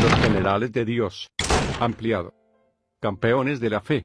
Los generales de Dios. Ampliado. Campeones de la fe.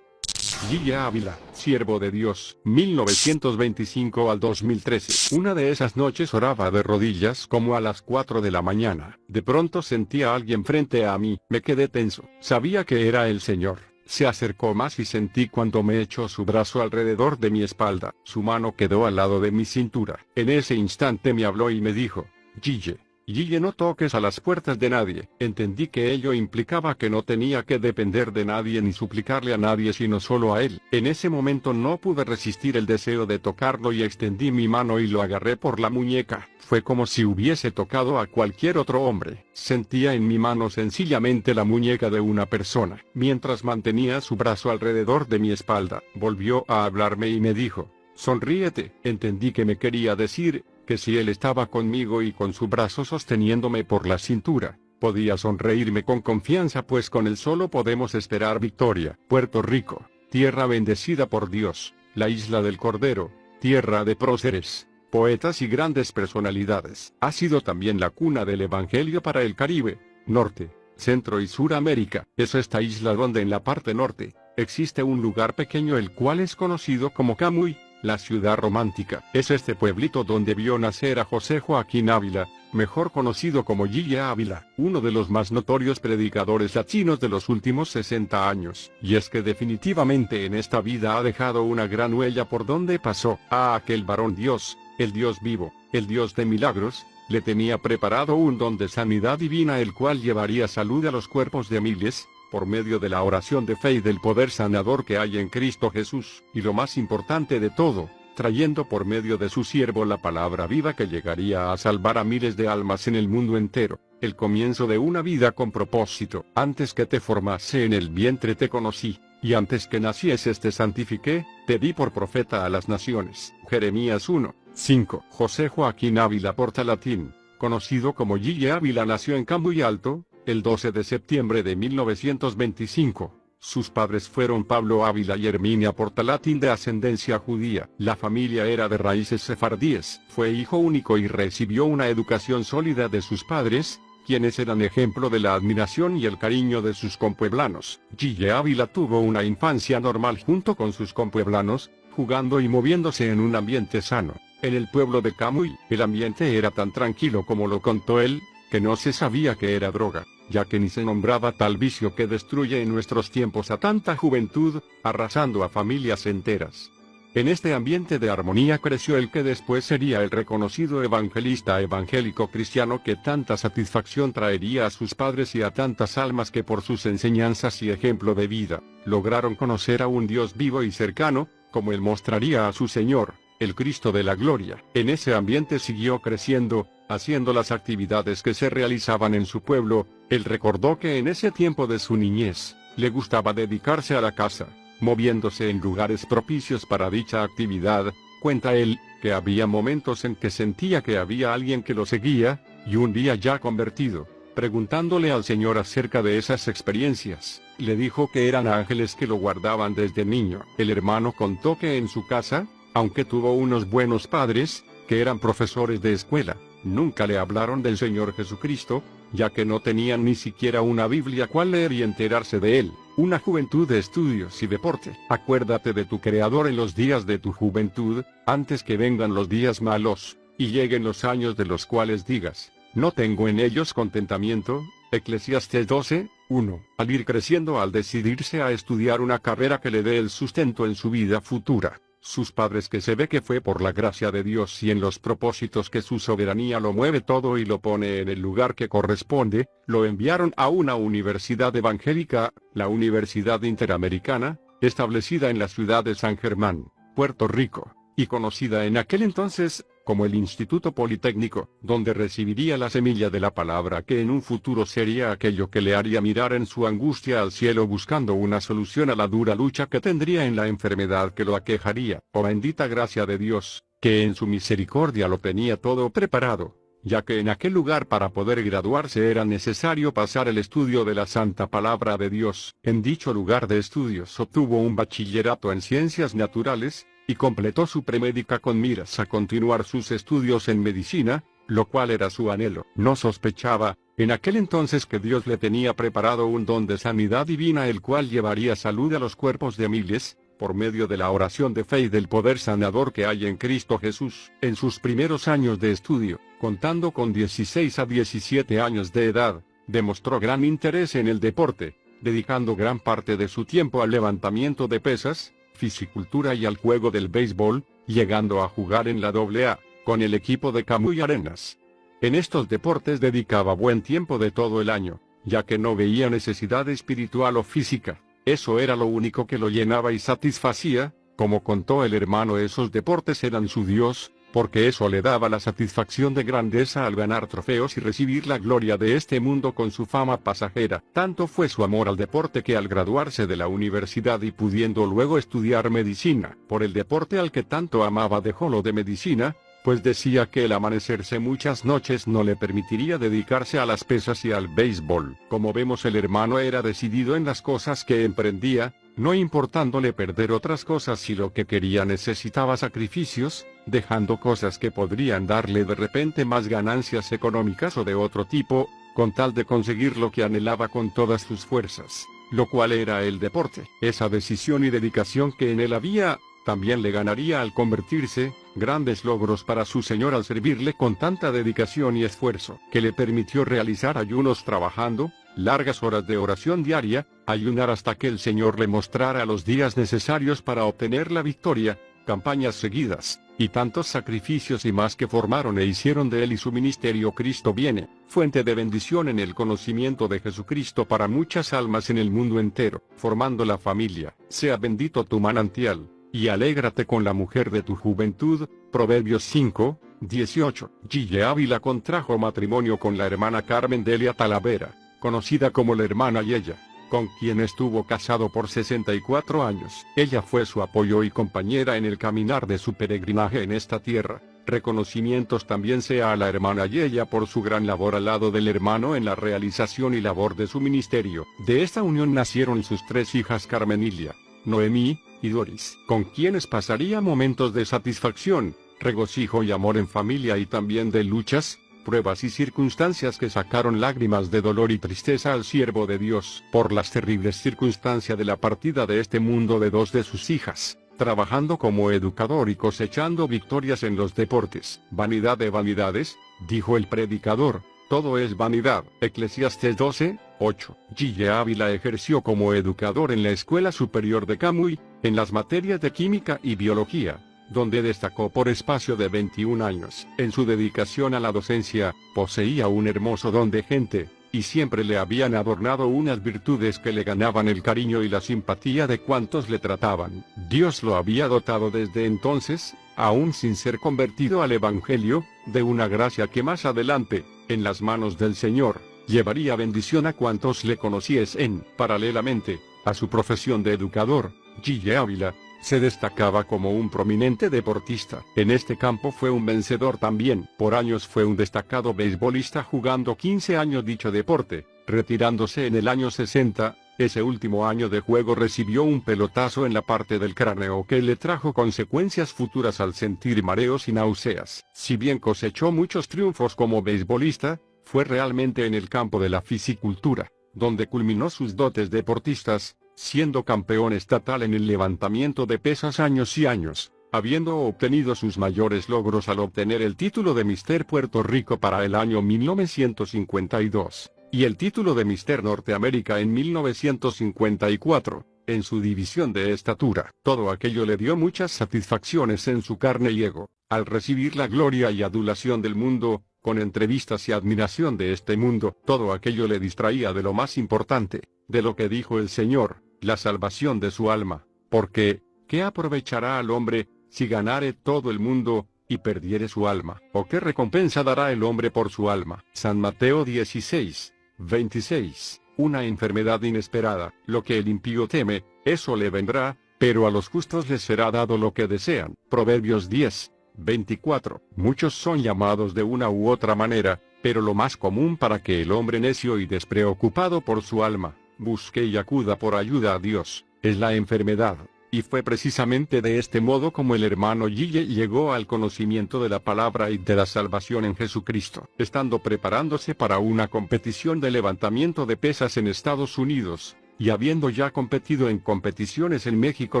Gille Ávila, siervo de Dios, 1925 al 2013. Una de esas noches oraba de rodillas como a las 4 de la mañana. De pronto sentí a alguien frente a mí, me quedé tenso. Sabía que era el Señor. Se acercó más y sentí cuando me echó su brazo alrededor de mi espalda. Su mano quedó al lado de mi cintura. En ese instante me habló y me dijo: Gille, no toques a las puertas de nadie. Entendí que ello implicaba que no tenía que depender de nadie ni suplicarle a nadie sino solo a él. En ese momento no pude resistir el deseo de tocarlo y extendí mi mano y lo agarré por la muñeca. Fue como si hubiese tocado a cualquier otro hombre. Sentía en mi mano sencillamente la muñeca de una persona. Mientras mantenía su brazo alrededor de mi espalda, volvió a hablarme y me dijo: sonríete. Entendí que me quería decir que si él estaba conmigo y con su brazo sosteniéndome por la cintura, podía sonreírme con confianza, pues con él solo podemos esperar victoria. Puerto Rico, tierra bendecida por Dios, la isla del Cordero, tierra de próceres, poetas y grandes personalidades. Ha sido también la cuna del Evangelio para el Caribe, Norte, Centro y Suramérica. Es esta isla donde en la parte norte existe un lugar pequeño el cual es conocido como Camuy, la ciudad romántica. Es este pueblito donde vio nacer a José Joaquín Ávila, mejor conocido como Gille Ávila, uno de los más notorios predicadores latinos de los últimos 60 años. Y es que definitivamente en esta vida ha dejado una gran huella por donde pasó. A aquel varón Dios, el Dios vivo, el Dios de milagros, le tenía preparado un don de sanidad divina, el cual llevaría salud a los cuerpos de miles, por medio de la oración de fe y del poder sanador que hay en Cristo Jesús. Y lo más importante de todo, trayendo por medio de su siervo la palabra viva que llegaría a salvar a miles de almas en el mundo entero. El comienzo de una vida con propósito. Antes que te formase en el vientre te conocí, y antes que nacieses te santifiqué, te di por profeta a las naciones. Jeremías 1:5. José Joaquín Ávila Portalatín, conocido como Gille Ávila, nació en Camuy Alto, el 12 de septiembre de 1925. Sus padres fueron Pablo Ávila y Herminia Portalatín, de ascendencia judía. La familia era de raíces sefardíes. Fue hijo único y recibió una educación sólida de sus padres, quienes eran ejemplo de la admiración y el cariño de sus compueblanos. Gille Ávila tuvo una infancia normal junto con sus compueblanos, jugando y moviéndose en un ambiente sano. En el pueblo de Camuy, el ambiente era tan tranquilo como lo contó él, que no se sabía que era droga, ya que ni se nombraba tal vicio que destruye en nuestros tiempos a tanta juventud, arrasando a familias enteras. En este ambiente de armonía creció el que después sería el reconocido evangelista evangélico cristiano que tanta satisfacción traería a sus padres y a tantas almas que por sus enseñanzas y ejemplo de vida, lograron conocer a un Dios vivo y cercano, como él mostraría a su Señor, el Cristo de la Gloria. En ese ambiente siguió creciendo, haciendo las actividades que se realizaban en su pueblo. Él recordó que en ese tiempo de su niñez, le gustaba dedicarse a la caza, moviéndose en lugares propicios para dicha actividad. Cuenta él, que había momentos en que sentía que había alguien que lo seguía, y un día ya convertido, preguntándole al Señor acerca de esas experiencias, le dijo que eran ángeles que lo guardaban desde niño. El hermano contó que en su casa, aunque tuvo unos buenos padres, que eran profesores de escuela, nunca le hablaron del Señor Jesucristo, ya que no tenían ni siquiera una Biblia cual leer y enterarse de él. Una juventud de estudios y deporte. Acuérdate de tu Creador en los días de tu juventud, antes que vengan los días malos, y lleguen los años de los cuales digas: no tengo en ellos contentamiento. Eclesiastés 12:1. Al ir creciendo, al decidirse a estudiar una carrera que le dé el sustento en su vida futura, sus padres, que se ve que fue por la gracia de Dios y en los propósitos que su soberanía lo mueve todo y lo pone en el lugar que corresponde, lo enviaron a una universidad evangélica, la Universidad Interamericana, establecida en la ciudad de San Germán, Puerto Rico, y conocida en aquel entonces como el Instituto Politécnico, donde recibiría la semilla de la palabra que en un futuro sería aquello que le haría mirar en su angustia al cielo buscando una solución a la dura lucha que tendría en la enfermedad que lo aquejaría. Oh bendita gracia de Dios, que en su misericordia lo tenía todo preparado, ya que en aquel lugar para poder graduarse era necesario pasar el estudio de la santa palabra de Dios. En dicho lugar de estudios obtuvo un bachillerato en ciencias naturales, y completó su premédica con miras a continuar sus estudios en medicina, lo cual era su anhelo. No sospechaba, En aquel entonces que Dios le tenía preparado un don de sanidad divina, el cual llevaría salud a los cuerpos de miles, por medio de la oración de fe y del poder sanador que hay en Cristo Jesús. En sus primeros años de estudio, contando con 16 a 17 años de edad, demostró gran interés en el deporte, dedicando gran parte de su tiempo al levantamiento de pesas, fisicultura y al juego del béisbol, llegando a jugar en la AA, con el equipo de Camuy Arenas. En estos deportes dedicaba buen tiempo de todo el año, ya que no veía necesidad espiritual o física. Eso era lo único que lo llenaba y satisfacía. Como contó el hermano, esos deportes eran su Dios, porque eso le daba la satisfacción de grandeza al ganar trofeos y recibir la gloria de este mundo con su fama pasajera. Tanto fue su amor al deporte que al graduarse de la universidad y pudiendo luego estudiar medicina, por el deporte al que tanto amaba dejó lo de medicina, pues decía que el amanecerse muchas noches no le permitiría dedicarse a las pesas y al béisbol. Como vemos, el hermano era decidido en las cosas que emprendía, no importándole perder otras cosas si lo que quería necesitaba sacrificios, dejando cosas que podrían darle de repente más ganancias económicas o de otro tipo, con tal de conseguir lo que anhelaba con todas sus fuerzas, lo cual era el deporte. Esa decisión y dedicación que en él había, también le ganaría al convertirse, grandes logros para su Señor al servirle con tanta dedicación y esfuerzo, que le permitió realizar ayunos trabajando, largas horas de oración diaria, ayunar hasta que el Señor le mostrara los días necesarios para obtener la victoria, campañas seguidas, y tantos sacrificios y más que formaron e hicieron de él y su ministerio Cristo viene, fuente de bendición en el conocimiento de Jesucristo para muchas almas en el mundo entero, formando la familia. Sea bendito tu manantial, y alégrate con la mujer de tu juventud. Proverbios 5, 18. Gille Ávila contrajo matrimonio con la hermana Carmen Delia Talavera, conocida como la hermana Yeya, con quien estuvo casado por 64 años. Ella fue su apoyo y compañera en el caminar de su peregrinaje en esta tierra. Reconocimientos también sea a la hermana Yeya por su gran labor al lado del hermano en la realización y labor de su ministerio. De esta unión nacieron sus 3 hijas: Carmenilia, Noemí y Doris, con quienes pasaría momentos de satisfacción, regocijo y amor en familia, y también de luchas, pruebas y circunstancias que sacaron lágrimas de dolor y tristeza al siervo de Dios por las terribles circunstancias de la partida de este mundo de 2 de sus hijas, trabajando como educador y cosechando victorias en los deportes. Vanidad de vanidades, dijo el predicador, todo es vanidad. Eclesiastés 12, 8. Gille Ávila ejerció como educador en la Escuela Superior de Camuy, en las materias de química y biología, donde destacó por espacio de 21 años. En su dedicación a la docencia, poseía un hermoso don de gente, y siempre le habían adornado unas virtudes que le ganaban el cariño y la simpatía de cuantos le trataban. Dios lo había dotado desde entonces, aún sin ser convertido al Evangelio, de una gracia que más adelante, en las manos del Señor, llevaría bendición a cuantos le conociesen. Paralelamente a su profesión de educador, Gille Ávila se destacaba como un prominente deportista. En este campo fue un vencedor también. Por años fue un destacado beisbolista, jugando 15 años dicho deporte, retirándose en el año 60. Ese último año de juego recibió un pelotazo en la parte del cráneo que le trajo consecuencias futuras al sentir mareos y náuseas. Si bien cosechó muchos triunfos como beisbolista, fue realmente en el campo de la fisicultura, donde culminó sus dotes deportistas, siendo campeón estatal en el levantamiento de pesas años y años, habiendo obtenido sus mayores logros al obtener el título de Mister Puerto Rico para el año 1952, y el título de Mister Norteamérica en 1954, en su división de estatura. Todo aquello le dio muchas satisfacciones en su carne y ego, al recibir la gloria y adulación del mundo, con entrevistas y admiración de este mundo. Todo aquello le distraía de lo más importante, de lo que dijo el Señor, la salvación de su alma, porque, ¿qué aprovechará al hombre, si ganare todo el mundo, y perdiere su alma? ¿O qué recompensa dará el hombre por su alma? San Mateo 16, 26. Una enfermedad inesperada, lo que el impío teme, eso le vendrá, pero a los justos les será dado lo que desean. Proverbios 10, 24. Muchos son llamados de una u otra manera, pero lo más común para que el hombre necio y despreocupado por su alma, busque y acuda por ayuda a Dios, es la enfermedad. Y fue precisamente de este modo como el hermano Gille llegó al conocimiento de la palabra y de la salvación en Jesucristo, estando preparándose para una competición de levantamiento de pesas en Estados Unidos, y habiendo ya competido en competiciones en México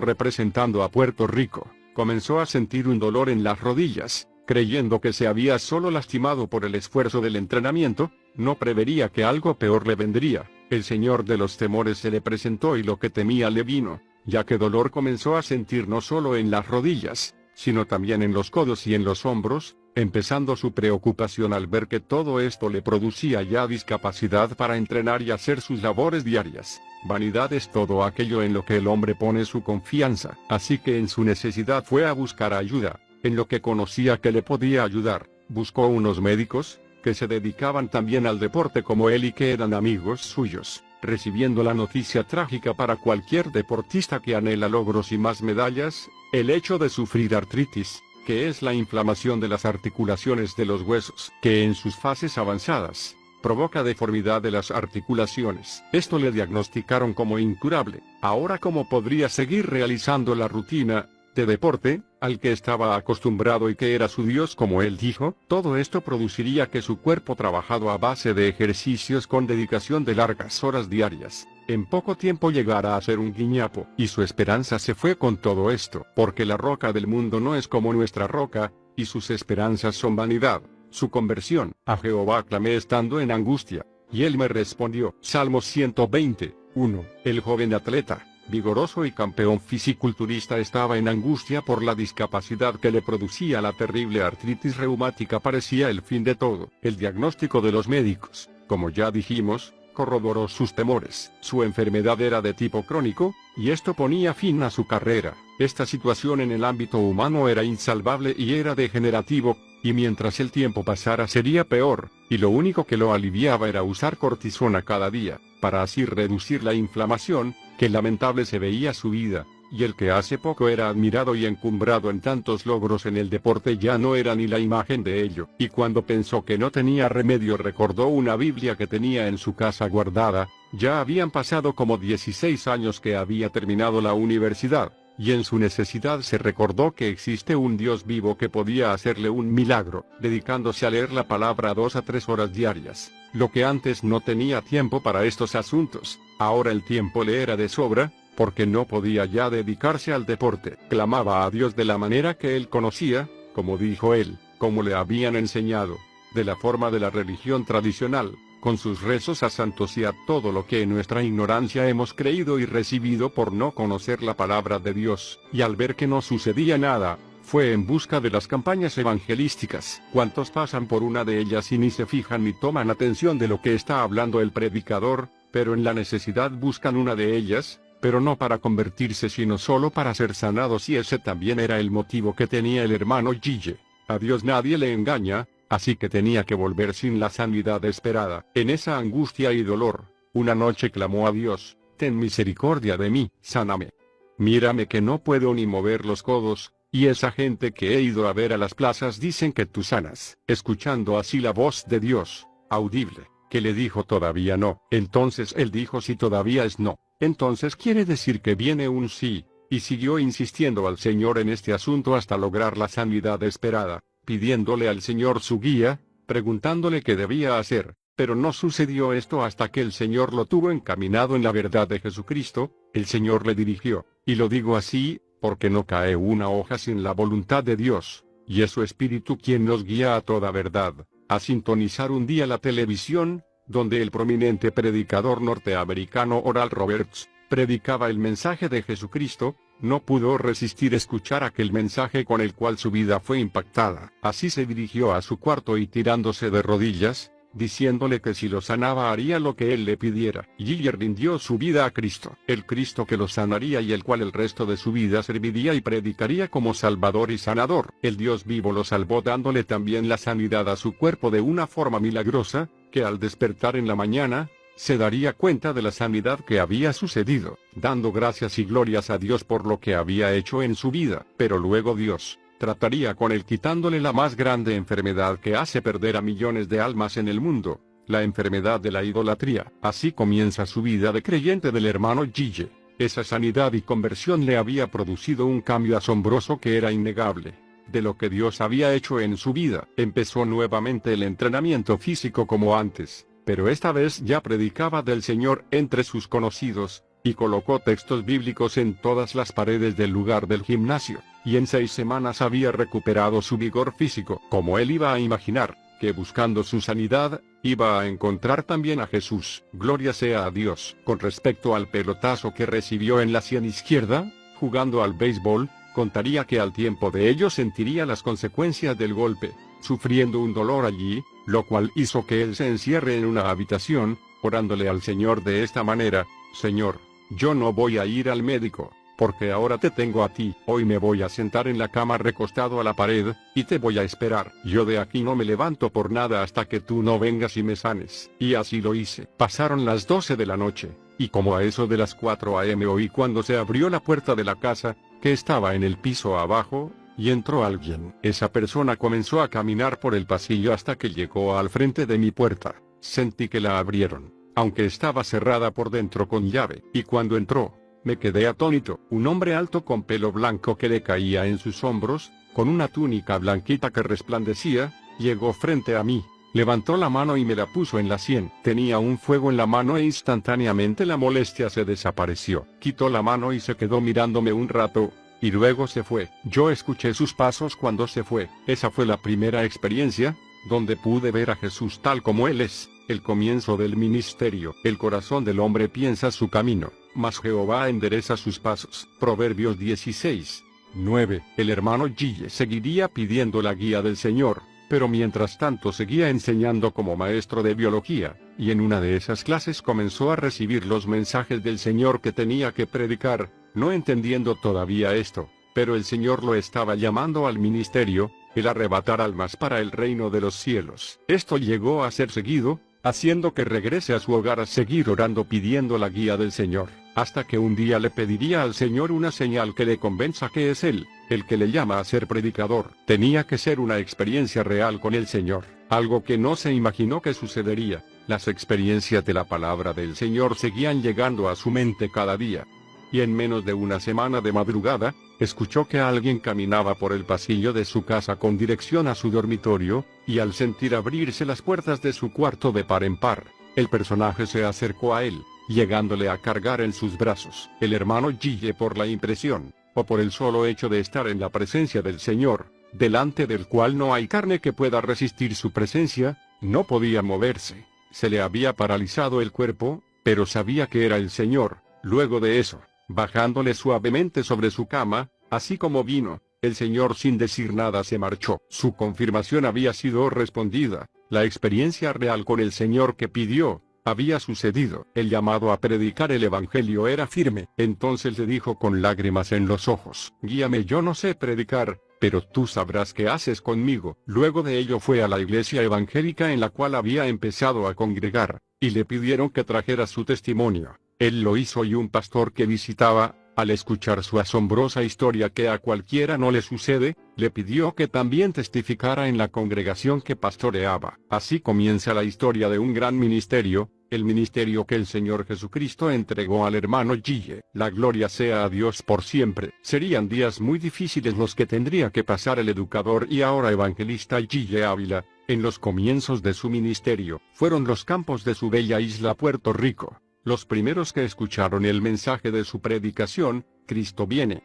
representando a Puerto Rico, comenzó a sentir un dolor en las rodillas. Creyendo que se había solo lastimado por el esfuerzo del entrenamiento, no prevería que algo peor le vendría. El Señor de los temores se le presentó y lo que temía le vino, ya que dolor comenzó a sentir no solo en las rodillas, sino también en los codos y en los hombros, empezando su preocupación al ver que todo esto le producía ya discapacidad para entrenar y hacer sus labores diarias. Vanidad es todo aquello en lo que el hombre pone su confianza, así que en su necesidad fue a buscar ayuda. En lo que conocía que le podía ayudar, buscó unos médicos, que se dedicaban también al deporte como él y que eran amigos suyos, recibiendo la noticia trágica para cualquier deportista que anhela logros y más medallas, el hecho de sufrir artritis, que es la inflamación de las articulaciones de los huesos, que en sus fases avanzadas, provoca deformidad de las articulaciones. Esto le diagnosticaron como incurable. Ahora, ¿cómo podría seguir realizando la rutina de deporte, al que estaba acostumbrado y que era su Dios como él dijo? Todo esto produciría que su cuerpo trabajado a base de ejercicios con dedicación de largas horas diarias, en poco tiempo llegara a ser un guiñapo, y su esperanza se fue con todo esto, porque la roca del mundo no es como nuestra roca, y sus esperanzas son vanidad. Su conversión: a Jehová clamé estando en angustia, y él me respondió. Salmo 120:1. El joven atleta, vigoroso y campeón fisiculturista, estaba en angustia por la discapacidad que le producía la terrible artritis reumática. Parecía el fin de todo. El diagnóstico de los médicos, como ya dijimos, corroboró sus temores. Su enfermedad era de tipo crónico, y esto ponía fin a su carrera. Esta situación en el ámbito humano era insalvable y era degenerativo, y mientras el tiempo pasara sería peor, y lo único que lo aliviaba era usar cortisona cada día, para así reducir la inflamación. Qué lamentable se veía su vida, y el que hace poco era admirado y encumbrado en tantos logros en el deporte ya no era ni la imagen de ello. Y cuando pensó que no tenía remedio, recordó una Biblia que tenía en su casa guardada. Ya habían pasado como 16 años que había terminado la universidad, y en su necesidad se recordó que existe un Dios vivo que podía hacerle un milagro, dedicándose a leer la palabra 2 a 3 horas diarias. Lo que antes no tenía tiempo para estos asuntos, ahora el tiempo le era de sobra, porque no podía ya dedicarse al deporte. Clamaba a Dios de la manera que él conocía, como dijo él, como le habían enseñado, de la forma de la religión tradicional, con sus rezos a santos y a todo lo que en nuestra ignorancia hemos creído y recibido por no conocer la palabra de Dios. Y al ver que no sucedía nada, fue en busca de las campañas evangelísticas. ¿Cuántos pasan por una de ellas y ni se fijan ni toman atención de lo que está hablando el predicador, pero en la necesidad buscan una de ellas, pero no para convertirse sino solo para ser sanados? Y ese también era el motivo que tenía el hermano Gille. A Dios nadie le engaña, así que tenía que volver sin la sanidad esperada. En esa angustia y dolor, una noche clamó a Dios: ten misericordia de mí, sáname. Mírame que no puedo ni mover los codos, y esa gente que he ido a ver a las plazas dicen que tú sanas. Escuchando así la voz de Dios, audible, que le dijo todavía no, entonces él dijo si todavía es no, entonces quiere decir que viene un sí, y siguió insistiendo al Señor en este asunto hasta lograr la sanidad esperada, pidiéndole al Señor su guía, preguntándole qué debía hacer, pero no sucedió esto hasta que el Señor lo tuvo encaminado en la verdad de Jesucristo. El Señor le dirigió, y lo digo así, porque no cae una hoja sin la voluntad de Dios, y es su Espíritu quien nos guía a toda verdad, a sintonizar un día la televisión, donde el prominente predicador norteamericano Oral Roberts predicaba el mensaje de Jesucristo. No pudo resistir escuchar aquel mensaje con el cual su vida fue impactada. Así se dirigió a su cuarto y tirándose de rodillas, diciéndole que si lo sanaba haría lo que él le pidiera. Gille rindió su vida a Cristo, el Cristo que lo sanaría y el cual el resto de su vida serviría y predicaría como Salvador y Sanador. El Dios vivo lo salvó dándole también la sanidad a su cuerpo de una forma milagrosa, que al despertar en la mañana, se daría cuenta de la sanidad que había sucedido, dando gracias y glorias a Dios por lo que había hecho en su vida. Pero luego Dios trataría con él quitándole la más grande enfermedad que hace perder a millones de almas en el mundo, la enfermedad de la idolatría. Así comienza su vida de creyente del hermano Gille. Esa sanidad y conversión le había producido un cambio asombroso que era innegable de lo que Dios había hecho en su vida. Empezó nuevamente el entrenamiento físico como antes, pero esta vez ya predicaba del Señor entre sus conocidos, y colocó textos bíblicos en todas las paredes del lugar del gimnasio, y en 6 semanas había recuperado su vigor físico. Como él iba a imaginar que buscando su sanidad, iba a encontrar también a Jesús. Gloria sea a Dios. Con respecto al pelotazo que recibió en la sien izquierda, jugando al béisbol, contaría que al tiempo de ello sentiría las consecuencias del golpe, sufriendo un dolor allí, lo cual hizo que él se encierre en una habitación, orándole al Señor de esta manera: Señor, yo no voy a ir al médico, porque ahora te tengo a ti. Hoy me voy a sentar en la cama recostado a la pared, y te voy a esperar. Yo de aquí no me levanto por nada hasta que tú no vengas y me sanes. Y así lo hice. Pasaron las 12 de la noche, y como a eso de las 4 a.m. oí cuando se abrió la puerta de la casa, que estaba en el piso abajo, y entró alguien. Esa persona comenzó a caminar por el pasillo hasta que llegó al frente de mi puerta. Sentí que la abrieron, aunque estaba cerrada por dentro con llave, y cuando entró, me quedé atónito. Un hombre alto con pelo blanco que le caía en sus hombros, con una túnica blanquita que resplandecía, llegó frente a mí, levantó la mano y me la puso en la sien. Tenía un fuego en la mano e instantáneamente la molestia se desapareció. Quitó la mano y se quedó mirándome un rato, y luego se fue. Yo escuché sus pasos cuando se fue. Esa fue la primera experiencia, donde pude ver a Jesús tal como Él es. El comienzo del ministerio. El corazón del hombre piensa su camino, mas Jehová endereza sus pasos. Proverbios 16:9. El hermano Gille seguiría pidiendo la guía del Señor, pero mientras tanto seguía enseñando como maestro de biología, y en una de esas clases comenzó a recibir los mensajes del Señor que tenía que predicar, no entendiendo todavía esto, pero el Señor lo estaba llamando al ministerio, el arrebatar almas para el reino de los cielos. Esto llegó a ser seguido, haciendo que regrese a su hogar a seguir orando pidiendo la guía del Señor, hasta que un día le pediría al Señor una señal que le convenza que es Él, el que le llama a ser predicador. Tenía que ser una experiencia real con el Señor, algo que no se imaginó que sucedería. Las experiencias de la palabra del Señor seguían llegando a su mente cada día. Y en menos de una semana de madrugada, escuchó que alguien caminaba por el pasillo de su casa con dirección a su dormitorio, y al sentir abrirse las puertas de su cuarto de par en par, el personaje se acercó a él, llegándole a cargar en sus brazos. El hermano Gille, por la impresión, o por el solo hecho de estar en la presencia del Señor, delante del cual no hay carne que pueda resistir su presencia, no podía moverse. Se le había paralizado el cuerpo, pero sabía que era el Señor. Luego de eso, bajándole suavemente sobre su cama, así como vino, el Señor sin decir nada se marchó. Su confirmación había sido respondida. La experiencia real con el Señor que pidió había sucedido. El llamado a predicar el Evangelio era firme. Entonces le dijo con lágrimas en los ojos: guíame, yo no sé predicar, pero tú sabrás qué haces conmigo. Luego de ello fue a la iglesia evangélica en la cual había empezado a congregar, y le pidieron que trajera su testimonio. Él lo hizo y un pastor que visitaba, al escuchar su asombrosa historia que a cualquiera no le sucede, le pidió que también testificara en la congregación que pastoreaba. Así comienza la historia de un gran ministerio, el ministerio que el Señor Jesucristo entregó al hermano Gille. La gloria sea a Dios por siempre. Serían días muy difíciles los que tendría que pasar el educador y ahora evangelista Gille Ávila. En los comienzos de su ministerio, fueron los campos de su bella isla Puerto Rico los primeros que escucharon el mensaje de su predicación: Cristo viene,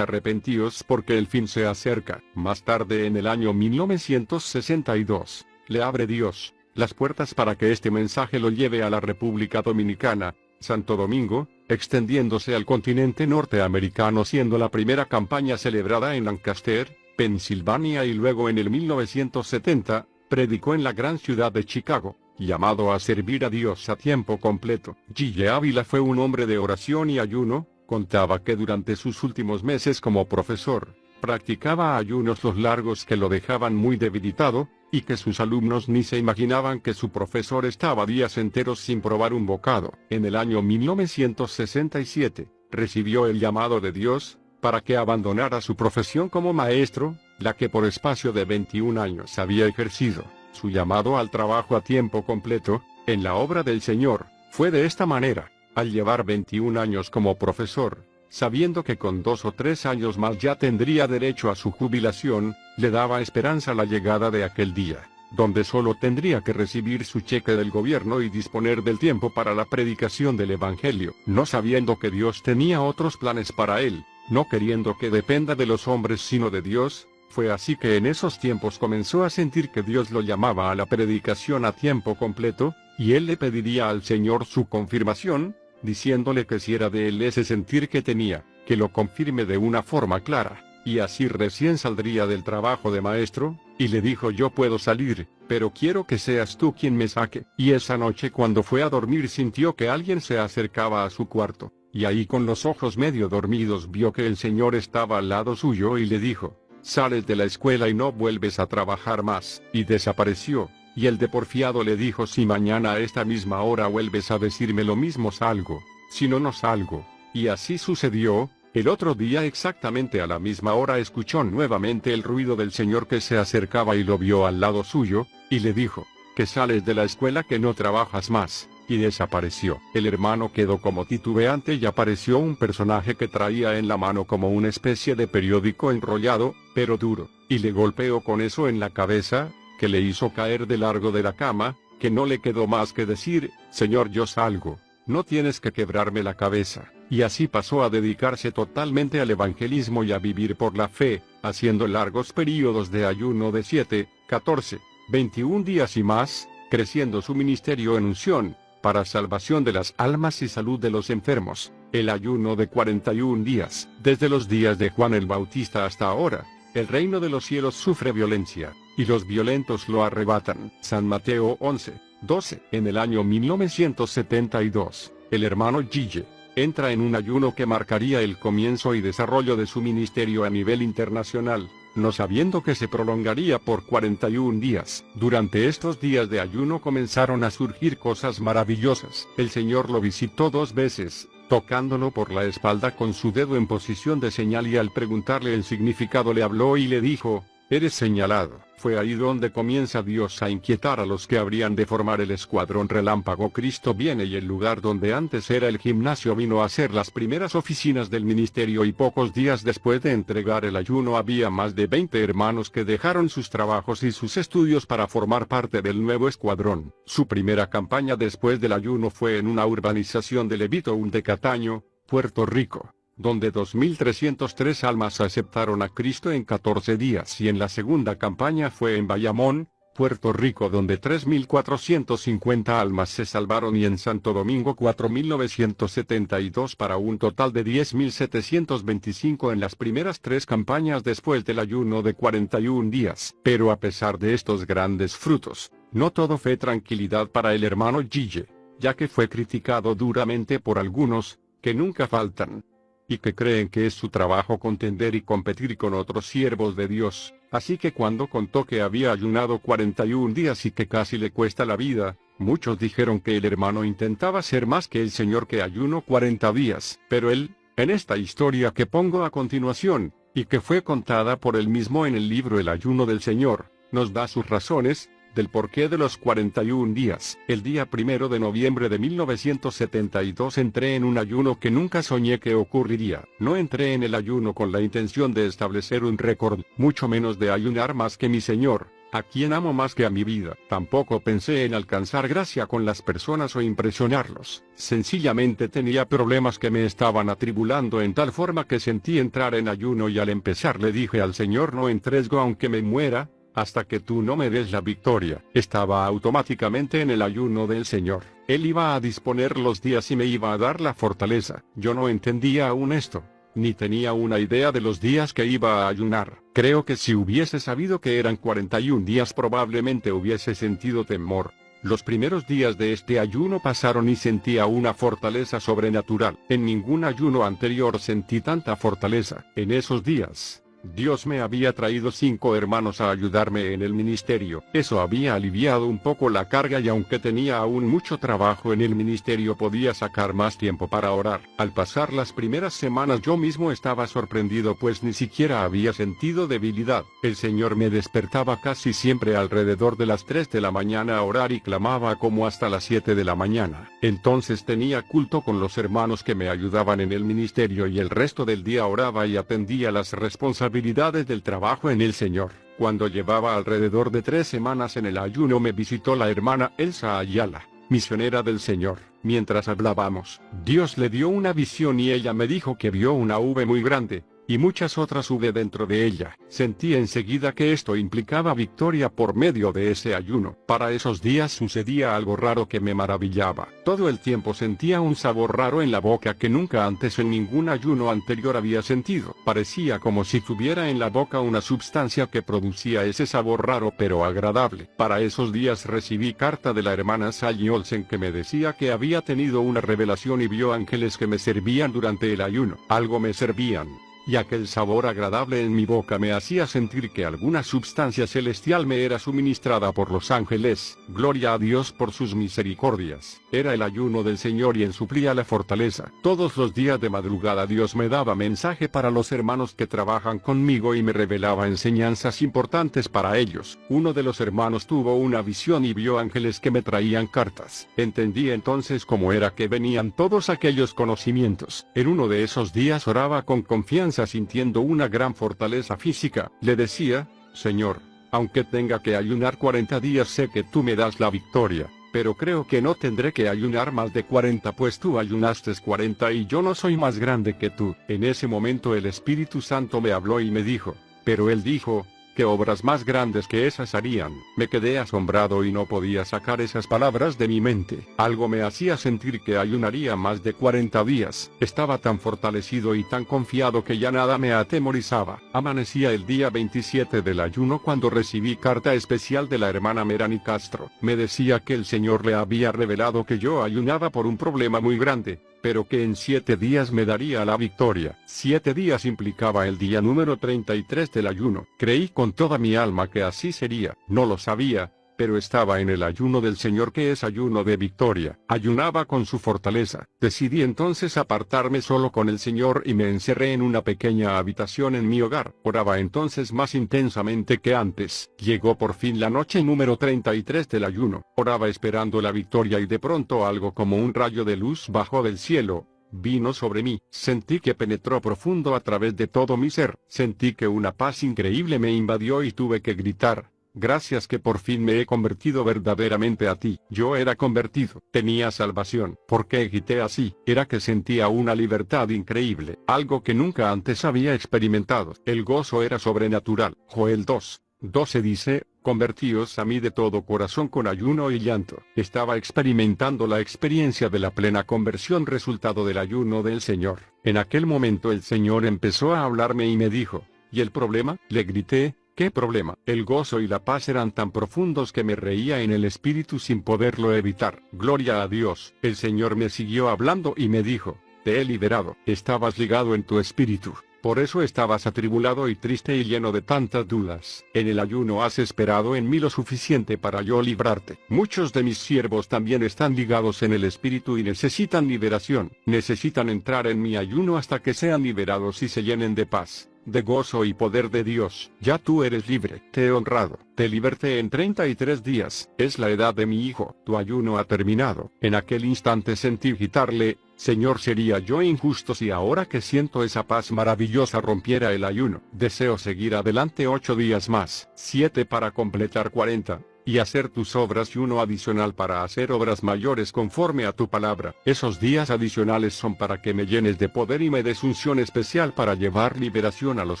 arrepentíos porque el fin se acerca. Más tarde, en el año 1962, le abre Dios las puertas para que este mensaje lo lleve a la República Dominicana, Santo Domingo, extendiéndose al continente norteamericano, siendo la primera campaña celebrada en Lancaster, Pensilvania, y luego en el 1970, predicó en la gran ciudad de Chicago. Llamado a servir a Dios a tiempo completo, Gille Ávila fue un hombre de oración y ayuno. Contaba que durante sus últimos meses como profesor, practicaba ayunos los largos que lo dejaban muy debilitado, y que sus alumnos ni se imaginaban que su profesor estaba días enteros sin probar un bocado. En el año 1967, recibió el llamado de Dios, para que abandonara su profesión como maestro, la que por espacio de 21 años había ejercido. Su llamado al trabajo a tiempo completo, en la obra del Señor, fue de esta manera: al llevar 21 años como profesor, sabiendo que con 2 o 3 años más ya tendría derecho a su jubilación, le daba esperanza la llegada de aquel día, donde solo tendría que recibir su cheque del gobierno y disponer del tiempo para la predicación del Evangelio, no sabiendo que Dios tenía otros planes para él, no queriendo que dependa de los hombres sino de Dios. Fue así que en esos tiempos comenzó a sentir que Dios lo llamaba a la predicación a tiempo completo, y él le pediría al Señor su confirmación, diciéndole que si era de él ese sentir que tenía, que lo confirme de una forma clara, y así recién saldría del trabajo de maestro, y le dijo: yo puedo salir, pero quiero que seas tú quien me saque. Y esa noche cuando fue a dormir sintió que alguien se acercaba a su cuarto, y ahí con los ojos medio dormidos vio que el Señor estaba al lado suyo y le dijo: sales de la escuela y no vuelves a trabajar más, y desapareció. Y el de porfiado le dijo: si mañana a esta misma hora vuelves a decirme lo mismo salgo, si no, no salgo. Y así sucedió. El otro día exactamente a la misma hora escuchó nuevamente el ruido del Señor que se acercaba y lo vio al lado suyo, y le dijo: que sales de la escuela, que no trabajas más. Y desapareció. El hermano quedó como titubeante y apareció un personaje que traía en la mano como una especie de periódico enrollado, pero duro, y le golpeó con eso en la cabeza, que le hizo caer de largo de la cama, que no le quedó más que decir: Señor, yo salgo, no tienes que quebrarme la cabeza. Y así pasó a dedicarse totalmente al evangelismo y a vivir por la fe, haciendo largos períodos de ayuno de 7, 14, 21 días y más, creciendo su ministerio en unción, para salvación de las almas y salud de los enfermos. El ayuno de 41 días, desde los días de Juan el Bautista hasta ahora. El reino de los cielos sufre violencia, y los violentos lo arrebatan. San Mateo 11, 12. En el año 1972, el hermano Gille entra en un ayuno que marcaría el comienzo y desarrollo de su ministerio a nivel internacional, no sabiendo que se prolongaría por 41 días. Durante estos días de ayuno comenzaron a surgir cosas maravillosas. El Señor lo visitó 2 veces, tocándolo por la espalda con su dedo en posición de señal, y al preguntarle el significado le habló y le dijo: eres señalado. Fue ahí donde comienza Dios a inquietar a los que habrían de formar el escuadrón relámpago. Cristo viene y el lugar donde antes era el gimnasio vino a ser las primeras oficinas del ministerio, y pocos días después de entregar el ayuno había más de 20 hermanos que dejaron sus trabajos y sus estudios para formar parte del nuevo escuadrón. Su primera campaña después del ayuno fue en una urbanización de Levitown de Cataño, Puerto Rico, donde 2.303 almas aceptaron a Cristo en 14 días, y en la segunda campaña fue en Bayamón, Puerto Rico, donde 3.450 almas se salvaron, y en Santo Domingo 4.972 para un total de 10.725 en las primeras 3 campañas después del ayuno de 41 días. Pero a pesar de estos grandes frutos, no todo fue tranquilidad para el hermano Gille, ya que fue criticado duramente por algunos, que nunca faltan, y que creen que es su trabajo contender y competir con otros siervos de Dios. Así que cuando contó que había ayunado 41 días y que casi le cuesta la vida, muchos dijeron que el hermano intentaba ser más que el Señor, que ayunó 40 días. Pero él, en esta historia que pongo a continuación, y que fue contada por él mismo en el libro El ayuno del Señor, nos da sus razones del porqué de los 41 días. El día 1 de noviembre de 1972 entré en un ayuno que nunca soñé que ocurriría. No entré en el ayuno con la intención de establecer un récord, mucho menos de ayunar más que mi Señor, a quien amo más que a mi vida. Tampoco pensé en alcanzar gracia con las personas o impresionarlos. Sencillamente tenía problemas que me estaban atribulando en tal forma que sentí entrar en ayuno, y al empezar le dije al Señor: no entrego aunque me muera, hasta que tú no me des la victoria. Estaba automáticamente en el ayuno del Señor. Él iba a disponer los días y me iba a dar la fortaleza. Yo no entendía aún esto, ni tenía una idea de los días que iba a ayunar. Creo que si hubiese sabido que eran 41 días probablemente hubiese sentido temor. Los primeros días de este ayuno pasaron y sentía una fortaleza sobrenatural. En ningún ayuno anterior sentí tanta fortaleza. En esos días, Dios me había traído 5 hermanos a ayudarme en el ministerio. Eso había aliviado un poco la carga, y aunque tenía aún mucho trabajo en el ministerio podía sacar más tiempo para orar. Al pasar las primeras semanas yo mismo estaba sorprendido, pues ni siquiera había sentido debilidad. El Señor me despertaba casi siempre alrededor de las 3 de la mañana a orar y clamaba como hasta las 7 de la mañana. Entonces tenía culto con los hermanos que me ayudaban en el ministerio y el resto del día oraba y atendía las responsabilidades del trabajo en el Señor. Cuando llevaba alrededor de 3 semanas en el ayuno me visitó la hermana Elsa Ayala, misionera del Señor. Mientras hablábamos, Dios le dio una visión y ella me dijo que vio una V muy grande, y muchas otras V dentro de ella. Sentí enseguida que esto implicaba victoria por medio de ese ayuno. Para esos días sucedía algo raro que me maravillaba. Todo el tiempo sentía un sabor raro en la boca que nunca antes en ningún ayuno anterior había sentido. Parecía como si tuviera en la boca una sustancia que producía ese sabor raro pero agradable. Para esos días recibí carta de la hermana Sally Olsen que me decía que había tenido una revelación y vio ángeles que me servían durante el ayuno. Algo me servían, y aquel sabor agradable en mi boca me hacía sentir que alguna sustancia celestial me era suministrada por los ángeles. Gloria a Dios por sus misericordias. Era el ayuno del Señor y en suplía la fortaleza. Todos los días de madrugada Dios me daba mensaje para los hermanos que trabajan conmigo y me revelaba enseñanzas importantes para ellos. Uno de los hermanos tuvo una visión y vio ángeles que me traían cartas. Entendí entonces cómo era que venían todos aquellos conocimientos. En uno de esos días oraba con confianza sintiendo una gran fortaleza física. Le decía: Señor, aunque tenga que ayunar 40 días sé que tú me das la victoria, pero creo que no tendré que ayunar más de 40 pues tú ayunaste 40 y yo no soy más grande que tú. En ese momento el Espíritu Santo me habló y me dijo: pero él dijo, ¿qué obras más grandes que esas harían? Me quedé asombrado y no podía sacar esas palabras de mi mente. Algo me hacía sentir que ayunaría más de 40 días. Estaba tan fortalecido y tan confiado que ya nada me atemorizaba. Amanecía el día 27 del ayuno cuando recibí carta especial de la hermana Merani Castro. Me decía que el Señor le había revelado que yo ayunaba por un problema muy grande, pero que en 7 días me daría la victoria. 7 días implicaba el día número 33 del ayuno. Creí con toda mi alma que así sería. No lo sabía, pero estaba en el ayuno del Señor, que es ayuno de victoria. Ayunaba con su fortaleza. Decidí entonces apartarme solo con el Señor y me encerré en una pequeña habitación en mi hogar. Oraba entonces más intensamente que antes. Llegó por fin la noche número 33 del ayuno. Oraba esperando la victoria y de pronto algo como un rayo de luz bajó del cielo. Vino sobre mí, sentí que penetró profundo a través de todo mi ser. Sentí que una paz increíble me invadió y tuve que gritar: gracias que por fin me he convertido verdaderamente a ti. Yo era convertido, tenía salvación. ¿Por qué grité así? Era que sentía una libertad increíble, algo que nunca antes había experimentado. El gozo era sobrenatural. Joel 2:12 dice: convertíos a mí de todo corazón con ayuno y llanto. Estaba experimentando la experiencia de la plena conversión resultado del ayuno del Señor. En aquel momento el Señor empezó a hablarme y me dijo: ¿y el problema? Le grité: ¿qué problema? El gozo y la paz eran tan profundos que me reía en el espíritu sin poderlo evitar. Gloria a Dios. El Señor me siguió hablando y me dijo: te he liberado. Estabas ligado en tu espíritu. Por eso estabas atribulado y triste y lleno de tantas dudas. En el ayuno has esperado en mí lo suficiente para yo librarte. Muchos de mis siervos también están ligados en el espíritu y necesitan liberación. Necesitan entrar en mi ayuno hasta que sean liberados y se llenen de paz, de gozo y poder de Dios. Ya tú eres libre. Te he honrado. Te liberté en 33 días. Es la edad de mi hijo. Tu ayuno ha terminado. En aquel instante sentí gritarle: Señor, ¿sería yo injusto si ahora que siento esa paz maravillosa rompiera el ayuno? Deseo seguir adelante 8 días más, 7 para completar 40. Y hacer tus obras y uno adicional para hacer obras mayores conforme a tu palabra. Esos días adicionales son para que me llenes de poder y me des unción especial para llevar liberación a los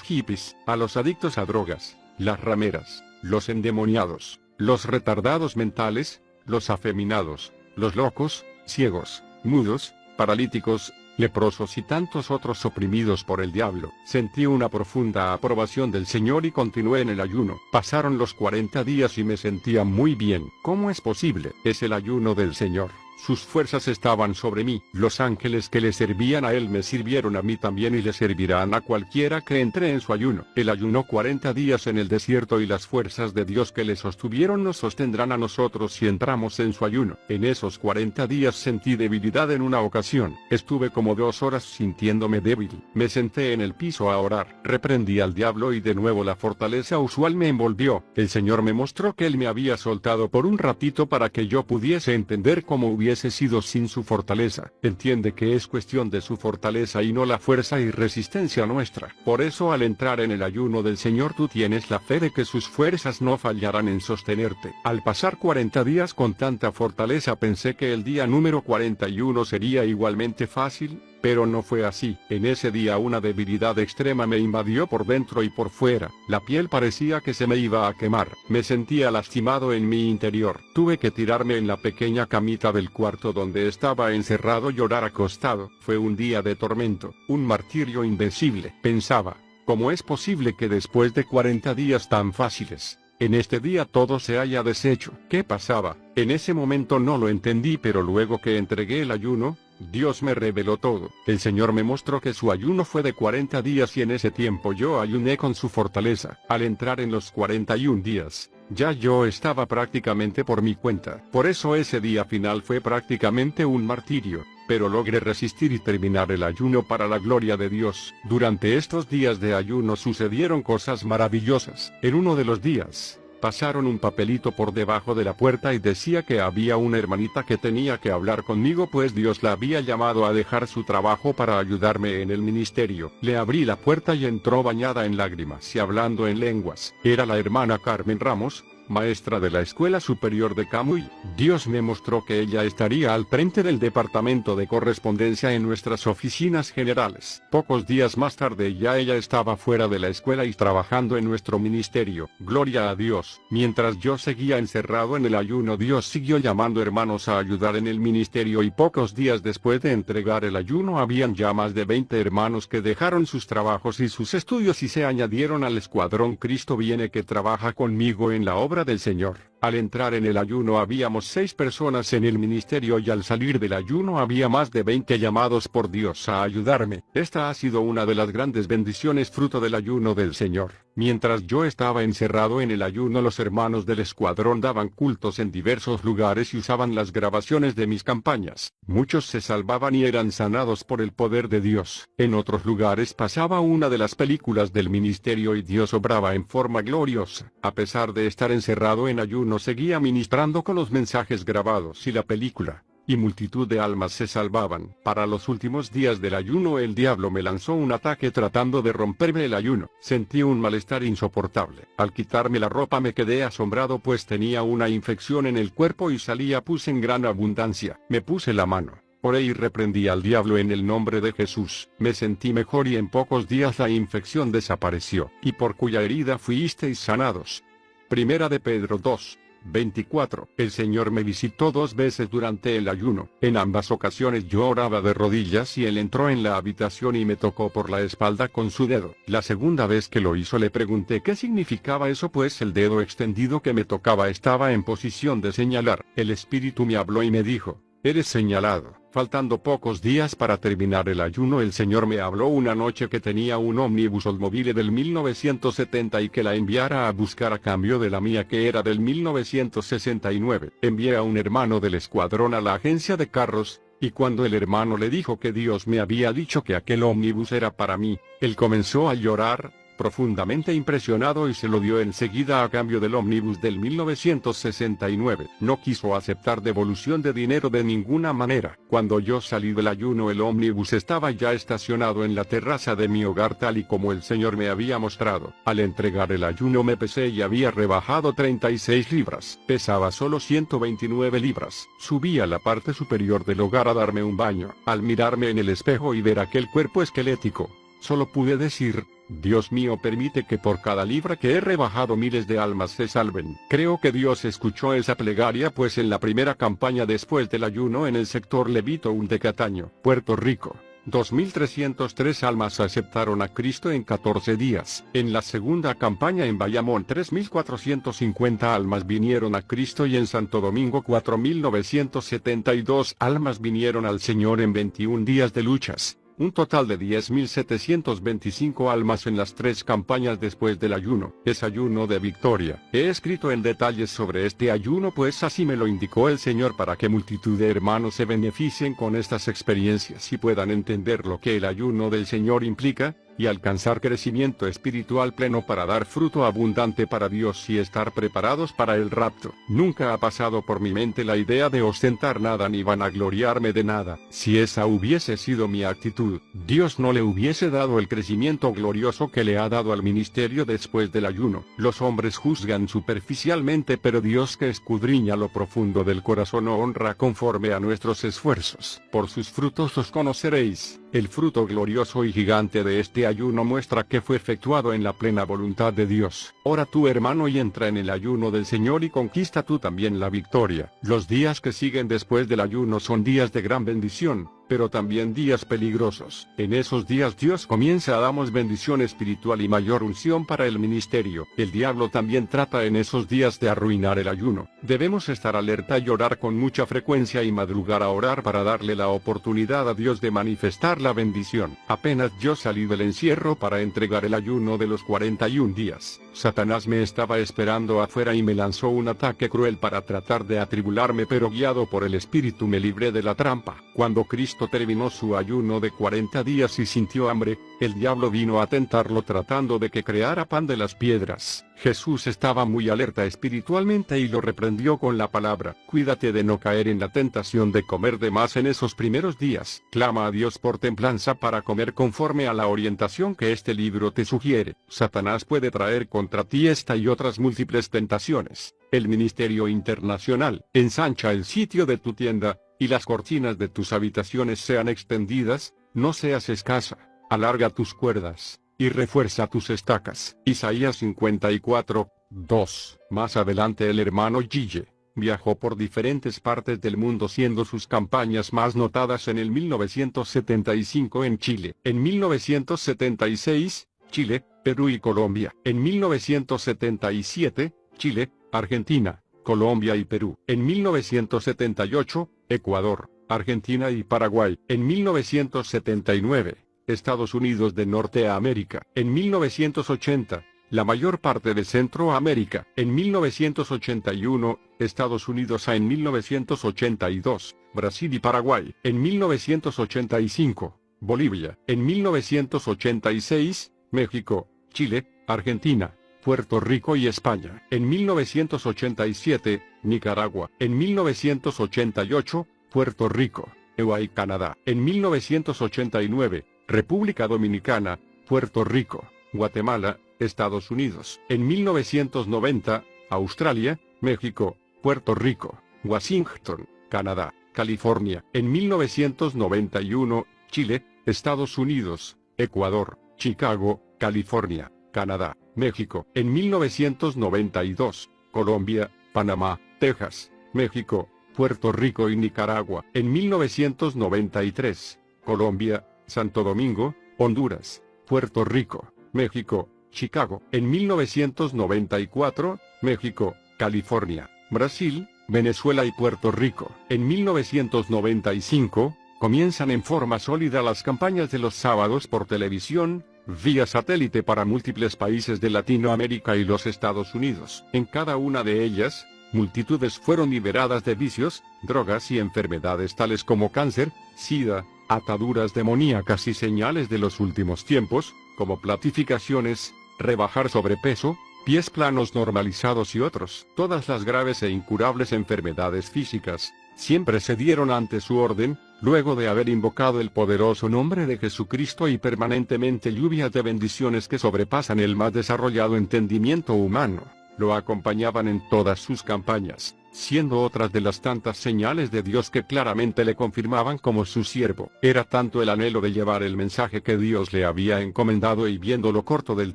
hippies, a los adictos a drogas, las rameras, los endemoniados, los retardados mentales, los afeminados, los locos, ciegos, mudos, paralíticos, leprosos y tantos otros oprimidos por el diablo. Sentí una profunda aprobación del Señor y continué en el ayuno. Pasaron los 40 días y me sentía muy bien. ¿Cómo es posible? Es el ayuno del Señor. Sus fuerzas estaban sobre mí. Los ángeles que le servían a él me sirvieron a mí también y le servirán a cualquiera que entre en su ayuno. Él ayunó 40 días en el desierto y las fuerzas de Dios que le sostuvieron nos sostendrán a nosotros si entramos en su ayuno. En esos 40 días sentí debilidad en una ocasión. Estuve como 2 horas sintiéndome débil. Me senté en el piso a orar. Reprendí al diablo y de nuevo la fortaleza usual me envolvió. El Señor me mostró que él me había soltado por un ratito para que yo pudiese entender cómo hubiera hubiese sido sin su fortaleza. Entiende que es cuestión de su fortaleza y no la fuerza y resistencia nuestra. Por eso al entrar en el ayuno del Señor tú tienes la fe de que sus fuerzas no fallarán en sostenerte. Al pasar 40 días con tanta fortaleza pensé que el día número 41 sería igualmente fácil, pero no fue así. En ese día una debilidad extrema me invadió por dentro y por fuera. La piel parecía que se me iba a quemar. Me sentía lastimado en mi interior. Tuve que tirarme en la pequeña camita del cuarto donde estaba encerrado, llorar acostado. Fue un día de tormento, un martirio invencible. Pensaba, ¿cómo es posible que después de 40 días tan fáciles, en este día todo se haya deshecho? ¿Qué pasaba? En ese momento no lo entendí, pero luego que entregué el ayuno, Dios me reveló todo. El Señor me mostró que su ayuno fue de 40 días y en ese tiempo yo ayuné con su fortaleza. Al entrar en los 41 días, ya yo estaba prácticamente por mi cuenta. Por eso ese día final fue prácticamente un martirio, pero logré resistir y terminar el ayuno para la gloria de Dios. Durante estos días de ayuno sucedieron cosas maravillosas. En uno de los días, pasaron un papelito por debajo de la puerta y decía que había una hermanita que tenía que hablar conmigo pues Dios la había llamado a dejar su trabajo para ayudarme en el ministerio. Le abrí la puerta y entró bañada en lágrimas y hablando en lenguas. Era la hermana Carmen Ramos, maestra de la Escuela Superior de Camuy. Dios me mostró que ella estaría al frente del departamento de correspondencia en nuestras oficinas generales. Pocos días más tarde ya ella estaba fuera de la escuela y trabajando en nuestro ministerio. Gloria a Dios. Mientras yo seguía encerrado en el ayuno, Dios siguió llamando hermanos a ayudar en el ministerio y pocos días después de entregar el ayuno habían ya más de 20 hermanos que dejaron sus trabajos y sus estudios y se añadieron al escuadrón Cristo Viene que trabaja conmigo en la obra del Señor. Al entrar en el ayuno habíamos 6 personas en el ministerio y al salir del ayuno había más de 20 llamados por Dios a ayudarme. Esta ha sido una de las grandes bendiciones fruto del ayuno del Señor. Mientras yo estaba encerrado en el ayuno, los hermanos del escuadrón daban cultos en diversos lugares y usaban las grabaciones de mis campañas. Muchos se salvaban y eran sanados por el poder de Dios. En otros lugares pasaba una de las películas del ministerio y Dios obraba en forma gloriosa. A pesar de estar encerrado en ayuno, seguía ministrando con los mensajes grabados y la película, y multitud de almas se salvaban. Para los últimos días del ayuno el diablo me lanzó un ataque tratando de romperme el ayuno. Sentí un malestar insoportable. Al quitarme la ropa me quedé asombrado pues tenía una infección en el cuerpo y salía pus en gran abundancia. Me puse la mano. Oré y reprendí al diablo en el nombre de Jesús. Me sentí mejor y en pocos días la infección desapareció, y por cuya herida fuisteis sanados. Primera de Pedro 2:24. El Señor me visitó 2 veces durante el ayuno. En ambas ocasiones yo oraba de rodillas y Él entró en la habitación y me tocó por la espalda con su dedo. La segunda vez que lo hizo le pregunté qué significaba eso pues el dedo extendido que me tocaba estaba en posición de señalar. El Espíritu me habló y me dijo: eres señalado. Faltando pocos días para terminar el ayuno, el Señor me habló una noche que tenía un ómnibus Oldsmobile del 1970 y que la enviara a buscar a cambio de la mía que era del 1969. Envié a un hermano del escuadrón a la agencia de carros, y cuando el hermano le dijo que Dios me había dicho que aquel ómnibus era para mí, él comenzó a llorar, profundamente impresionado y se lo dio enseguida a cambio del ómnibus del 1969. No quiso aceptar devolución de dinero de ninguna manera. Cuando yo salí del ayuno el ómnibus estaba ya estacionado en la terraza de mi hogar tal y como el Señor me había mostrado. Al entregar el ayuno me pesé y había rebajado 36 libras. Pesaba solo 129 libras. Subí a la parte superior del hogar a darme un baño. Al mirarme en el espejo y ver aquel cuerpo esquelético, solo pude decir: Dios mío, permite que por cada libra que he rebajado miles de almas se salven. Creo que Dios escuchó esa plegaria pues en la primera campaña después del ayuno en el sector Levito de Cataño, Puerto Rico, 2.303 almas aceptaron a Cristo en 14 días. En la segunda campaña en Bayamón 3.450 almas vinieron a Cristo y en Santo Domingo 4.972 almas vinieron al Señor en 21 días de luchas. Un total de 10.725 almas en las 3 campañas después del ayuno. Es ayuno de victoria. He escrito en detalles sobre este ayuno pues así me lo indicó el Señor para que multitud de hermanos se beneficien con estas experiencias y puedan entender lo que el ayuno del Señor implica, y alcanzar crecimiento espiritual pleno para dar fruto abundante para Dios y estar preparados para el rapto. Nunca ha pasado por mi mente la idea de ostentar nada ni vanagloriarme de nada. Si esa hubiese sido mi actitud, Dios no le hubiese dado el crecimiento glorioso que le ha dado al ministerio después del ayuno. Los hombres juzgan superficialmente, pero Dios, que escudriña lo profundo del corazón, honra conforme a nuestros esfuerzos. Por sus frutos os conoceréis. El fruto glorioso y gigante de este ayuno muestra que fue efectuado en la plena voluntad de Dios. Ora tú, hermano, y entra en el ayuno del Señor y conquista tú también la victoria. Los días que siguen después del ayuno son días de gran bendición, pero también días peligrosos. En esos días Dios comienza a darnos bendición espiritual y mayor unción para el ministerio. El diablo también trata en esos días de arruinar el ayuno. Debemos estar alerta y orar con mucha frecuencia y madrugar a orar para darle la oportunidad a Dios de manifestar la bendición. Apenas yo salí del encierro para entregar el ayuno de los 41 días, Satanás me estaba esperando afuera y me lanzó un ataque cruel para tratar de atribularme, pero guiado por el Espíritu me libré de la trampa. Cuando Cristo terminó su ayuno de 40 días y sintió hambre, el diablo vino a tentarlo tratando de que creara pan de las piedras. Jesús estaba muy alerta espiritualmente y lo reprendió con la palabra: cuídate de no caer en la tentación de comer de más en esos primeros días. Clama a Dios por templanza para comer conforme a la orientación que este libro te sugiere. Satanás puede traer contra ti esta y otras múltiples tentaciones. El ministerio internacional: ensancha el sitio de tu tienda, y las cortinas de tus habitaciones sean extendidas, no seas escasa. Alarga tus cuerdas, y refuerza tus estacas. Isaías 54, 2. Más adelante el hermano Gille viajó por diferentes partes del mundo, siendo sus campañas más notadas en el 1975 en Chile, en 1976, Chile, Perú y Colombia, en 1977, Chile, Argentina, Colombia y Perú, en 1978, Ecuador, Argentina y Paraguay, en 1979, Estados Unidos de Norteamérica, en 1980, la mayor parte de Centroamérica, en 1981, Estados Unidos en 1982, Brasil y Paraguay, en 1985, Bolivia, en 1986, México, Chile, Argentina, Puerto Rico y España, en 1987, Nicaragua, en 1988, Puerto Rico, y Canadá, en 1989, República Dominicana, Puerto Rico, Guatemala, Estados Unidos, en 1990, Australia, México, Puerto Rico, Washington, Canadá, California, en 1991, Chile, Estados Unidos, Ecuador, Chicago, California, Canadá, México, en 1992, Colombia, Panamá, Texas, México, Puerto Rico y Nicaragua, en 1993, Colombia, Santo Domingo, Honduras, Puerto Rico, México, Chicago, en 1994, México, California, Brasil, Venezuela y Puerto Rico. En 1995, comienzan en forma sólida las campañas de los sábados por televisión, vía satélite para múltiples países de Latinoamérica y los Estados Unidos. En cada una de ellas, multitudes fueron liberadas de vicios, drogas y enfermedades tales como cáncer, sida, ataduras demoníacas y señales de los últimos tiempos, como platificaciones, rebajar sobrepeso, pies planos normalizados y otros. Todas las graves e incurables enfermedades físicas siempre se dieron ante su orden, luego de haber invocado el poderoso nombre de Jesucristo, y permanentemente lluvias de bendiciones que sobrepasan el más desarrollado entendimiento humano lo acompañaban en todas sus campañas, siendo otras de las tantas señales de Dios que claramente le confirmaban como su siervo. Era tanto el anhelo de llevar el mensaje que Dios le había encomendado, y viendo lo corto del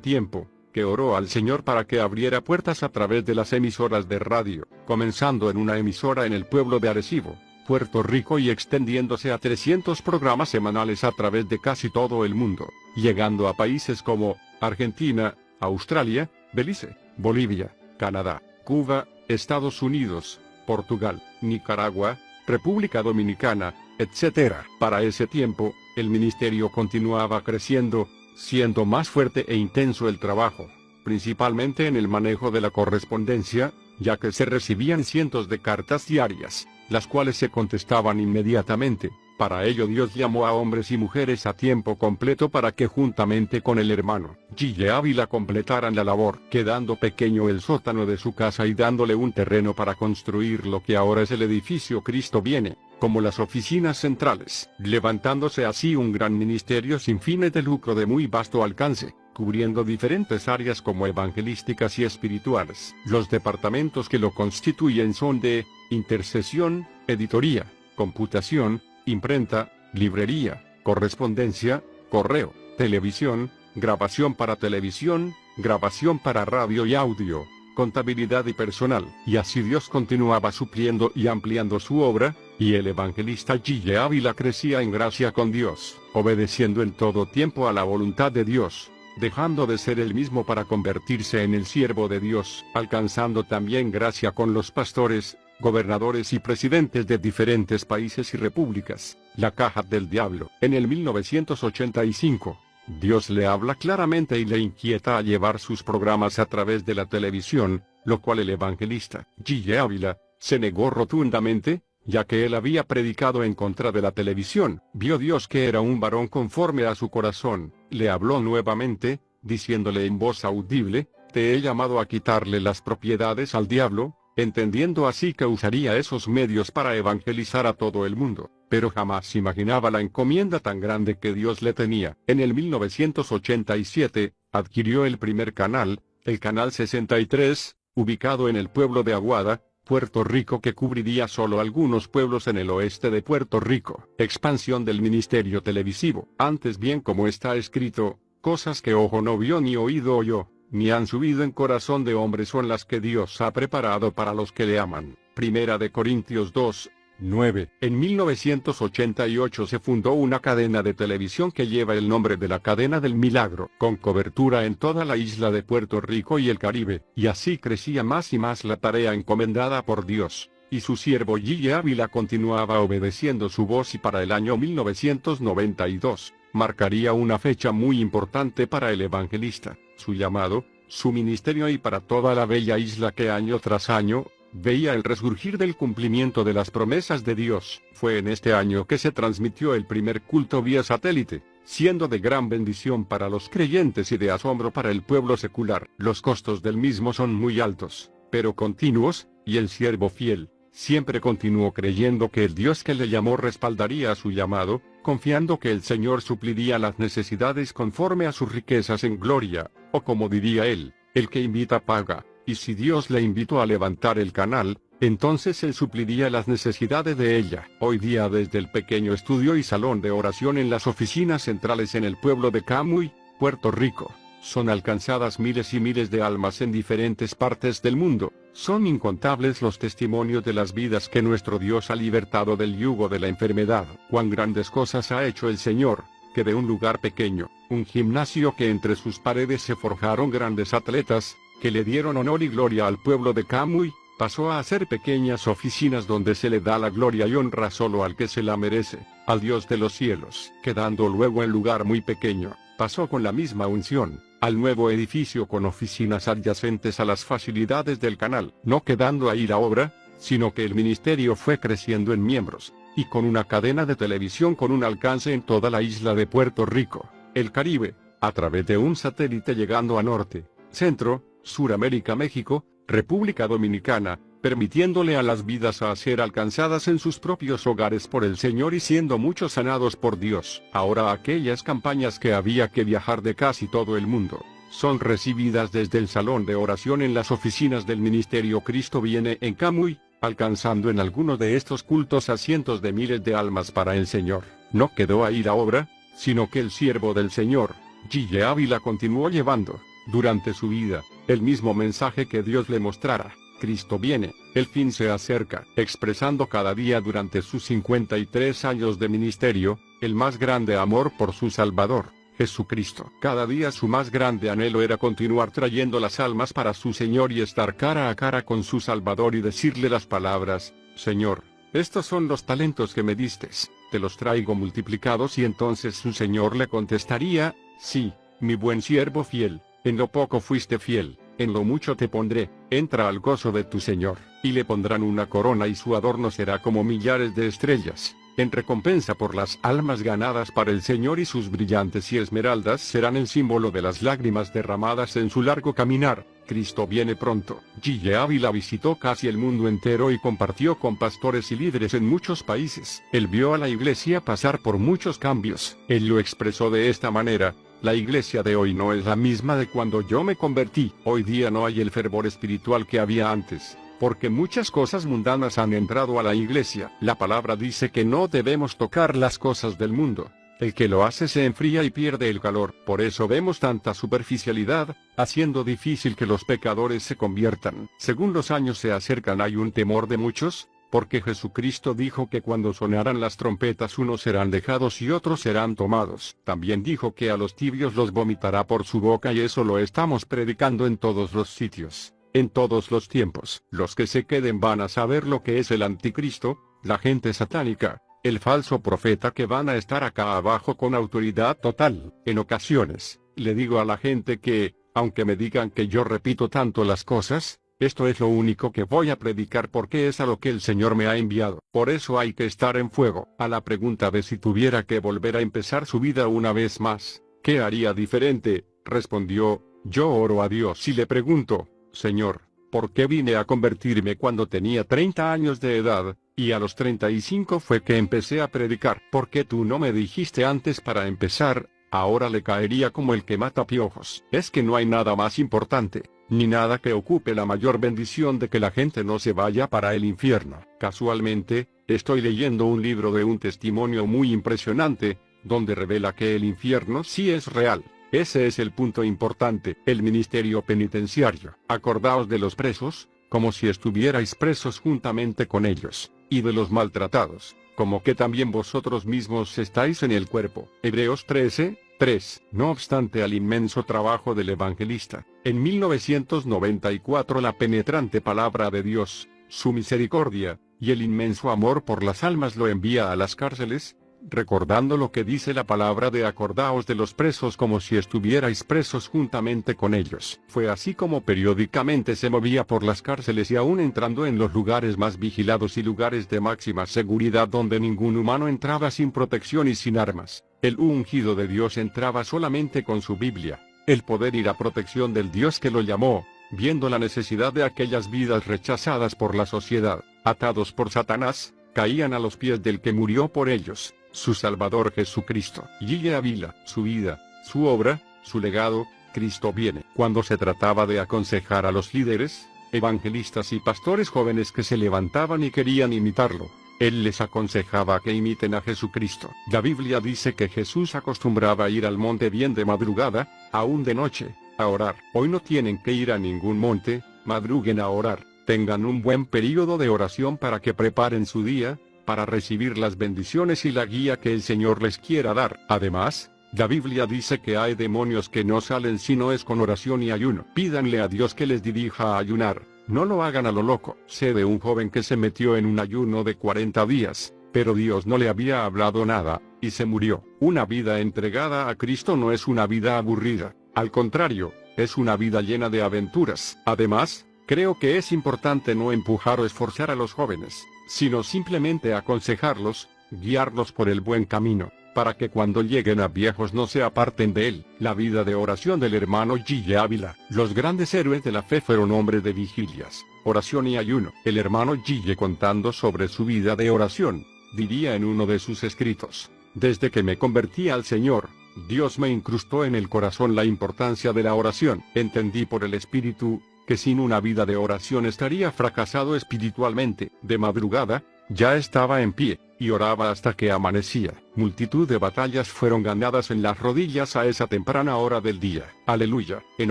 tiempo, que oró al Señor para que abriera puertas a través de las emisoras de radio, comenzando en una emisora en el pueblo de Arecibo, Puerto Rico, y extendiéndose a 300 programas semanales a través de casi todo el mundo, llegando a países como Argentina, Australia, Belice, Bolivia, Canadá, Cuba, Estados Unidos, Portugal, Nicaragua, República Dominicana, etc. Para ese tiempo, el ministerio continuaba creciendo, siendo más fuerte e intenso el trabajo, principalmente en el manejo de la correspondencia, ya que se recibían cientos de cartas diarias, las cuales se contestaban inmediatamente. Para ello Dios llamó a hombres y mujeres a tiempo completo para que juntamente con el hermano Gille Ávila completaran la labor, quedando pequeño el sótano de su casa y dándole un terreno para construir lo que ahora es el edificio Cristo Viene, como las oficinas centrales, levantándose así un gran ministerio sin fines de lucro de muy vasto alcance, cubriendo diferentes áreas como evangelísticas y espirituales. Los departamentos que lo constituyen son de intercesión, editoría, computación, imprenta, librería, correspondencia, correo, televisión, grabación para televisión, grabación para radio y audio, contabilidad y personal. Y así Dios continuaba supliendo y ampliando su obra, y el evangelista Gille Ávila crecía en gracia con Dios, obedeciendo en todo tiempo a la voluntad de Dios, dejando de ser el mismo para convertirse en el siervo de Dios, alcanzando también gracia con los pastores, gobernadores y presidentes de diferentes países y repúblicas. La caja del diablo. En el 1985, Dios le habla claramente y le inquieta a llevar sus programas a través de la televisión, lo cual el evangelista Gille Ávila se negó rotundamente, ya que él había predicado en contra de la televisión. Vio Dios que era un varón conforme a su corazón, le habló nuevamente, diciéndole en voz audible: te he llamado a quitarle las propiedades al diablo, entendiendo así que usaría esos medios para evangelizar a todo el mundo, pero jamás imaginaba la encomienda tan grande que Dios le tenía. En el 1987, adquirió el primer canal, el Canal 63, ubicado en el pueblo de Aguada, Puerto Rico, que cubriría solo algunos pueblos en el oeste de Puerto Rico. Expansión del ministerio televisivo. Antes bien, como está escrito, cosas que ojo no vio ni oído oyó, ni han subido en corazón de hombre son las que Dios ha preparado para los que le aman. Primera de Corintios 2, 9. En 1988 se fundó una cadena de televisión que lleva el nombre de la Cadena del Milagro, con cobertura en toda la isla de Puerto Rico y el Caribe, y así crecía más y más la tarea encomendada por Dios, y su siervo Gille Ávila continuaba obedeciendo su voz, y para el año 1992, marcaría una fecha muy importante para el evangelista, su llamado, su ministerio y para toda la bella isla que año tras año veía el resurgir del cumplimiento de las promesas de Dios. Fue en este año que se transmitió el primer culto vía satélite, siendo de gran bendición para los creyentes y de asombro para el pueblo secular. Los costos del mismo son muy altos, pero continuos, y el siervo fiel siempre continuó creyendo que el Dios que le llamó respaldaría su llamado, confiando que el Señor supliría las necesidades conforme a sus riquezas en gloria, o como diría él, el que invita paga, y si Dios le invitó a levantar el canal, entonces él supliría las necesidades de ella. Hoy día, desde el pequeño estudio y salón de oración en las oficinas centrales en el pueblo de Camuy, Puerto Rico, son alcanzadas miles y miles de almas en diferentes partes del mundo. Son incontables los testimonios de las vidas que nuestro Dios ha libertado del yugo de la enfermedad. Cuán grandes cosas ha hecho el Señor, que de un lugar pequeño, un gimnasio que entre sus paredes se forjaron grandes atletas, que le dieron honor y gloria al pueblo de Camuy, pasó a ser pequeñas oficinas donde se le da la gloria y honra solo al que se la merece, al Dios de los cielos. Quedando luego en lugar muy pequeño, pasó con la misma unción al nuevo edificio con oficinas adyacentes a las facilidades del canal, no quedando ahí la obra, sino que el ministerio fue creciendo en miembros, y con una cadena de televisión con un alcance en toda la isla de Puerto Rico, el Caribe, a través de un satélite llegando a Norte, Centro, Suramérica, México, República Dominicana, permitiéndole a las vidas a ser alcanzadas en sus propios hogares por el Señor y siendo muchos sanados por Dios. Ahora aquellas campañas que había que viajar de casi todo el mundo, son recibidas desde el salón de oración en las oficinas del ministerio Cristo Viene en Camuy, alcanzando en algunos de estos cultos a cientos de miles de almas para el Señor. No quedó ahí la obra, sino que el siervo del Señor, Gille Ávila, continuó llevando, durante su vida, el mismo mensaje que Dios le mostrara. Cristo viene, el fin se acerca, expresando cada día durante sus 53 años de ministerio, el más grande amor por su Salvador, Jesucristo. Cada día su más grande anhelo era continuar trayendo las almas para su Señor y estar cara a cara con su Salvador y decirle las palabras: Señor, estos son los talentos que me distes, te los traigo multiplicados. Y entonces su Señor le contestaría: sí, mi buen siervo fiel, en lo poco fuiste fiel, en lo mucho te pondré, entra al gozo de tu Señor. Y le pondrán una corona y su adorno será como millares de estrellas. en recompensa por las almas ganadas para el Señor, y sus brillantes y esmeraldas serán el símbolo de las lágrimas derramadas en su largo caminar. Cristo viene pronto. G. Ávila visitó casi el mundo entero y compartió con pastores y líderes en muchos países. Él vio a la iglesia pasar por muchos cambios. Él lo expresó de esta manera: la iglesia de hoy no es la misma de cuando yo me convertí. Hoy día no hay el fervor espiritual que había antes, porque muchas cosas mundanas han entrado a la iglesia. La palabra dice que no debemos tocar las cosas del mundo. El que lo hace se enfría y pierde el calor. Por eso vemos tanta superficialidad, haciendo difícil que los pecadores se conviertan. Según los años se acercan, hay un temor de muchos, porque Jesucristo dijo que cuando sonaran las trompetas unos serán dejados y otros serán tomados. También dijo que a los tibios los vomitará por su boca, y eso lo estamos predicando en todos los sitios, en todos los tiempos. Los que se queden van a saber lo que es el anticristo, la gente satánica, el falso profeta, que van a estar acá abajo con autoridad total. En ocasiones, le digo a la gente que, aunque me digan que yo repito tanto las cosas, esto es lo único que voy a predicar, porque es a lo que el Señor me ha enviado. Por eso hay que estar en fuego. A la pregunta de si tuviera que volver a empezar su vida una vez más, ¿qué haría diferente?, respondió: yo oro a Dios y le pregunto: Señor, ¿por qué vine a convertirme cuando tenía 30 años de edad, y a los 35 fue que empecé a predicar? ¿Por qué tú no me dijiste antes para empezar? Ahora le caería como el que mata piojos. Es que no hay nada más importante, ni nada que ocupe la mayor bendición de que la gente no se vaya para el infierno. Casualmente, estoy leyendo un libro de un testimonio muy impresionante, donde revela que el infierno sí es real. Ese es el punto importante: el ministerio penitenciario. Acordaos de los presos, como si estuvierais presos juntamente con ellos, y de los maltratados, como que también vosotros mismos estáis en el cuerpo. Hebreos 13:3. No obstante al inmenso trabajo del evangelista, en 1994 la penetrante palabra de Dios, su misericordia, y el inmenso amor por las almas lo envía a las cárceles, recordando lo que dice la palabra de acordaos de los presos como si estuvierais presos juntamente con ellos. Fue así como periódicamente se movía por las cárceles, y aún entrando en los lugares más vigilados y lugares de máxima seguridad donde ningún humano entraba sin protección y sin armas, el ungido de Dios entraba solamente con su Biblia, el poder y la protección del Dios que lo llamó, viendo la necesidad de aquellas vidas rechazadas por la sociedad, atados por Satanás, caían a los pies del que murió por ellos, su Salvador Jesucristo. G. Ávila, su vida, su obra, su legado. Cristo viene. Cuando se trataba de aconsejar a los líderes, evangelistas y pastores jóvenes que se levantaban y querían imitarlo, él les aconsejaba que imiten a Jesucristo. La Biblia dice que Jesús acostumbraba ir al monte bien de madrugada, aún de noche, a orar. Hoy no tienen que ir a ningún monte, madruguen a orar. Tengan un buen período de oración para que preparen su día, para recibir las bendiciones y la guía que el Señor les quiera dar. Además, la Biblia dice que hay demonios que no salen si no es con oración y ayuno. Pídanle a Dios que les dirija a ayunar, no lo hagan a lo loco. Sé de un joven que se metió en un ayuno de 40 días, pero Dios no le había hablado nada, y se murió. Una vida entregada a Cristo no es una vida aburrida, al contrario, es una vida llena de aventuras. Además, creo que es importante no empujar o esforzar a los jóvenes, sino simplemente aconsejarlos, guiarlos por el buen camino, para que cuando lleguen a viejos no se aparten de él. La vida de oración del hermano G. Ávila. Los grandes héroes de la fe fueron hombres de vigilias, oración y ayuno. El hermano G., contando sobre su vida de oración, diría en uno de sus escritos: desde que me convertí al Señor, Dios me incrustó en el corazón la importancia de la oración. Entendí por el Espíritu que sin una vida de oración estaría fracasado espiritualmente. De madrugada, ya estaba en pie, y oraba hasta que amanecía. Multitud de batallas fueron ganadas en las rodillas a esa temprana hora del día. Aleluya. En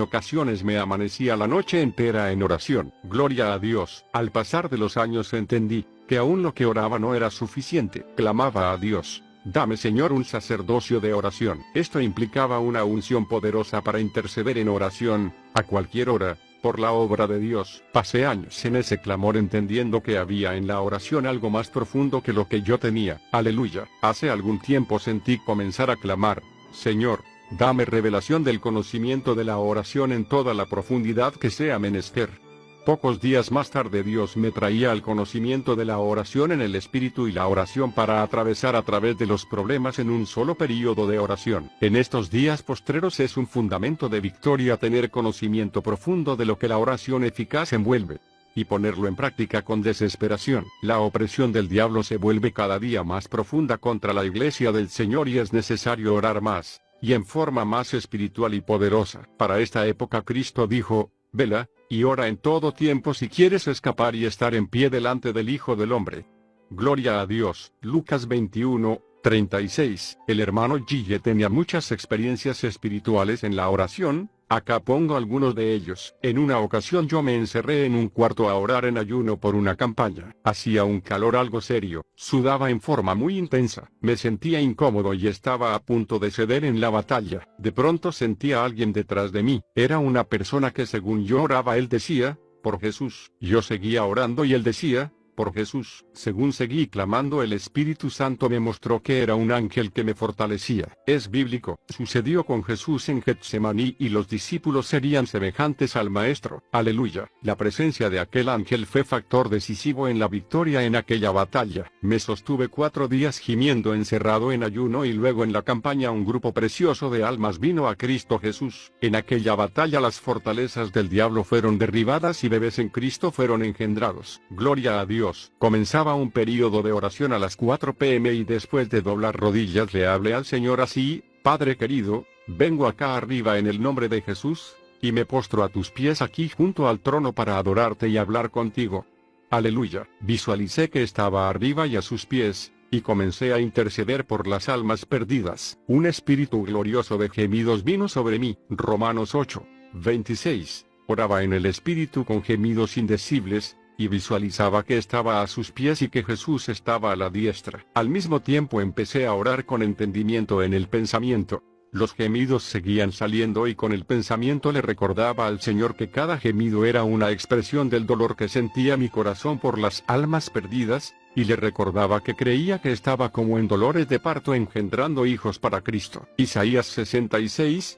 ocasiones me amanecía la noche entera en oración. Gloria a Dios. Al pasar de los años entendí que aún lo que oraba no era suficiente. Clamaba a Dios: dame, Señor, un sacerdocio de oración. Esto implicaba una unción poderosa para interceder en oración, a cualquier hora, por la obra de Dios. Pasé años en ese clamor, entendiendo que había en la oración algo más profundo que lo que yo tenía. Aleluya. Hace algún tiempo sentí comenzar a clamar: Señor, dame revelación del conocimiento de la oración en toda la profundidad que sea menester. Pocos días más tarde Dios me traía al conocimiento de la oración en el Espíritu y la oración para atravesar a través de los problemas en un solo período de oración. En estos días postreros es un fundamento de victoria tener conocimiento profundo de lo que la oración eficaz envuelve y ponerlo en práctica con desesperación. La opresión del diablo se vuelve cada día más profunda contra la iglesia del Señor y es necesario orar más, y en forma más espiritual y poderosa. Para esta época Cristo dijo, vela, y ora en todo tiempo si quieres escapar y estar en pie delante del Hijo del Hombre. Gloria a Dios. Lucas 21:36. El hermano Gille tenía muchas experiencias espirituales en la oración. Acá pongo algunos de ellos. En una ocasión yo me encerré en un cuarto a orar en ayuno por una campaña. Hacía un calor algo serio, sudaba en forma muy intensa, me sentía incómodo y estaba a punto de ceder en la batalla. De pronto sentí a alguien detrás de mí. Era una persona que según yo oraba él decía, por Jesús. Yo seguía orando y él decía, por Jesús. Según seguí clamando, el Espíritu Santo me mostró que era un ángel que me fortalecía. Es bíblico. Sucedió con Jesús en Getsemaní y los discípulos serían semejantes al Maestro. Aleluya. La presencia de aquel ángel fue factor decisivo en la victoria en aquella batalla. Me sostuve 4 días gimiendo encerrado en ayuno y luego en la campaña un grupo precioso de almas vino a Cristo Jesús. En aquella batalla las fortalezas del diablo fueron derribadas y bebés en Cristo fueron engendrados. Gloria a Dios. Comenzaba un período de oración a las 4 p.m. y después de doblar rodillas le hablé al Señor así, Padre querido, vengo acá arriba en el nombre de Jesús, y me postro a tus pies aquí junto al trono para adorarte y hablar contigo. Aleluya. Visualicé que estaba arriba y a sus pies, y comencé a interceder por las almas perdidas. Un espíritu glorioso de gemidos vino sobre mí. Romanos 8:26. Oraba en el espíritu con gemidos indecibles, y visualizaba que estaba a sus pies y que Jesús estaba a la diestra. Al mismo tiempo empecé a orar con entendimiento en el pensamiento. Los gemidos seguían saliendo y con el pensamiento le recordaba al Señor que cada gemido era una expresión del dolor que sentía mi corazón por las almas perdidas, y le recordaba que creía que estaba como en dolores de parto engendrando hijos para Cristo. Isaías 66:8.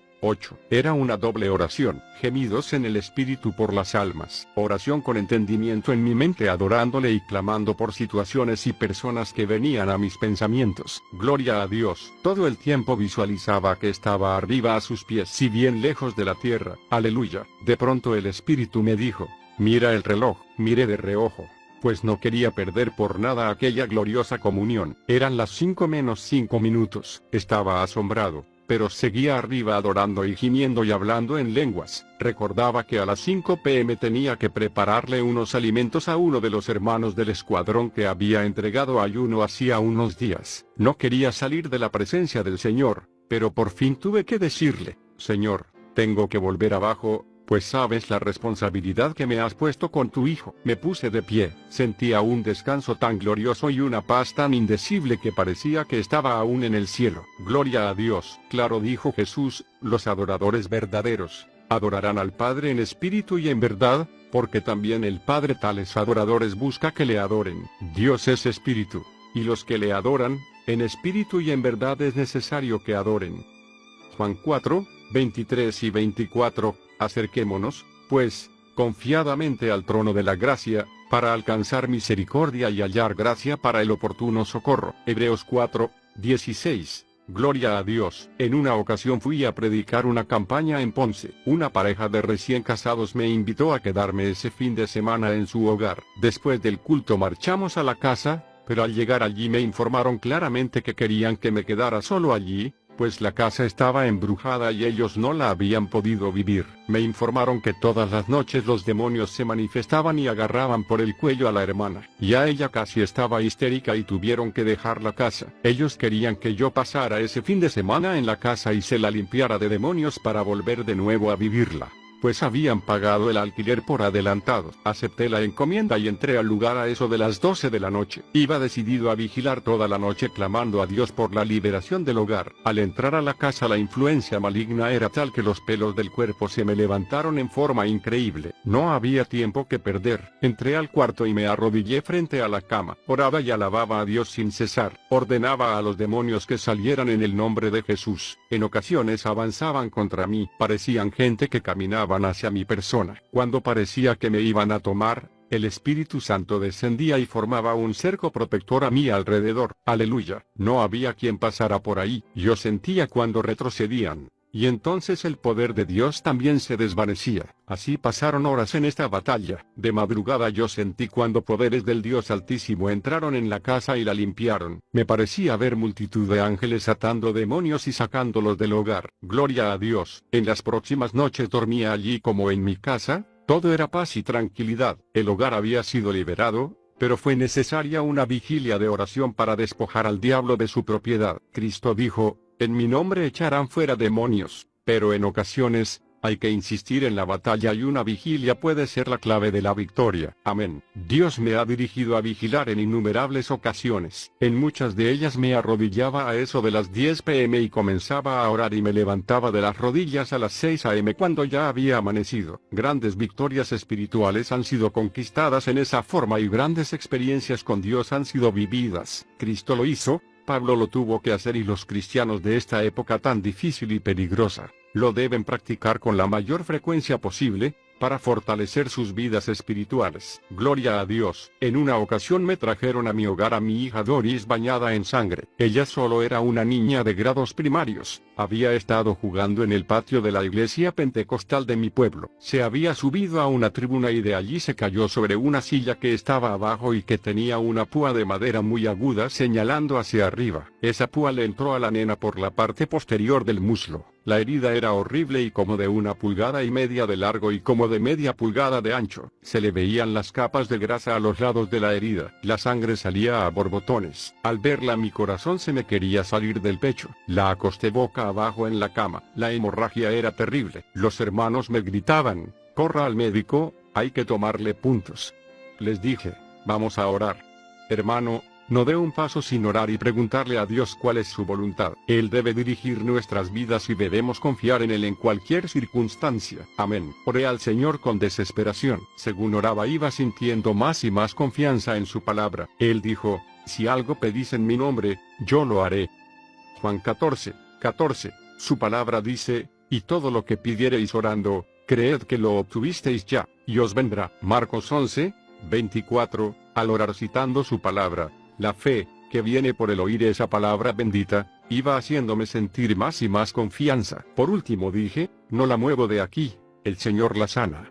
Era una doble oración, gemidos en el espíritu por las almas, oración con entendimiento en mi mente adorándole y clamando por situaciones y personas que venían a mis pensamientos. Gloria a Dios. Todo el tiempo visualizaba que estaba arriba a sus pies, si bien lejos de la tierra. Aleluya. De pronto el espíritu me dijo, mira el reloj. Miré de reojo, pues no quería perder por nada aquella gloriosa comunión. Eran las 5 menos 5 minutos. Estaba asombrado, pero seguía arriba adorando y gimiendo y hablando en lenguas. Recordaba que a las 5 p.m. tenía que prepararle unos alimentos a uno de los hermanos del escuadrón que había entregado ayuno hacía unos días. No quería salir de la presencia del Señor, pero por fin tuve que decirle, Señor, tengo que volver abajo, pues sabes la responsabilidad que me has puesto con tu hijo. Me puse de pie, sentía un descanso tan glorioso y una paz tan indecible que parecía que estaba aún en el cielo. Gloria a Dios. Claro, dijo Jesús, los adoradores verdaderos adorarán al Padre en espíritu y en verdad, porque también el Padre tales adoradores busca que le adoren. Dios es espíritu, y los que le adoran, en espíritu y en verdad es necesario que adoren. Juan 4:23 y 24. Acerquémonos, pues, confiadamente al trono de la gracia, para alcanzar misericordia y hallar gracia para el oportuno socorro. Hebreos 4:16. Gloria a Dios. En una ocasión fui a predicar una campaña en Ponce. Una pareja de recién casados me invitó a quedarme ese fin de semana en su hogar. Después del culto marchamos a la casa, pero al llegar allí me informaron claramente que querían que me quedara solo allí, pues la casa estaba embrujada y ellos no la habían podido vivir. Me informaron que todas las noches los demonios se manifestaban y agarraban por el cuello a la hermana. Ya ella casi estaba histérica y tuvieron que dejar la casa. Ellos querían que yo pasara ese fin de semana en la casa y se la limpiara de demonios para volver de nuevo a vivirla, pues habían pagado el alquiler por adelantado. Acepté la encomienda y entré al lugar a eso de las 12 de la noche. Iba decidido a vigilar toda la noche clamando a Dios por la liberación del hogar. Al entrar a la casa la influencia maligna era tal que los pelos del cuerpo se me levantaron en forma increíble. No había tiempo que perder. Entré al cuarto y me arrodillé frente a la cama. Oraba y alababa a Dios sin cesar. Ordenaba a los demonios que salieran en el nombre de Jesús. En ocasiones avanzaban contra mí. Parecían gente que caminaba avanzaban hacia mi persona. Cuando parecía que me iban a tomar, el Espíritu Santo descendía y formaba un cerco protector a mi alrededor. Aleluya. No había quien pasara por ahí. Yo sentía cuando retrocedían. Y entonces el poder de Dios también se desvanecía. Así pasaron horas en esta batalla. De madrugada yo sentí cuando poderes del Dios Altísimo entraron en la casa y la limpiaron. Me parecía ver multitud de ángeles atando demonios y sacándolos del hogar. Gloria a Dios. En las próximas noches dormía allí como en mi casa. Todo era paz y tranquilidad. El hogar había sido liberado, pero fue necesaria una vigilia de oración para despojar al diablo de su propiedad. Cristo dijo: en mi nombre echarán fuera demonios, pero en ocasiones, hay que insistir en la batalla y una vigilia puede ser la clave de la victoria. Amén. Dios me ha dirigido a vigilar en innumerables ocasiones. En muchas de ellas me arrodillaba a eso de las 10 p.m. y comenzaba a orar y me levantaba de las rodillas a las 6 a.m. cuando ya había amanecido. Grandes victorias espirituales han sido conquistadas en esa forma y grandes experiencias con Dios han sido vividas. Cristo lo hizo. Pablo lo tuvo que hacer y los cristianos de esta época tan difícil y peligrosa, lo deben practicar con la mayor frecuencia posible, para fortalecer sus vidas espirituales. Gloria a Dios. En una ocasión me trajeron a mi hogar a mi hija Doris bañada en sangre. Ella solo era una niña de grados primarios. Había estado jugando en el patio de la iglesia pentecostal de mi pueblo. Se había subido a una tribuna y de allí se cayó sobre una silla que estaba abajo y que tenía una púa de madera muy aguda señalando hacia arriba. Esa púa le entró a la nena por la parte posterior del muslo. La herida era horrible y como de 1,5 pulgadas de largo y como de media pulgada de ancho. Se le veían las capas de grasa a los lados de la herida. La sangre salía a borbotones. Al verla mi corazón se me quería salir del pecho. La acosté boca abajo en la cama. La hemorragia era terrible. Los hermanos me gritaban: corra al médico, hay que tomarle puntos. Les dije: vamos a orar. Hermano, no dé un paso sin orar y preguntarle a Dios cuál es su voluntad. Él debe dirigir nuestras vidas y debemos confiar en Él en cualquier circunstancia. Amén. Oré al Señor con desesperación. Según oraba iba sintiendo más y más confianza en su palabra. Él dijo: si algo pedís en mi nombre, yo lo haré. Juan 14:14. Su palabra dice: y todo lo que pidiereis orando, creed que lo obtuvisteis ya, y os vendrá. Marcos 11:24. Al orar citando su palabra, la fe, que viene por el oír esa palabra bendita, iba haciéndome sentir más y más confianza. Por último dije: no la muevo de aquí, el Señor la sana.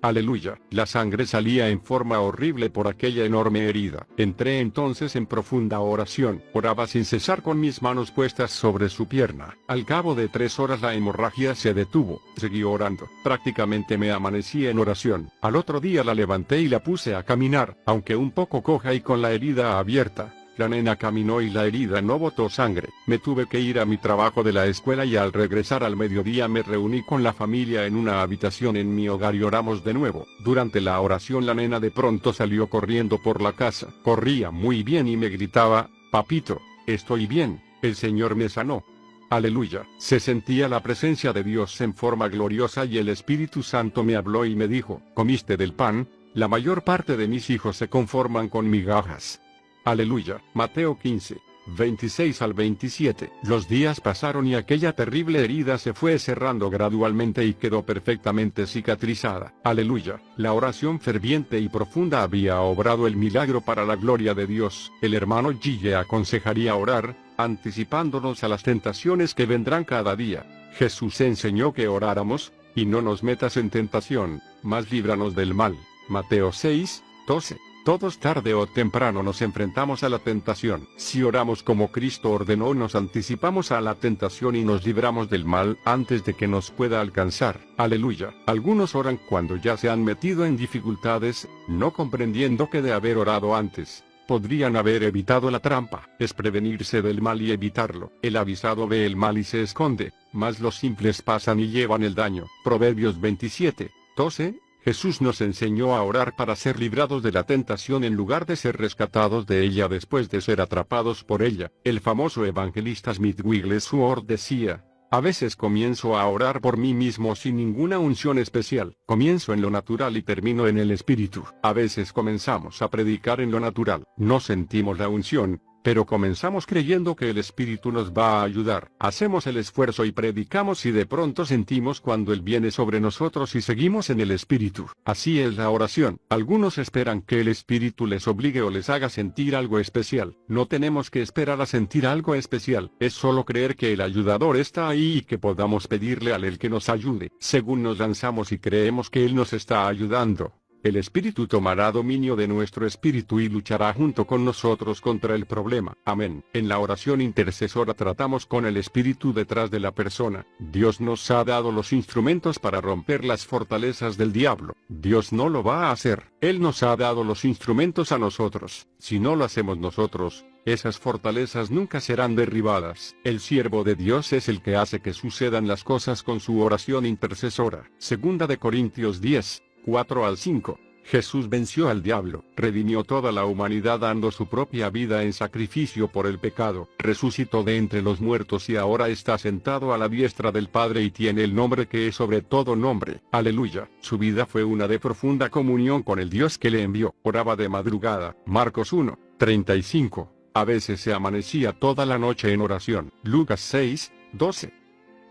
Aleluya. La sangre salía en forma horrible por aquella enorme herida. Entré entonces en profunda oración. Oraba sin cesar con mis manos puestas sobre su pierna. Al cabo de 3 horas la hemorragia se detuvo. Seguí orando. Prácticamente me amanecí en oración. Al otro día la levanté y la puse a caminar, aunque un poco coja y con la herida abierta. La nena caminó y la herida no botó sangre. Me tuve que ir a mi trabajo de la escuela y al regresar al mediodía me reuní con la familia en una habitación en mi hogar y oramos de nuevo. Durante la oración la nena de pronto salió corriendo por la casa. Corría muy bien y me gritaba: papito, estoy bien, el Señor me sanó. Aleluya. Se sentía la presencia de Dios en forma gloriosa y el Espíritu Santo me habló y me dijo: comiste del pan, la mayor parte de mis hijos se conforman con migajas. Aleluya. Mateo 15:26 al 27. Los días pasaron y aquella terrible herida se fue cerrando gradualmente y quedó perfectamente cicatrizada. Aleluya. La oración ferviente y profunda había obrado el milagro para la gloria de Dios. El hermano Gille aconsejaría orar, anticipándonos a las tentaciones que vendrán cada día. Jesús enseñó que oráramos: y no nos metas en tentación, mas líbranos del mal. Mateo 6:12. Todos tarde o temprano nos enfrentamos a la tentación. Si oramos como Cristo ordenó, nos anticipamos a la tentación y nos libramos del mal antes de que nos pueda alcanzar. Aleluya. Algunos oran cuando ya se han metido en dificultades, no comprendiendo que de haber orado antes, podrían haber evitado la trampa. Es prevenirse del mal y evitarlo. El avisado ve el mal y se esconde, mas los simples pasan y llevan el daño. Proverbios 27:12. Jesús nos enseñó a orar para ser librados de la tentación en lugar de ser rescatados de ella después de ser atrapados por ella. El famoso evangelista Smith Wigglesworth decía: a veces comienzo a orar por mí mismo sin ninguna unción especial. Comienzo en lo natural y termino en el espíritu. A veces comenzamos a predicar en lo natural. No sentimos la unción, Pero comenzamos creyendo que el Espíritu nos va a ayudar. Hacemos el esfuerzo y predicamos y de pronto sentimos cuando Él viene sobre nosotros y seguimos en el Espíritu. Así es la oración. Algunos esperan que el Espíritu les obligue o les haga sentir algo especial. No tenemos que esperar a sentir algo especial. Es solo creer que el ayudador está ahí y que podamos pedirle a Él que nos ayude. Según nos lanzamos y creemos que Él nos está ayudando, el Espíritu tomará dominio de nuestro espíritu y luchará junto con nosotros contra el problema. Amén. En la oración intercesora tratamos con el Espíritu detrás de la persona. Dios nos ha dado los instrumentos para romper las fortalezas del diablo. Dios no lo va a hacer. Él nos ha dado los instrumentos a nosotros. Si no lo hacemos nosotros, esas fortalezas nunca serán derribadas. El siervo de Dios es el que hace que sucedan las cosas con su oración intercesora. Segunda de Corintios 10. 4 al 5. Jesús venció al diablo, redimió toda la humanidad dando su propia vida en sacrificio por el pecado, resucitó de entre los muertos y ahora está sentado a la diestra del Padre y tiene el nombre que es sobre todo nombre. Aleluya. Su vida fue una de profunda comunión con el Dios que le envió. Oraba de madrugada. Marcos 1, 35. A veces se amanecía toda la noche en oración. Lucas 6, 12.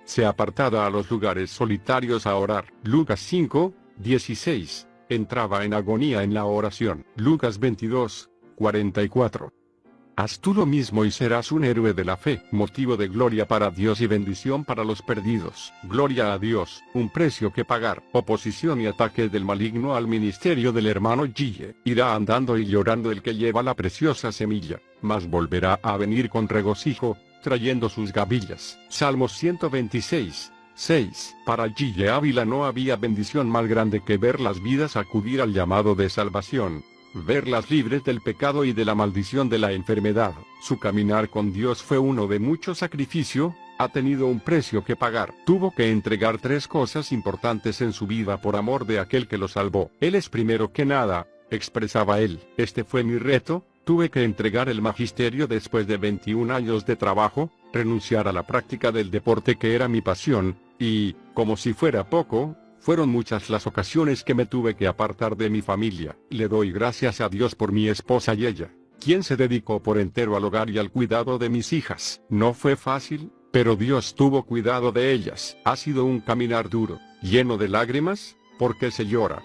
Se apartaba a los lugares solitarios a orar. Lucas 5, 16. Entraba en agonía en la oración. Lucas 22, 44. Haz tú lo mismo y serás un héroe de la fe, motivo de gloria para Dios y bendición para los perdidos. Gloria a Dios. Un precio que pagar. Oposición y ataque del maligno al ministerio del hermano Gille. Irá andando y llorando el que lleva la preciosa semilla, mas volverá a venir con regocijo, trayendo sus gavillas. Salmos 126. 6. Para Gille Ávila no había bendición más grande que ver las vidas acudir al llamado de salvación, verlas libres del pecado y de la maldición de la enfermedad. Su caminar con Dios fue uno de mucho sacrificio, ha tenido un precio que pagar. Tuvo que entregar 3 cosas importantes en su vida por amor de aquel que lo salvó. Él es primero que nada, expresaba él. Este fue mi reto. Tuve que entregar el magisterio después de 21 años de trabajo, renunciar a la práctica del deporte que era mi pasión, y, como si fuera poco, fueron muchas las ocasiones que me tuve que apartar de mi familia. Le doy gracias a Dios por mi esposa y ella, quien se dedicó por entero al hogar y al cuidado de mis hijas. No fue fácil, pero Dios tuvo cuidado de ellas. Ha sido un caminar duro, lleno de lágrimas, porque se llora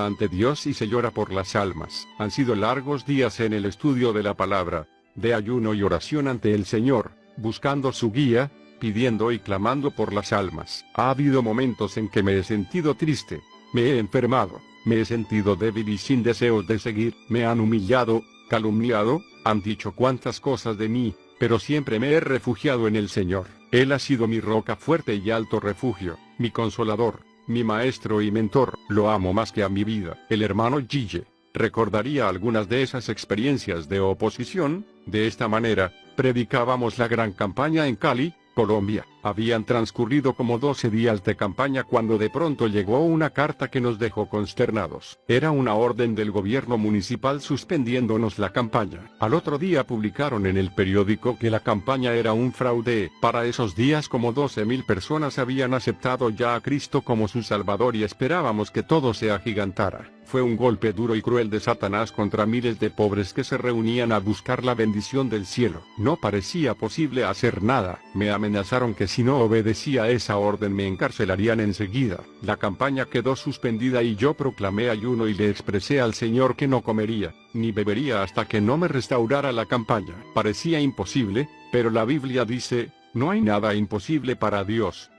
ante Dios y se llora por las almas. Han sido largos días en el estudio de la palabra, de ayuno y oración ante el Señor, buscando su guía, pidiendo y clamando por las almas. Ha habido momentos en que me he sentido triste, me he enfermado, me he sentido débil y sin deseos de seguir. Me han humillado, calumniado, han dicho cuantas cosas de mí, pero siempre me he refugiado en el Señor. Él ha sido mi roca fuerte y alto refugio, mi consolador, mi maestro y mentor. Lo amo más que a mi vida. El hermano Gille recordaría algunas de esas experiencias de oposición. De esta manera, predicábamos la gran campaña en Cali, Colombia. Habían transcurrido como 12 días de campaña cuando de pronto llegó una carta que nos dejó consternados. Era una orden del gobierno municipal suspendiéndonos la campaña. Al otro día publicaron en el periódico que la campaña era un fraude. Para esos días como 12.000 personas habían aceptado ya a Cristo como su Salvador y esperábamos que todo se agigantara. Fue un golpe duro y cruel de Satanás contra miles de pobres que se reunían a buscar la bendición del cielo. No parecía posible hacer nada. Me amenazaron que si no obedecía esa orden me encarcelarían enseguida. La campaña quedó suspendida y yo proclamé ayuno y le expresé al Señor que no comería, ni bebería hasta que no me restaurara la campaña. Parecía imposible, pero la Biblia dice, no hay nada imposible para Dios.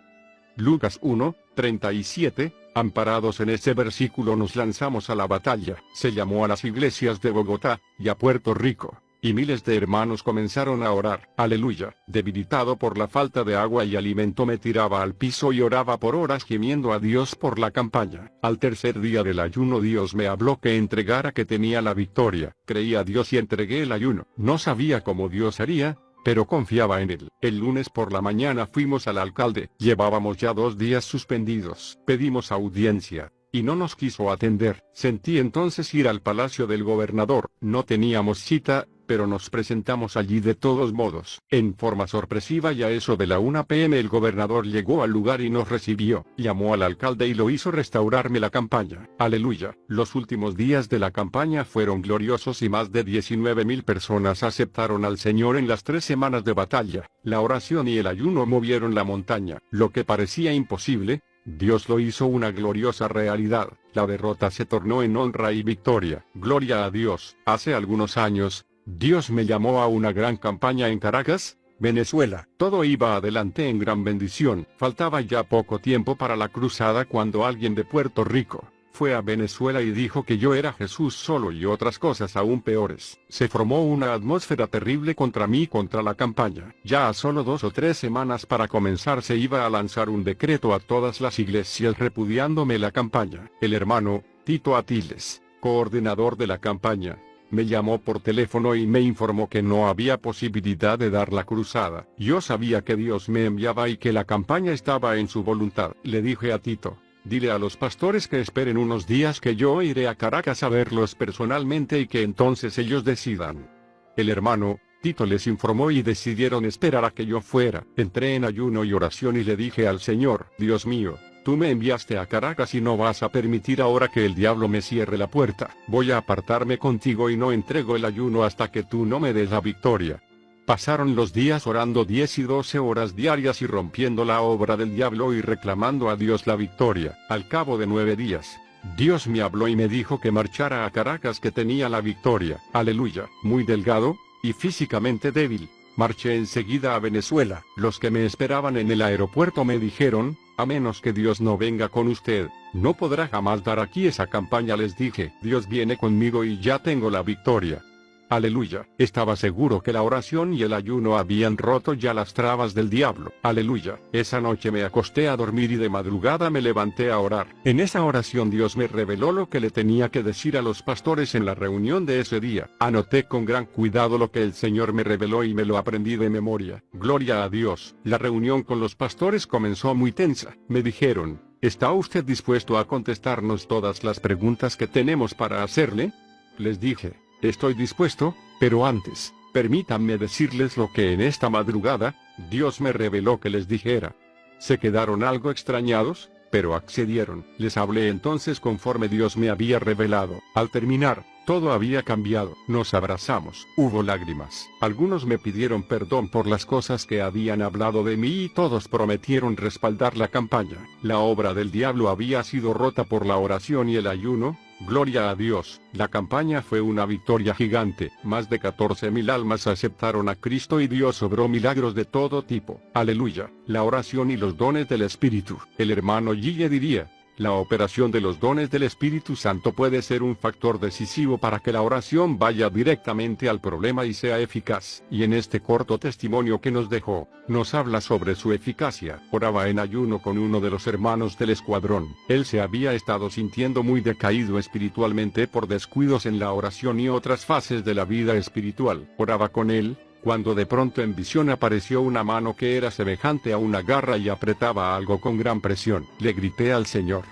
Lucas 1, 37. Amparados en este versículo nos lanzamos a la batalla. Se llamó a las iglesias de Bogotá y a Puerto Rico, y miles de hermanos comenzaron a orar. Aleluya. Debilitado por la falta de agua y alimento me tiraba al piso y oraba por horas gimiendo a Dios por la campaña. Al tercer día del ayuno Dios me habló que entregara, que tenía la victoria. Creí a Dios y entregué el ayuno. No sabía cómo Dios haría, pero confiaba en él. El lunes por la mañana fuimos al alcalde. Llevábamos ya 2 días suspendidos. Pedimos audiencia, y no nos quiso atender. Sentí entonces ir al palacio del gobernador. No teníamos cita, pero nos presentamos allí de todos modos. En forma sorpresiva y a eso de la 1 p.m. el gobernador llegó al lugar y nos recibió, llamó al alcalde y lo hizo restaurarme la campaña. Aleluya. Los últimos días de la campaña fueron gloriosos y más de 19,000 personas aceptaron al Señor en las 3 semanas de batalla. La oración y el ayuno movieron la montaña. Lo que parecía imposible, Dios lo hizo una gloriosa realidad. La derrota se tornó en honra y victoria. Gloria a Dios. Hace algunos años, Dios me llamó a una gran campaña en Caracas, Venezuela. Todo iba adelante en gran bendición. Faltaba ya poco tiempo para la cruzada cuando alguien de Puerto Rico fue a Venezuela y dijo que yo era Jesús solo y otras cosas aún peores. Se formó una atmósfera terrible contra mí y contra la campaña. Ya a solo 2 o 3 semanas para comenzar se iba a lanzar un decreto a todas las iglesias repudiándome la campaña. El hermano Tito Atiles, coordinador de la campaña, me llamó por teléfono y me informó que no había posibilidad de dar la cruzada. Yo sabía que Dios me enviaba y que la campaña estaba en su voluntad. Le dije a Tito: dile a los pastores que esperen unos días que yo iré a Caracas a verlos personalmente y que entonces ellos decidan. El hermano Tito les informó y decidieron esperar a que yo fuera. Entré en ayuno y oración y le dije al Señor: Dios mío, tú me enviaste a Caracas y no vas a permitir ahora que el diablo me cierre la puerta. Voy a apartarme contigo y no entrego el ayuno hasta que tú no me des la victoria. Pasaron los días orando 10 y 12 horas diarias y rompiendo la obra del diablo y reclamando a Dios la victoria. Al cabo de 9 días, Dios me habló y me dijo que marchara a Caracas, que tenía la victoria. Aleluya. Muy delgado y físicamente débil, marché enseguida a Venezuela. Los que me esperaban en el aeropuerto me dijeron: a menos que Dios no venga con usted, no podrá jamás dar aquí esa campaña. Les dije: Dios viene conmigo y ya tengo la victoria. Aleluya. Estaba seguro que la oración y el ayuno habían roto ya las trabas del diablo. Aleluya. Esa noche me acosté a dormir y de madrugada me levanté a orar. En esa oración Dios me reveló lo que le tenía que decir a los pastores en la reunión de ese día. Anoté con gran cuidado lo que el Señor me reveló y me lo aprendí de memoria. Gloria a Dios. La reunión con los pastores comenzó muy tensa. Me dijeron: ¿está usted dispuesto a contestarnos todas las preguntas que tenemos para hacerle? Les dije: estoy dispuesto, pero antes, permítanme decirles lo que en esta madrugada, Dios me reveló que les dijera. Se quedaron algo extrañados, pero accedieron. Les hablé entonces conforme Dios me había revelado. Al terminar, todo había cambiado. Nos abrazamos. Hubo lágrimas. Algunos me pidieron perdón por las cosas que habían hablado de mí y todos prometieron respaldar la campaña. La obra del diablo había sido rota por la oración y el ayuno. Gloria a Dios. La campaña fue una victoria gigante. Más de 14,000 almas aceptaron a Cristo y Dios obró milagros de todo tipo. Aleluya. La oración y los dones del Espíritu. El hermano Gille diría: la operación de los dones del Espíritu Santo puede ser un factor decisivo para que la oración vaya directamente al problema y sea eficaz. Y en este corto testimonio que nos dejó, nos habla sobre su eficacia. Oraba en ayuno con uno de los hermanos del escuadrón. Él se había estado sintiendo muy decaído espiritualmente por descuidos en la oración y otras fases de la vida espiritual. Oraba con él, cuando de pronto en visión apareció una mano que era semejante a una garra y apretaba algo con gran presión. Le grité al Señor: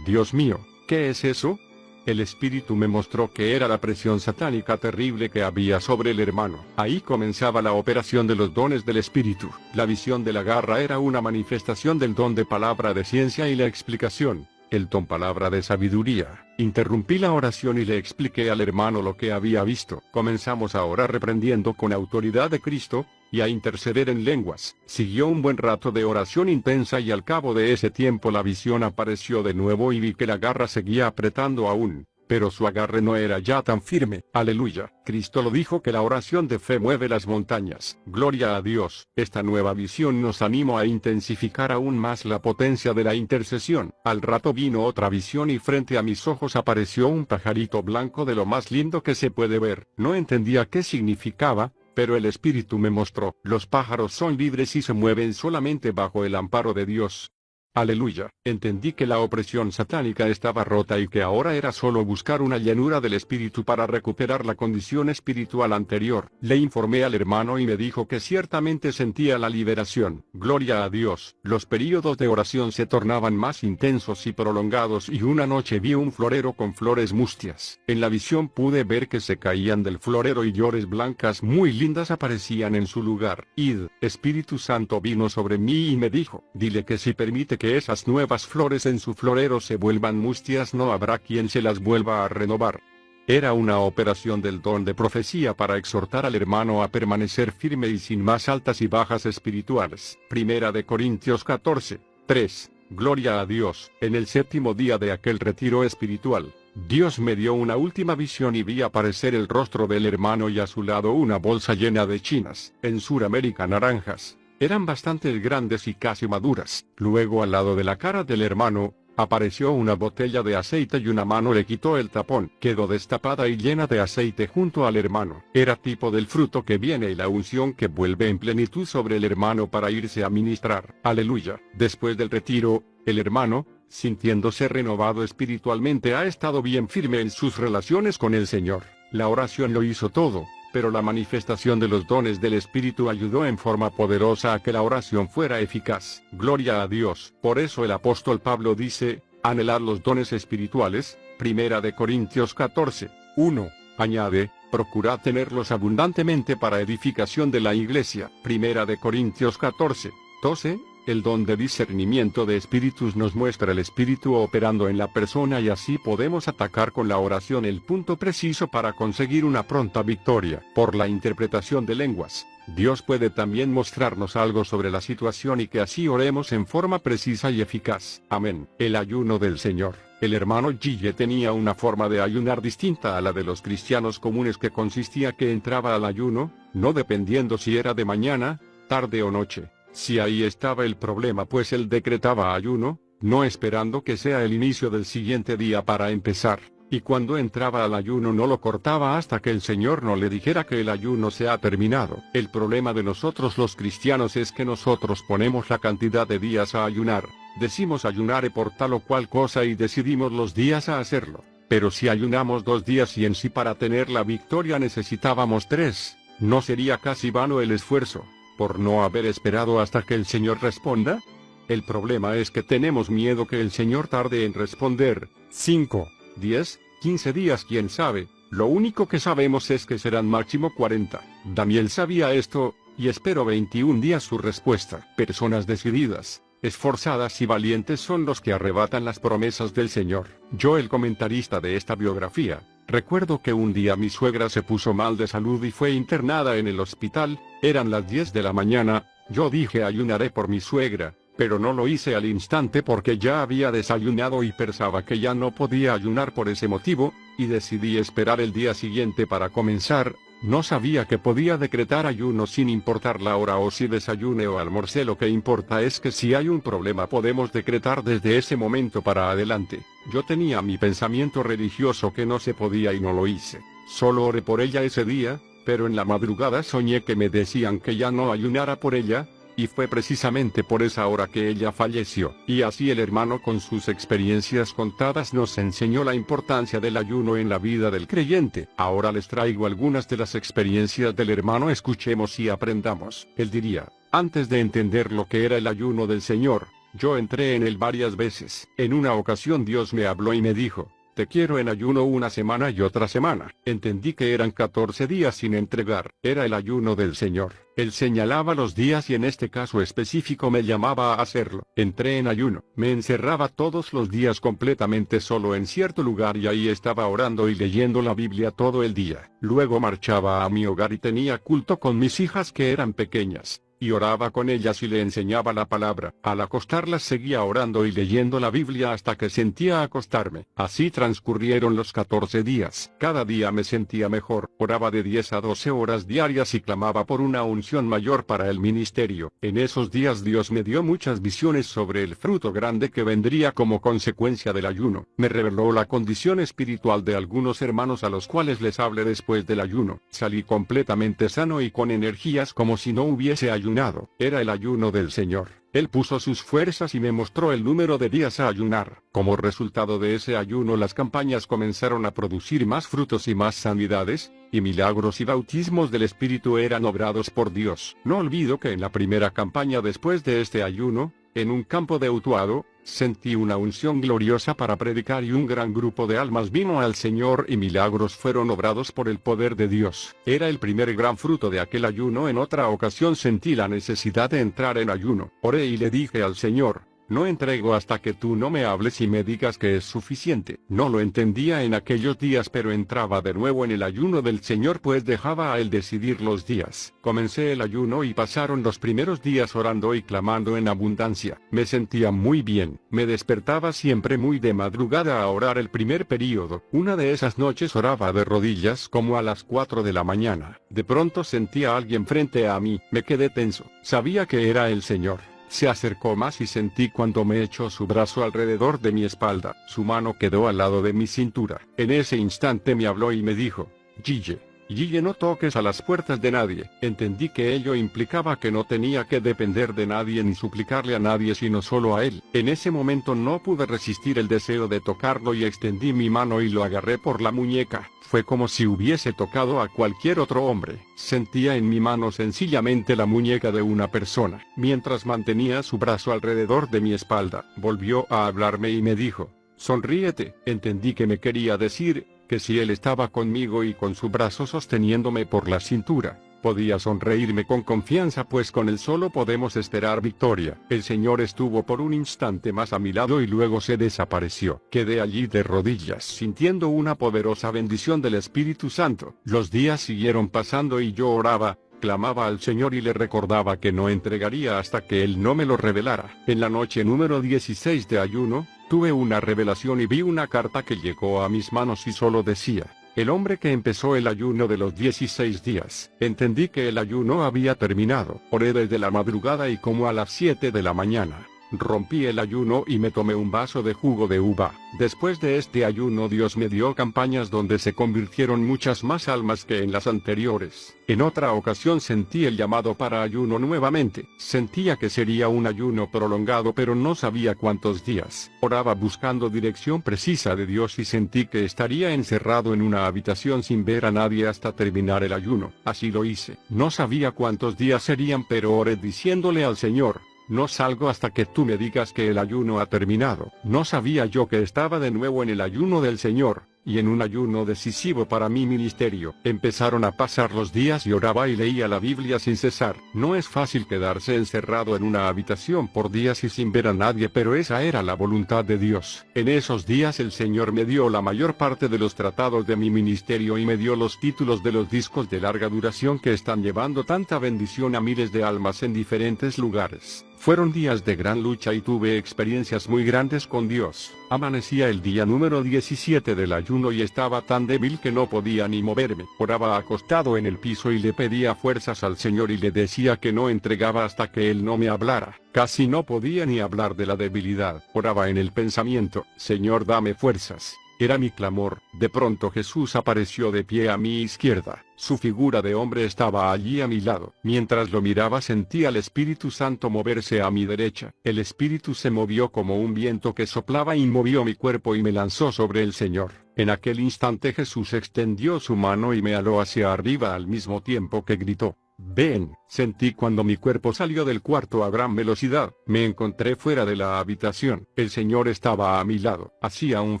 Dios mío, ¿qué es eso? El Espíritu me mostró que era la presión satánica terrible que había sobre el hermano. Ahí comenzaba la operación de los dones del Espíritu. La visión de la garra era una manifestación del don de palabra de ciencia y la explicación, el don palabra de sabiduría. Interrumpí la oración y le expliqué al hermano lo que había visto. Comenzamos a orar reprendiendo con autoridad de Cristo, y a interceder en lenguas. Siguió un buen rato de oración intensa y al cabo de ese tiempo la visión apareció de nuevo y vi que la garra seguía apretando aún, pero su agarre no era ya tan firme. Aleluya. Cristo lo dijo que la oración de fe mueve las montañas. Gloria a Dios. Esta nueva visión nos animó a intensificar aún más la potencia de la intercesión. Al rato vino otra visión y frente a mis ojos apareció un pajarito blanco de lo más lindo que se puede ver. No entendía qué significaba, pero el Espíritu me mostró: los pájaros son libres y se mueven solamente bajo el amparo de Dios. Aleluya. Entendí que la opresión satánica estaba rota y que ahora era solo buscar una llenura del espíritu para recuperar la condición espiritual anterior. Le informé al hermano y me dijo que ciertamente sentía la liberación. Gloria a Dios. Los períodos de oración se tornaban más intensos y prolongados y una noche vi un florero con flores mustias. En la visión pude ver que se caían del florero y flores blancas muy lindas aparecían en su lugar. Id, Espíritu Santo vino sobre mí y me dijo, dile que si permite que esas nuevas flores en su florero se vuelvan mustias no habrá quien se las vuelva a renovar. Era una operación del don de profecía para exhortar al hermano a permanecer firme y sin más altas y bajas espirituales. Primera de Corintios 14, 3. Gloria a Dios. En el séptimo día de aquel retiro espiritual, Dios me dio una última visión y vi aparecer el rostro del hermano y a su lado una bolsa llena de chinas, en Suramérica naranjas. Eran bastante grandes y casi maduras. Luego al lado de la cara del hermano, apareció una botella de aceite y una mano le quitó el tapón. Quedó destapada y llena de aceite junto al hermano. Era tipo del fruto que viene y la unción que vuelve en plenitud sobre el hermano para irse a ministrar. Aleluya. Después del retiro, el hermano, sintiéndose renovado espiritualmente, ha estado bien firme en sus relaciones con el Señor. La oración lo hizo todo, pero la manifestación de los dones del Espíritu ayudó en forma poderosa a que la oración fuera eficaz. Gloria a Dios. Por eso el apóstol Pablo dice, anhelad los dones espirituales, Primera de Corintios 14, 1. Añade, procurad tenerlos abundantemente para edificación de la iglesia. Primera de Corintios 14, 12. El don de discernimiento de espíritus nos muestra el espíritu operando en la persona y así podemos atacar con la oración el punto preciso para conseguir una pronta victoria. Por la interpretación de lenguas, Dios puede también mostrarnos algo sobre la situación y que así oremos en forma precisa y eficaz. Amén. El ayuno del Señor. El hermano Gille tenía una forma de ayunar distinta a la de los cristianos comunes que consistía que entraba al ayuno, no dependiendo si era de mañana, tarde o noche. Si ahí estaba el problema, pues él decretaba ayuno, no esperando que sea el inicio del siguiente día para empezar, y cuando entraba al ayuno no lo cortaba hasta que el Señor no le dijera que el ayuno se ha terminado. El problema de nosotros los cristianos es que nosotros ponemos la cantidad de días a ayunar, decimos ayunaré por tal o cual cosa y decidimos los días a hacerlo, pero si ayunamos 2 días y en sí para tener la victoria necesitábamos 3, ¿no sería casi vano el esfuerzo? ¿Por no haber esperado hasta que el Señor responda? El problema es que tenemos miedo que el Señor tarde en responder. 5, 10, 15 días, quién sabe. Lo único que sabemos es que serán máximo 40. Daniel sabía esto, y esperó 21 días su respuesta. Personas decididas, esforzadas y valientes son los que arrebatan las promesas del Señor. Yo, el comentarista de esta biografía, recuerdo que un día mi suegra se puso mal de salud y fue internada en el hospital. Eran las 10 de la mañana, yo dije ayunaré por mi suegra, pero no lo hice al instante porque ya había desayunado y pensaba que ya no podía ayunar por ese motivo, y decidí esperar el día siguiente para comenzar. No sabía que podía decretar ayuno sin importar la hora o si desayune o almorcé. Lo que importa es que si hay un problema podemos decretar desde ese momento para adelante. Yo tenía mi pensamiento religioso que no se podía y no lo hice. Solo oré por ella ese día, pero en la madrugada soñé que me decían que ya no ayunara por ella, y fue precisamente por esa hora que ella falleció. Y así el hermano con sus experiencias contadas nos enseñó la importancia del ayuno en la vida del creyente. Ahora les traigo algunas de las experiencias del hermano, escuchemos y aprendamos. Él diría, antes de entender lo que era el ayuno del Señor, yo entré en él varias veces. En una ocasión Dios me habló y me dijo, te quiero en ayuno una semana y otra semana. Entendí que eran 14 días sin entregar. Era el ayuno del Señor. Él señalaba los días y en este caso específico me llamaba a hacerlo. Entré en ayuno. Me encerraba todos los días completamente solo en cierto lugar y ahí estaba orando y leyendo la Biblia todo el día. Luego marchaba a mi hogar y tenía culto con mis hijas que eran pequeñas, y oraba con ellas y le enseñaba la palabra. Al acostarlas seguía orando y leyendo la Biblia hasta que sentía acostarme. Así transcurrieron los 14 días. Cada día me sentía mejor. Oraba de 10 a 12 horas diarias y clamaba por una unción mayor para el ministerio. En esos días Dios me dio muchas visiones sobre el fruto grande que vendría como consecuencia del ayuno. Me reveló la condición espiritual de algunos hermanos a los cuales les hablé después del ayuno. Salí completamente sano y con energías como si no hubiese ayunado ayunado. Era el ayuno del Señor. Él puso sus fuerzas y me mostró el número de días a ayunar. Como resultado de ese ayuno, las campañas comenzaron a producir más frutos y más sanidades, y milagros y bautismos del Espíritu eran obrados por Dios. No olvido que en la primera campaña después de este ayuno, en un campo de Utuado, sentí una unción gloriosa para predicar y un gran grupo de almas vino al Señor y milagros fueron obrados por el poder de Dios. Era el primer gran fruto de aquel ayuno. En otra ocasión sentí la necesidad de entrar en ayuno. Oré y le dije al Señor: no entrego hasta que tú no me hables y me digas que es suficiente. No lo entendía en aquellos días, pero entraba de nuevo en el ayuno del Señor, pues dejaba a Él decidir los días. Comencé el ayuno y pasaron los primeros días orando y clamando en abundancia. Me sentía muy bien. Me despertaba siempre muy de madrugada a orar el primer período. Una de esas noches oraba de rodillas como a las 4 de la mañana. De pronto sentí a alguien frente a mí. Me quedé tenso. Sabía que era el Señor. Se acercó más y sentí cuando me echó su brazo alrededor de mi espalda. Su mano quedó al lado de mi cintura. En ese instante me habló y me dijo: Gille, no toques a las puertas de nadie. Entendí que ello implicaba que no tenía que depender de nadie ni suplicarle a nadie sino solo a Él. En ese momento no pude resistir el deseo de tocarlo y extendí mi mano y lo agarré por la muñeca. Fue como si hubiese tocado a cualquier otro hombre. Sentía en mi mano sencillamente la muñeca de una persona. Mientras mantenía su brazo alrededor de mi espalda, volvió a hablarme y me dijo: sonríete. Entendí que me quería decir que si Él estaba conmigo y con su brazo sosteniéndome por la cintura, podía sonreírme con confianza, pues con Él solo podemos esperar victoria. El Señor estuvo por un instante más a mi lado y luego se desapareció. Quedé allí de rodillas, sintiendo una poderosa bendición del Espíritu Santo. Los días siguieron pasando y yo oraba, clamaba al Señor y le recordaba que no entregaría hasta que Él no me lo revelara. En la noche número 16 de ayuno, tuve una revelación y vi una carta que llegó a mis manos y solo decía: el hombre que empezó el ayuno de los 16 días. Entendí que el ayuno había terminado. Oré desde la madrugada y como a las 7 de la mañana, rompí el ayuno y me tomé un vaso de jugo de uva. Después de este ayuno Dios me dio campañas donde se convirtieron muchas más almas que en las anteriores. En otra ocasión sentí el llamado para ayuno nuevamente. Sentía que sería un ayuno prolongado, pero no sabía cuántos días. Oraba buscando dirección precisa de Dios y sentí que estaría encerrado en una habitación sin ver a nadie hasta terminar el ayuno. Así lo hice. No sabía cuántos días serían, pero oré diciéndole al Señor: no salgo hasta que tú me digas que el ayuno ha terminado. No sabía yo que estaba de nuevo en el ayuno del Señor, y en un ayuno decisivo para mi ministerio. Empezaron a pasar los días y oraba y leía la Biblia sin cesar. No es fácil quedarse encerrado en una habitación por días y sin ver a nadie, pero esa era la voluntad de Dios. En esos días el Señor me dio la mayor parte de los tratados de mi ministerio y me dio los títulos de los discos de larga duración que están llevando tanta bendición a miles de almas en diferentes lugares. Fueron días de gran lucha y tuve experiencias muy grandes con Dios. Amanecía el día número 17 del ayuno y estaba tan débil que no podía ni moverme. Oraba acostado en el piso y le pedía fuerzas al Señor y le decía que no entregaba hasta que Él no me hablara. Casi no podía ni hablar de la debilidad. Oraba en el pensamiento: Señor, dame fuerzas. Era mi clamor. De pronto Jesús apareció de pie a mi izquierda. Su figura de hombre estaba allí a mi lado. Mientras lo miraba sentí al Espíritu Santo moverse a mi derecha. El Espíritu se movió como un viento que soplaba y movió mi cuerpo y me lanzó sobre el Señor. En aquel instante Jesús extendió su mano y me aló hacia arriba al mismo tiempo que gritó: ven. Sentí cuando mi cuerpo salió del cuarto a gran velocidad. Me encontré fuera de la habitación. El Señor estaba a mi lado. Hacía un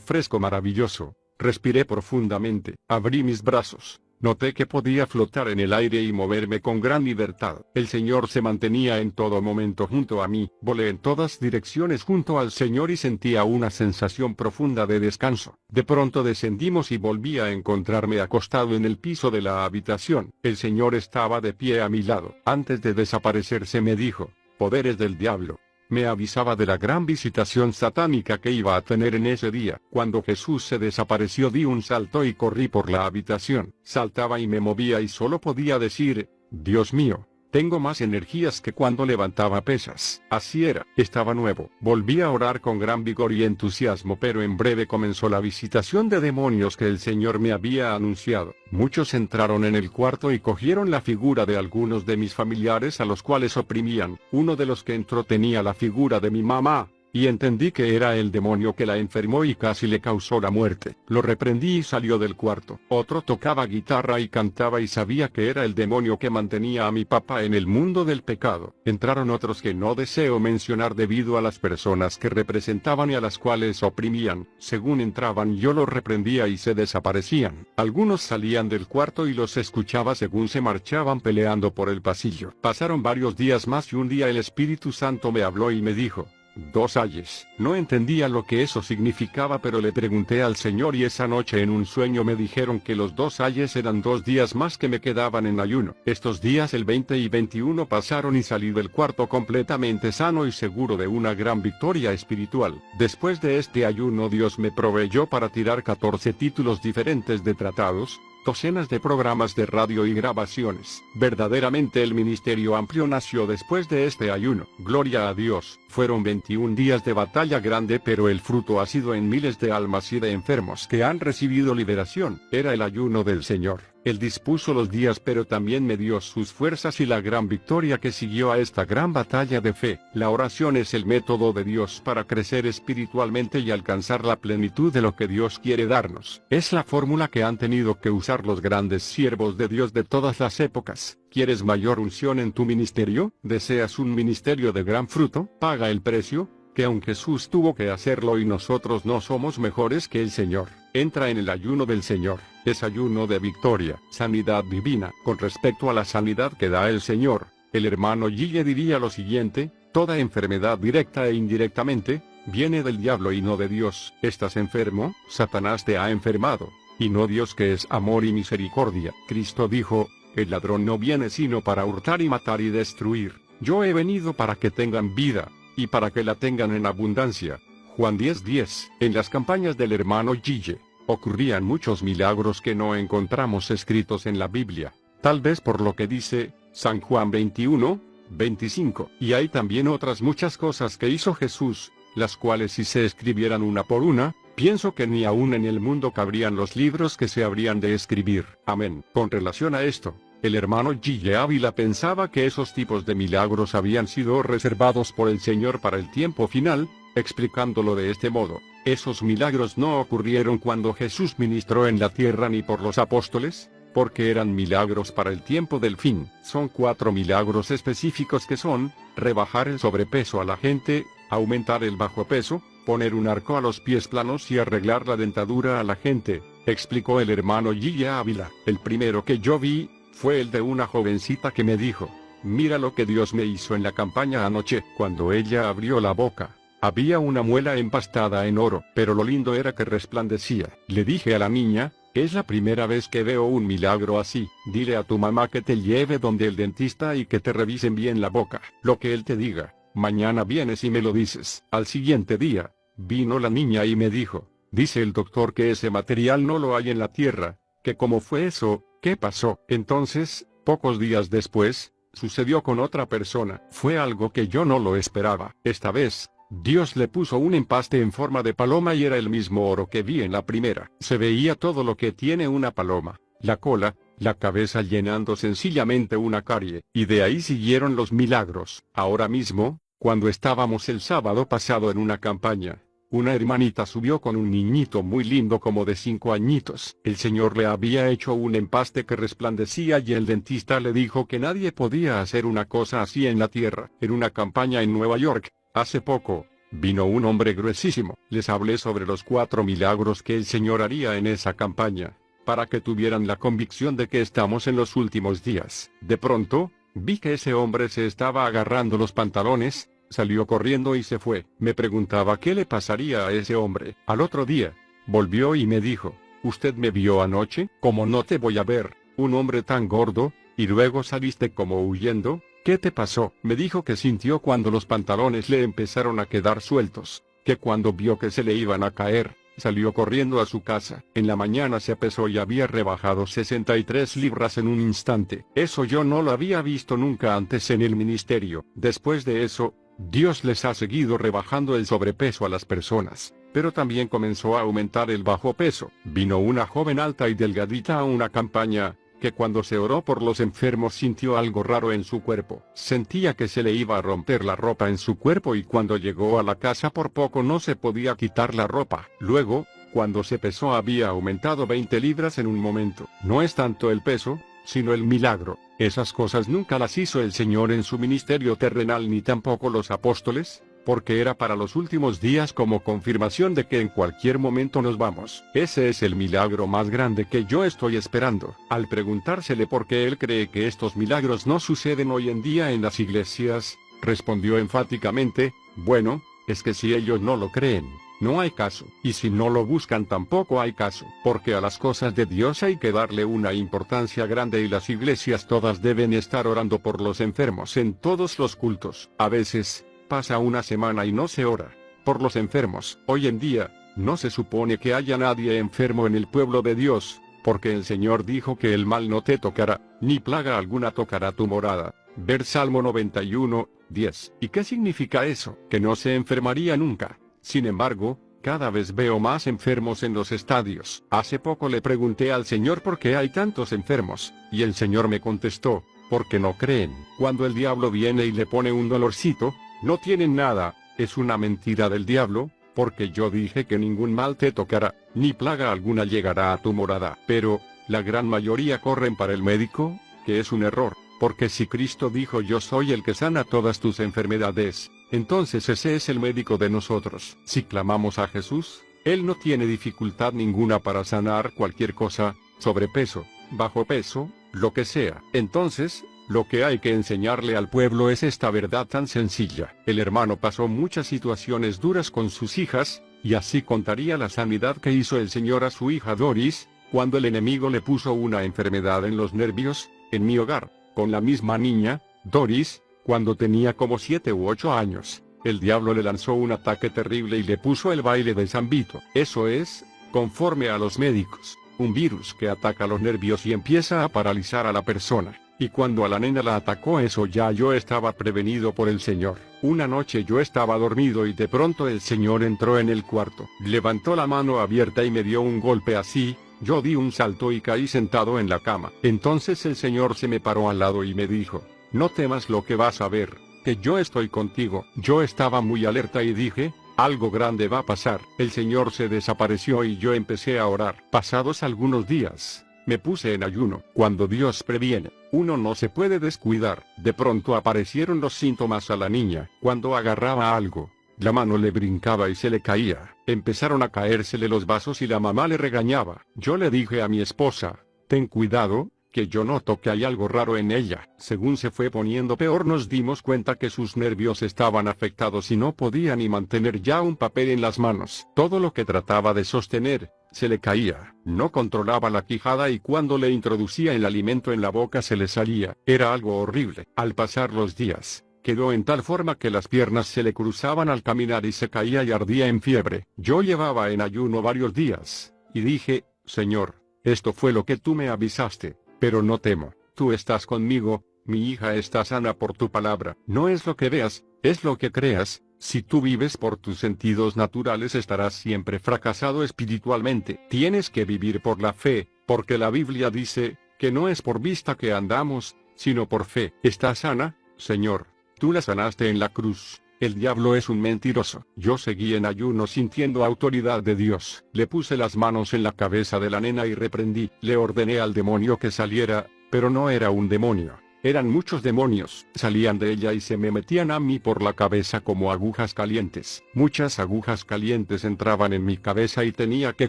fresco maravilloso. Respiré profundamente. Abrí mis brazos. Noté que podía flotar en el aire y moverme con gran libertad. El Señor se mantenía en todo momento junto a mí. Volé en todas direcciones junto al Señor y sentía una sensación profunda de descanso. De pronto descendimos y volví a encontrarme acostado en el piso de la habitación. El Señor estaba de pie a mi lado. Antes de desaparecerse me dijo: poderes del diablo. Me avisaba de la gran visitación satánica que iba a tener en ese día. Cuando Jesús se desapareció di un salto y corrí por la habitación. Saltaba y me movía y solo podía decir: Dios mío, Tengo más energías que cuando levantaba pesas. Así era, estaba nuevo. Volví a orar con gran vigor y entusiasmo, pero en breve comenzó la visitación de demonios que el Señor me había anunciado. Muchos entraron en el cuarto y cogieron la figura de algunos de mis familiares a los cuales oprimían. Uno de los que entró tenía la figura de mi mamá, y entendí que era el demonio que la enfermó y casi le causó la muerte. Lo reprendí y salió del cuarto. Otro tocaba guitarra y cantaba y sabía que era el demonio que mantenía a mi papá en el mundo del pecado. Entraron otros que no deseo mencionar debido a las personas que representaban y a las cuales oprimían. Según entraban yo los reprendía y se desaparecían. Algunos salían del cuarto y los escuchaba según se marchaban peleando por el pasillo. Pasaron varios días más y un día el Espíritu Santo me habló y me dijo: 2 ayes. No entendía lo que eso significaba, pero le pregunté al Señor y esa noche en un sueño me dijeron que los 2 ayes eran 2 días más que me quedaban en ayuno. Estos días, el 20 y 21, pasaron y salí del cuarto completamente sano y seguro de una gran victoria espiritual. Después de este ayuno, Dios me proveyó para tirar 14 títulos diferentes de tratados, docenas de programas de radio y grabaciones. Verdaderamente el ministerio amplio nació después de este ayuno. Gloria a Dios. Fueron 21 días de batalla grande, pero el fruto ha sido en miles de almas y de enfermos que han recibido liberación. Era el ayuno del Señor. Él dispuso los días, pero también me dio sus fuerzas y la gran victoria que siguió a esta gran batalla de fe. La oración es el método de Dios para crecer espiritualmente y alcanzar la plenitud de lo que Dios quiere darnos. Es la fórmula que han tenido que usar los grandes siervos de Dios de todas las épocas. ¿Quieres mayor unción en tu ministerio? ¿Deseas un ministerio de gran fruto? Paga el precio, que aun Jesús tuvo que hacerlo y nosotros no somos mejores que el Señor. Entra en el ayuno del Señor. Es ayuno de victoria, sanidad divina. Con respecto a la sanidad que da el Señor, el hermano Gille diría lo siguiente: toda enfermedad directa e indirectamente, viene del diablo y no de Dios. ¿Estás enfermo? Satanás te ha enfermado, y no Dios, que es amor y misericordia. Cristo dijo: el ladrón no viene sino para hurtar y matar y destruir. Yo he venido para que tengan vida, y para que la tengan en abundancia. Juan 10:10. En las campañas del hermano Gille, ocurrían muchos milagros que no encontramos escritos en la Biblia, tal vez por lo que dice San Juan 21:25. Y hay también otras muchas cosas que hizo Jesús, las cuales si se escribieran una por una, pienso que ni aún en el mundo cabrían los libros que se habrían de escribir. Amén. Con relación a esto, el hermano Gille Ávila pensaba que esos tipos de milagros habían sido reservados por el Señor para el tiempo final, explicándolo de este modo: esos milagros no ocurrieron cuando Jesús ministró en la tierra ni por los apóstoles, porque eran milagros para el tiempo del fin. Son 4 milagros específicos que son: rebajar el sobrepeso a la gente, aumentar el bajo peso, poner un arco a los pies planos y arreglar la dentadura a la gente, explicó el hermano Gille Ávila. El primero que yo vi fue el de una jovencita que me dijo: mira lo que Dios me hizo en la campaña anoche. Cuando ella abrió la boca, había una muela empastada en oro, pero lo lindo era que resplandecía. Le dije a la niña: es la primera vez que veo un milagro así. Dile a tu mamá que te lleve donde el dentista y que te revisen bien la boca. Lo que él te diga, mañana vienes y me lo dices. Al siguiente día, vino la niña y me dijo: dice el doctor que ese material no lo hay en la tierra. ¿Que cómo fue eso? ¿Qué pasó? Entonces, pocos días después, sucedió con otra persona. Fue algo que yo no lo esperaba. Esta vez, Dios le puso un empaste en forma de paloma y era el mismo oro que vi en la primera. Se veía todo lo que tiene una paloma: la cola, la cabeza, llenando sencillamente una carie. Y de ahí siguieron los milagros. Ahora mismo, cuando estábamos el sábado pasado en una campaña, una hermanita subió con un niñito muy lindo como de 5 añitos. El Señor le había hecho un empaste que resplandecía y el dentista le dijo que nadie podía hacer una cosa así en la tierra. En una campaña en Nueva York, hace poco, vino un hombre gruesísimo. Les hablé sobre los 4 milagros que el Señor haría en esa campaña, para que tuvieran la convicción de que estamos en los últimos días. De pronto, vi que ese hombre se estaba agarrando los pantalones, salió corriendo y se fue. Me preguntaba qué le pasaría a ese hombre. Al otro día, volvió y me dijo: ¿usted me vio anoche? ¿Cómo no te voy a ver, un hombre tan gordo, y luego saliste como huyendo? ¿Qué te pasó? Me dijo que sintió cuando los pantalones le empezaron a quedar sueltos, que cuando vio que se le iban a caer, Salió corriendo a su casa. En la mañana se pesó y había rebajado 63 libras en un instante. Eso yo no lo había visto nunca antes en el ministerio. Después de eso, Dios les ha seguido rebajando el sobrepeso a las personas. Pero también comenzó a aumentar el bajo peso. Vino una joven alta y delgadita a una campaña, que cuando se oró por los enfermos sintió algo raro en su cuerpo. Sentía que se le iba a romper la ropa en su cuerpo y cuando llegó a la casa por poco no se podía quitar la ropa. Luego, cuando se pesó había aumentado 20 libras en un momento. No es tanto el peso, sino el milagro. Esas cosas nunca las hizo el Señor en su ministerio terrenal ni tampoco los apóstoles, porque era para los últimos días como confirmación de que en cualquier momento nos vamos. Ese es el milagro más grande que yo estoy esperando. Al preguntársele por qué él cree que estos milagros no suceden hoy en día en las iglesias, respondió enfáticamente, bueno, es que si ellos no lo creen, no hay caso, y si no lo buscan tampoco hay caso, porque a las cosas de Dios hay que darle una importancia grande y las iglesias todas deben estar orando por los enfermos en todos los cultos. A veces, pasa una semana y no se ora por los enfermos. Hoy en día, no se supone que haya nadie enfermo en el pueblo de Dios, porque el Señor dijo que el mal no te tocará, ni plaga alguna tocará tu morada. Ver Salmo 91, 10. ¿Y qué significa eso? Que no se enfermaría nunca. Sin embargo, cada vez veo más enfermos en los estadios. Hace poco le pregunté al Señor por qué hay tantos enfermos, y el Señor me contestó, porque no creen. Cuando el diablo viene y le pone un dolorcito, no tienen nada, es una mentira del diablo, porque yo dije que ningún mal te tocará, ni plaga alguna llegará a tu morada. Pero, la gran mayoría corren para el médico, que es un error, porque si Cristo dijo yo soy el que sana todas tus enfermedades, entonces ese es el médico de nosotros. Si clamamos a Jesús, Él no tiene dificultad ninguna para sanar cualquier cosa, sobrepeso, bajo peso, lo que sea. Entonces, lo que hay que enseñarle al pueblo es esta verdad tan sencilla. El hermano pasó muchas situaciones duras con sus hijas, y así contaría la sanidad que hizo el Señor a su hija Doris, cuando el enemigo le puso una enfermedad en los nervios, en mi hogar, con la misma niña, Doris, cuando tenía como 7 u 8 años. El diablo le lanzó un ataque terrible y le puso el baile de San Vito. Eso es, conforme a los médicos, un virus que ataca los nervios y empieza a paralizar a la persona. Y cuando a la nena la atacó eso ya yo estaba prevenido por el Señor. Una noche yo estaba dormido y de pronto el Señor entró en el cuarto. Levantó la mano abierta y me dio un golpe así, yo di un salto y caí sentado en la cama. Entonces el Señor se me paró al lado y me dijo, no temas lo que vas a ver, que yo estoy contigo. Yo estaba muy alerta y dije, algo grande va a pasar. El Señor se desapareció y yo empecé a orar. Pasados algunos días, me puse en ayuno. Cuando Dios previene, uno no se puede descuidar. De pronto aparecieron los síntomas a la niña. Cuando agarraba algo, la mano le brincaba y se le caía. Empezaron a caérsele los vasos y la mamá le regañaba. Yo le dije a mi esposa, ten cuidado, que yo noto que hay algo raro en ella. Según se fue poniendo peor nos dimos cuenta que sus nervios estaban afectados y no podía ni mantener ya un papel en las manos. Todo lo que trataba de sostener, se le caía. No controlaba la quijada y cuando le introducía el alimento en la boca se le salía. Era algo horrible. Al pasar los días, quedó en tal forma que las piernas se le cruzaban al caminar y se caía y ardía en fiebre. Yo llevaba en ayuno varios días, y dije, Señor, esto fue lo que tú me avisaste. Pero no temo, tú estás conmigo, mi hija está sana por tu palabra. No es lo que veas, es lo que creas. Si tú vives por tus sentidos naturales estarás siempre fracasado espiritualmente. Tienes que vivir por la fe, porque la Biblia dice, que no es por vista que andamos, sino por fe. ¿Estás sana, Señor? Tú la sanaste en la cruz. El diablo es un mentiroso. Yo seguí en ayuno sintiendo autoridad de Dios. Le puse las manos en la cabeza de la nena y reprendí. Le ordené al demonio que saliera, pero no era un demonio. Eran muchos demonios. Salían de ella y se me metían a mí por la cabeza como agujas calientes. Muchas agujas calientes entraban en mi cabeza y tenía que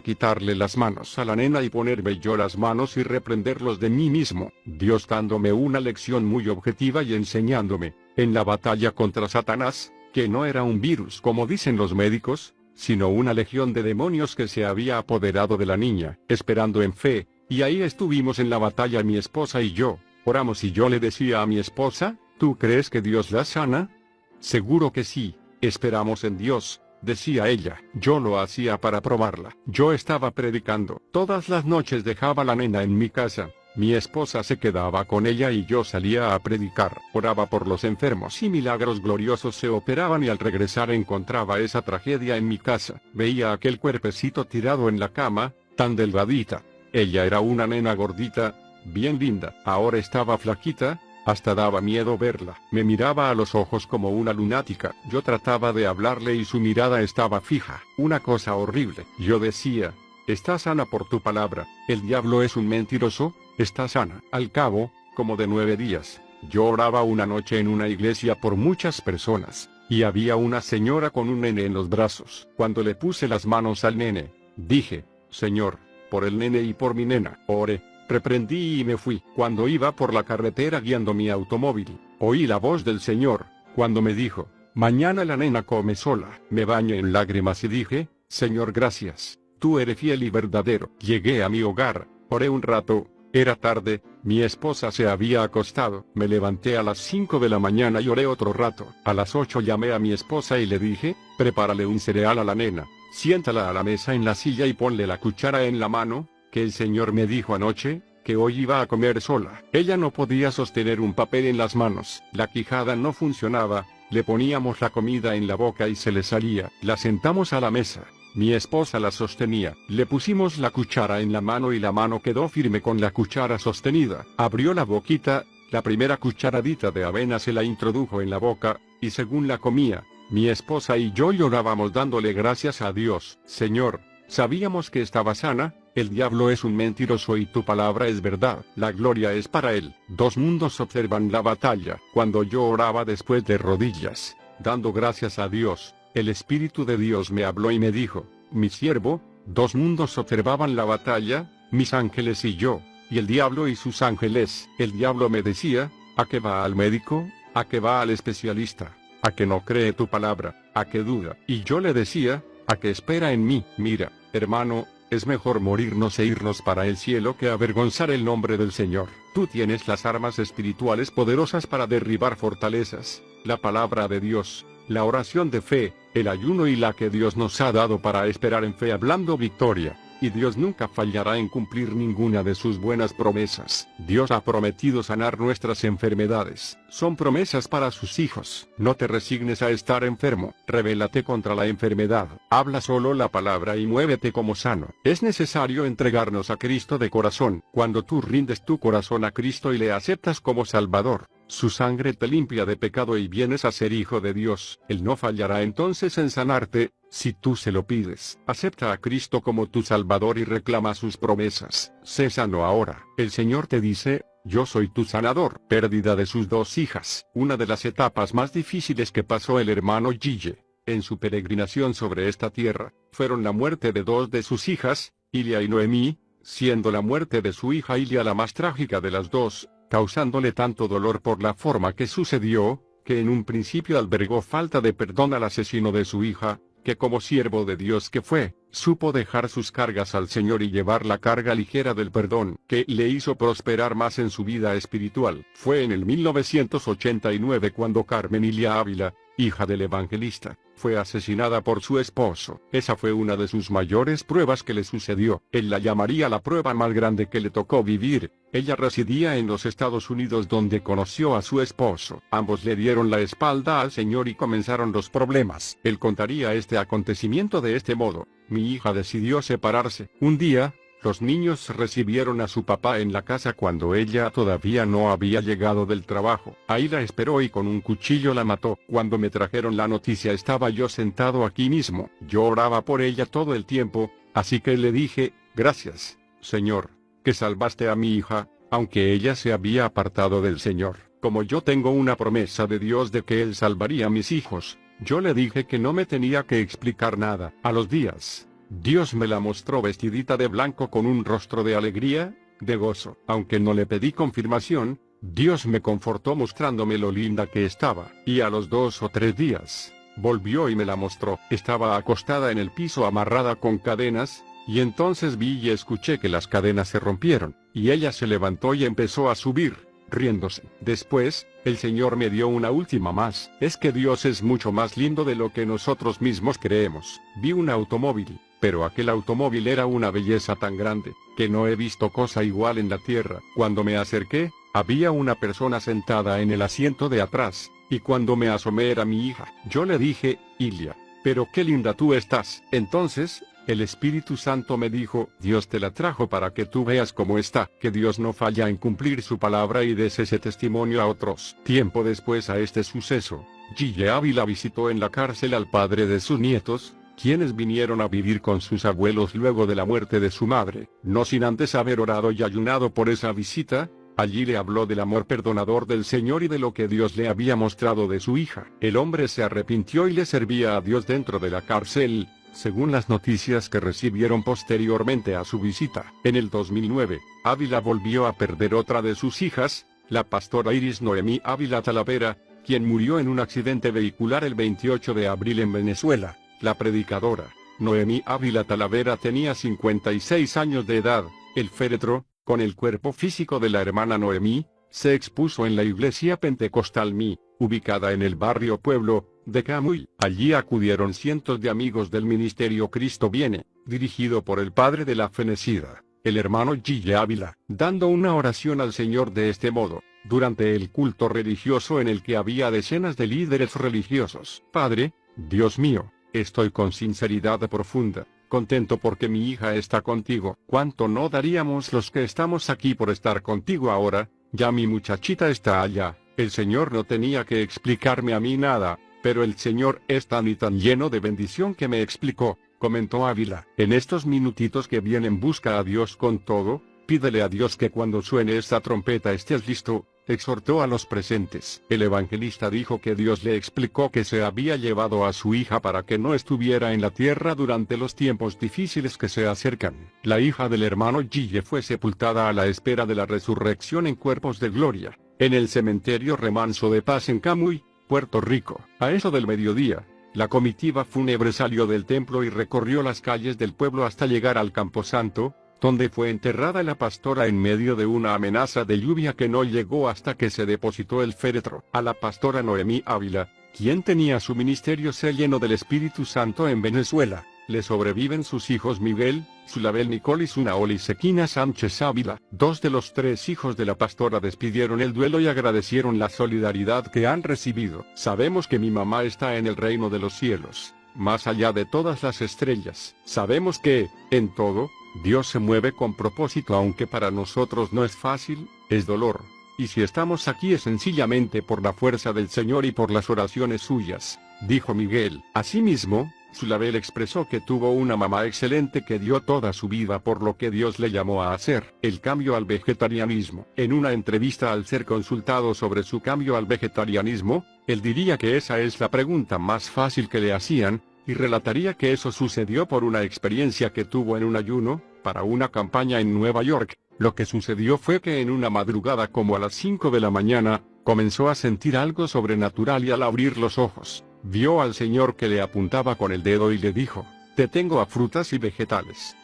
quitarle las manos a la nena y ponerme yo las manos y reprenderlos de mí mismo. Dios dándome una lección muy objetiva y enseñándome, en la batalla contra Satanás, que no era un virus como dicen los médicos, sino una legión de demonios que se había apoderado de la niña, esperando en fe, y ahí estuvimos en la batalla mi esposa y yo, oramos y yo le decía a mi esposa, ¿tú crees que Dios la sana? Seguro que sí, esperamos en Dios, decía ella. Yo lo hacía para probarla. Yo estaba predicando. Todas las noches dejaba la nena en mi casa. Mi esposa se quedaba con ella y yo salía a predicar. Oraba por los enfermos y milagros gloriosos se operaban, y al regresar encontraba esa tragedia en mi casa. Veía aquel cuerpecito tirado en la cama, tan delgadita. Ella era una nena gordita, bien linda. Ahora estaba flaquita, hasta daba miedo verla. Me miraba a los ojos como una lunática. Yo trataba de hablarle y su mirada estaba fija. Una cosa horrible. Yo decía: está sana por tu palabra. El diablo es un mentiroso. Está sana. Al cabo, como de 9 días, yo oraba una noche en una iglesia por muchas personas, y había una señora con un nene en los brazos. Cuando le puse las manos al nene, dije: Señor, por el nene y por mi nena. Oré, reprendí y me fui. Cuando iba por la carretera guiando mi automóvil, oí la voz del Señor, cuando me dijo: mañana la nena come sola. Me bañé en lágrimas y dije: Señor, gracias. Tú eres fiel y verdadero. Llegué a mi hogar, oré un rato. Era tarde, mi esposa se había acostado. Me levanté a las 5 de la mañana y oré otro rato. A las 8 llamé a mi esposa y le dije: prepárale un cereal a la nena, siéntala a la mesa en la silla y ponle la cuchara en la mano, que el Señor me dijo anoche que hoy iba a comer sola. Ella no podía sostener un papel en las manos. La quijada no funcionaba. Le poníamos la comida en la boca y se le salía. La sentamos a la mesa. Mi esposa la sostenía. Le pusimos la cuchara en la mano y la mano quedó firme con la cuchara sostenida. Abrió la boquita, la primera cucharadita de avena se la introdujo en la boca, y según la comía, mi esposa y yo llorábamos dándole gracias a Dios. Señor, sabíamos que estaba sana. El diablo es un mentiroso y tu palabra es verdad. La gloria es para él. 2 mundos observan la batalla. Cuando yo oraba después de rodillas, dando gracias a Dios, el Espíritu de Dios me habló y me dijo: mi siervo, 2 mundos observaban la batalla, mis ángeles y yo, y el diablo y sus ángeles. El diablo me decía: ¿a qué va al médico? ¿A qué va al especialista? ¿A que no cree tu palabra? ¿A que duda? Y yo le decía: ¿a que espera en mí? Mira, hermano, es mejor morirnos e irnos para el cielo que avergonzar el nombre del Señor. Tú tienes las armas espirituales poderosas para derribar fortalezas, la palabra de Dios, la oración de fe, el ayuno y la que Dios nos ha dado para esperar en fe hablando victoria. Y Dios nunca fallará en cumplir ninguna de sus buenas promesas. Dios ha prometido sanar nuestras enfermedades. Son promesas para sus hijos. No te resignes a estar enfermo. Rebélate contra la enfermedad. Habla solo la palabra y muévete como sano. Es necesario entregarnos a Cristo de corazón. Cuando tú rindes tu corazón a Cristo y le aceptas como Salvador, su sangre te limpia de pecado y vienes a ser hijo de Dios. Él no fallará entonces en sanarte, si tú se lo pides. Acepta a Cristo como tu Salvador y reclama sus promesas. Sé sano ahora. El Señor te dice: yo soy tu sanador. Pérdida de sus 2 hijas. Una de las etapas más difíciles que pasó el hermano Gille, en su peregrinación sobre esta tierra, fueron la muerte de 2 de sus hijas, Ilia y Noemí, siendo la muerte de su hija Ilia la más trágica de las 2, causándole tanto dolor por la forma que sucedió, que en un principio albergó falta de perdón al asesino de su hija, que como siervo de Dios que fue, supo dejar sus cargas al Señor y llevar la carga ligera del perdón, que le hizo prosperar más en su vida espiritual. Fue en el 1989 cuando Carmen Ilia Ávila, hija del evangelista, fue asesinada por su esposo. Esa fue una de sus mayores pruebas que le sucedió. Él la llamaría la prueba más grande que le tocó vivir. Ella residía en los Estados Unidos donde conoció a su esposo. Ambos le dieron la espalda al Señor y comenzaron los problemas. Él contaría este acontecimiento de este modo: mi hija decidió separarse. Un día, los niños recibieron a su papá en la casa cuando ella todavía no había llegado del trabajo. Ahí la esperó y con un cuchillo la mató. Cuando me trajeron la noticia estaba yo sentado aquí mismo. Yo oraba por ella todo el tiempo, así que le dije: gracias, Señor, que salvaste a mi hija, aunque ella se había apartado del Señor. Como yo tengo una promesa de Dios de que Él salvaría a mis hijos, yo le dije que no me tenía que explicar nada. A los días, Dios me la mostró vestidita de blanco con un rostro de alegría, de gozo. Aunque no le pedí confirmación, Dios me confortó mostrándome lo linda que estaba. Y a los 2 o 3 días, volvió y me la mostró. Estaba acostada en el piso amarrada con cadenas, y entonces vi y escuché que las cadenas se rompieron, y ella se levantó y empezó a subir, riéndose. Después, el Señor me dio una última más. Es que Dios es mucho más lindo de lo que nosotros mismos creemos. Vi un automóvil, pero aquel automóvil era una belleza tan grande, que no he visto cosa igual en la tierra. Cuando me acerqué, había una persona sentada en el asiento de atrás, y cuando me asomé era mi hija. Yo le dije, Ilia, pero qué linda tú estás. Entonces, el Espíritu Santo me dijo, Dios te la trajo para que tú veas cómo está, que Dios no falla en cumplir su palabra y des ese testimonio a otros. Tiempo después a este suceso, Gille Ávila visitó en la cárcel al padre de sus nietos, quienes vinieron a vivir con sus abuelos luego de la muerte de su madre. No sin antes haber orado y ayunado por esa visita, allí le habló del amor perdonador del Señor y de lo que Dios le había mostrado de su hija. El hombre se arrepintió y le servía a Dios dentro de la cárcel, según las noticias que recibieron posteriormente a su visita. En el 2009, Ávila volvió a perder otra de sus hijas, la pastora Iris Noemí Ávila Talavera, quien murió en un accidente vehicular el 28 de abril en Venezuela. La predicadora, Noemí Ávila Talavera, tenía 56 años de edad. El féretro, con el cuerpo físico de la hermana Noemí, se expuso en la iglesia pentecostal Mi, ubicada en el barrio Pueblo de Camuy. Allí acudieron cientos de amigos del ministerio Cristo Viene, dirigido por el padre de la fenecida, el hermano Gille Ávila, dando una oración al Señor de este modo, durante el culto religioso en el que había decenas de líderes religiosos. Padre, Dios mío, estoy con sinceridad profunda, contento porque mi hija está contigo. ¿Cuánto no daríamos los que estamos aquí por estar contigo ahora? Ya mi muchachita está allá. El Señor no tenía que explicarme a mí nada, pero el Señor es tan y tan lleno de bendición que me explicó, comentó Ávila. En estos minutitos que vienen busca a Dios con todo, pídele a Dios que cuando suene esta trompeta estés listo, exhortó a los presentes. El evangelista dijo que Dios le explicó que se había llevado a su hija para que no estuviera en la tierra durante los tiempos difíciles que se acercan. La hija del hermano Gille fue sepultada a la espera de la resurrección en cuerpos de gloria, en el cementerio Remanso de Paz en Camuy, Puerto Rico. A eso del mediodía, la comitiva fúnebre salió del templo y recorrió las calles del pueblo hasta llegar al Camposanto, donde fue enterrada la pastora en medio de una amenaza de lluvia que no llegó hasta que se depositó el féretro. A la pastora Noemí Ávila, quien tenía su ministerio lleno del Espíritu Santo en Venezuela, le sobreviven sus hijos Miguel, Zulabel Nicole y Sunaoli Sequina Sánchez Ávila. Dos de los tres hijos de la pastora despidieron el duelo y agradecieron la solidaridad que han recibido. Sabemos que mi mamá está en el reino de los cielos, más allá de todas las estrellas. Sabemos que, en todo, Dios se mueve con propósito, aunque para nosotros no es fácil, es dolor. Y si estamos aquí es sencillamente por la fuerza del Señor y por las oraciones suyas, dijo Miguel. Asimismo, Zulabel expresó que tuvo una mamá excelente que dio toda su vida por lo que Dios le llamó a hacer, el cambio al vegetarianismo. En una entrevista al ser consultado sobre su cambio al vegetarianismo, él diría que esa es la pregunta más fácil que le hacían, y relataría que eso sucedió por una experiencia que tuvo en un ayuno, para una campaña en Nueva York. Lo que sucedió fue que en una madrugada como a las 5 de la mañana, comenzó a sentir algo sobrenatural y al abrir los ojos, vio al Señor que le apuntaba con el dedo y le dijo, te tengo a frutas y vegetales.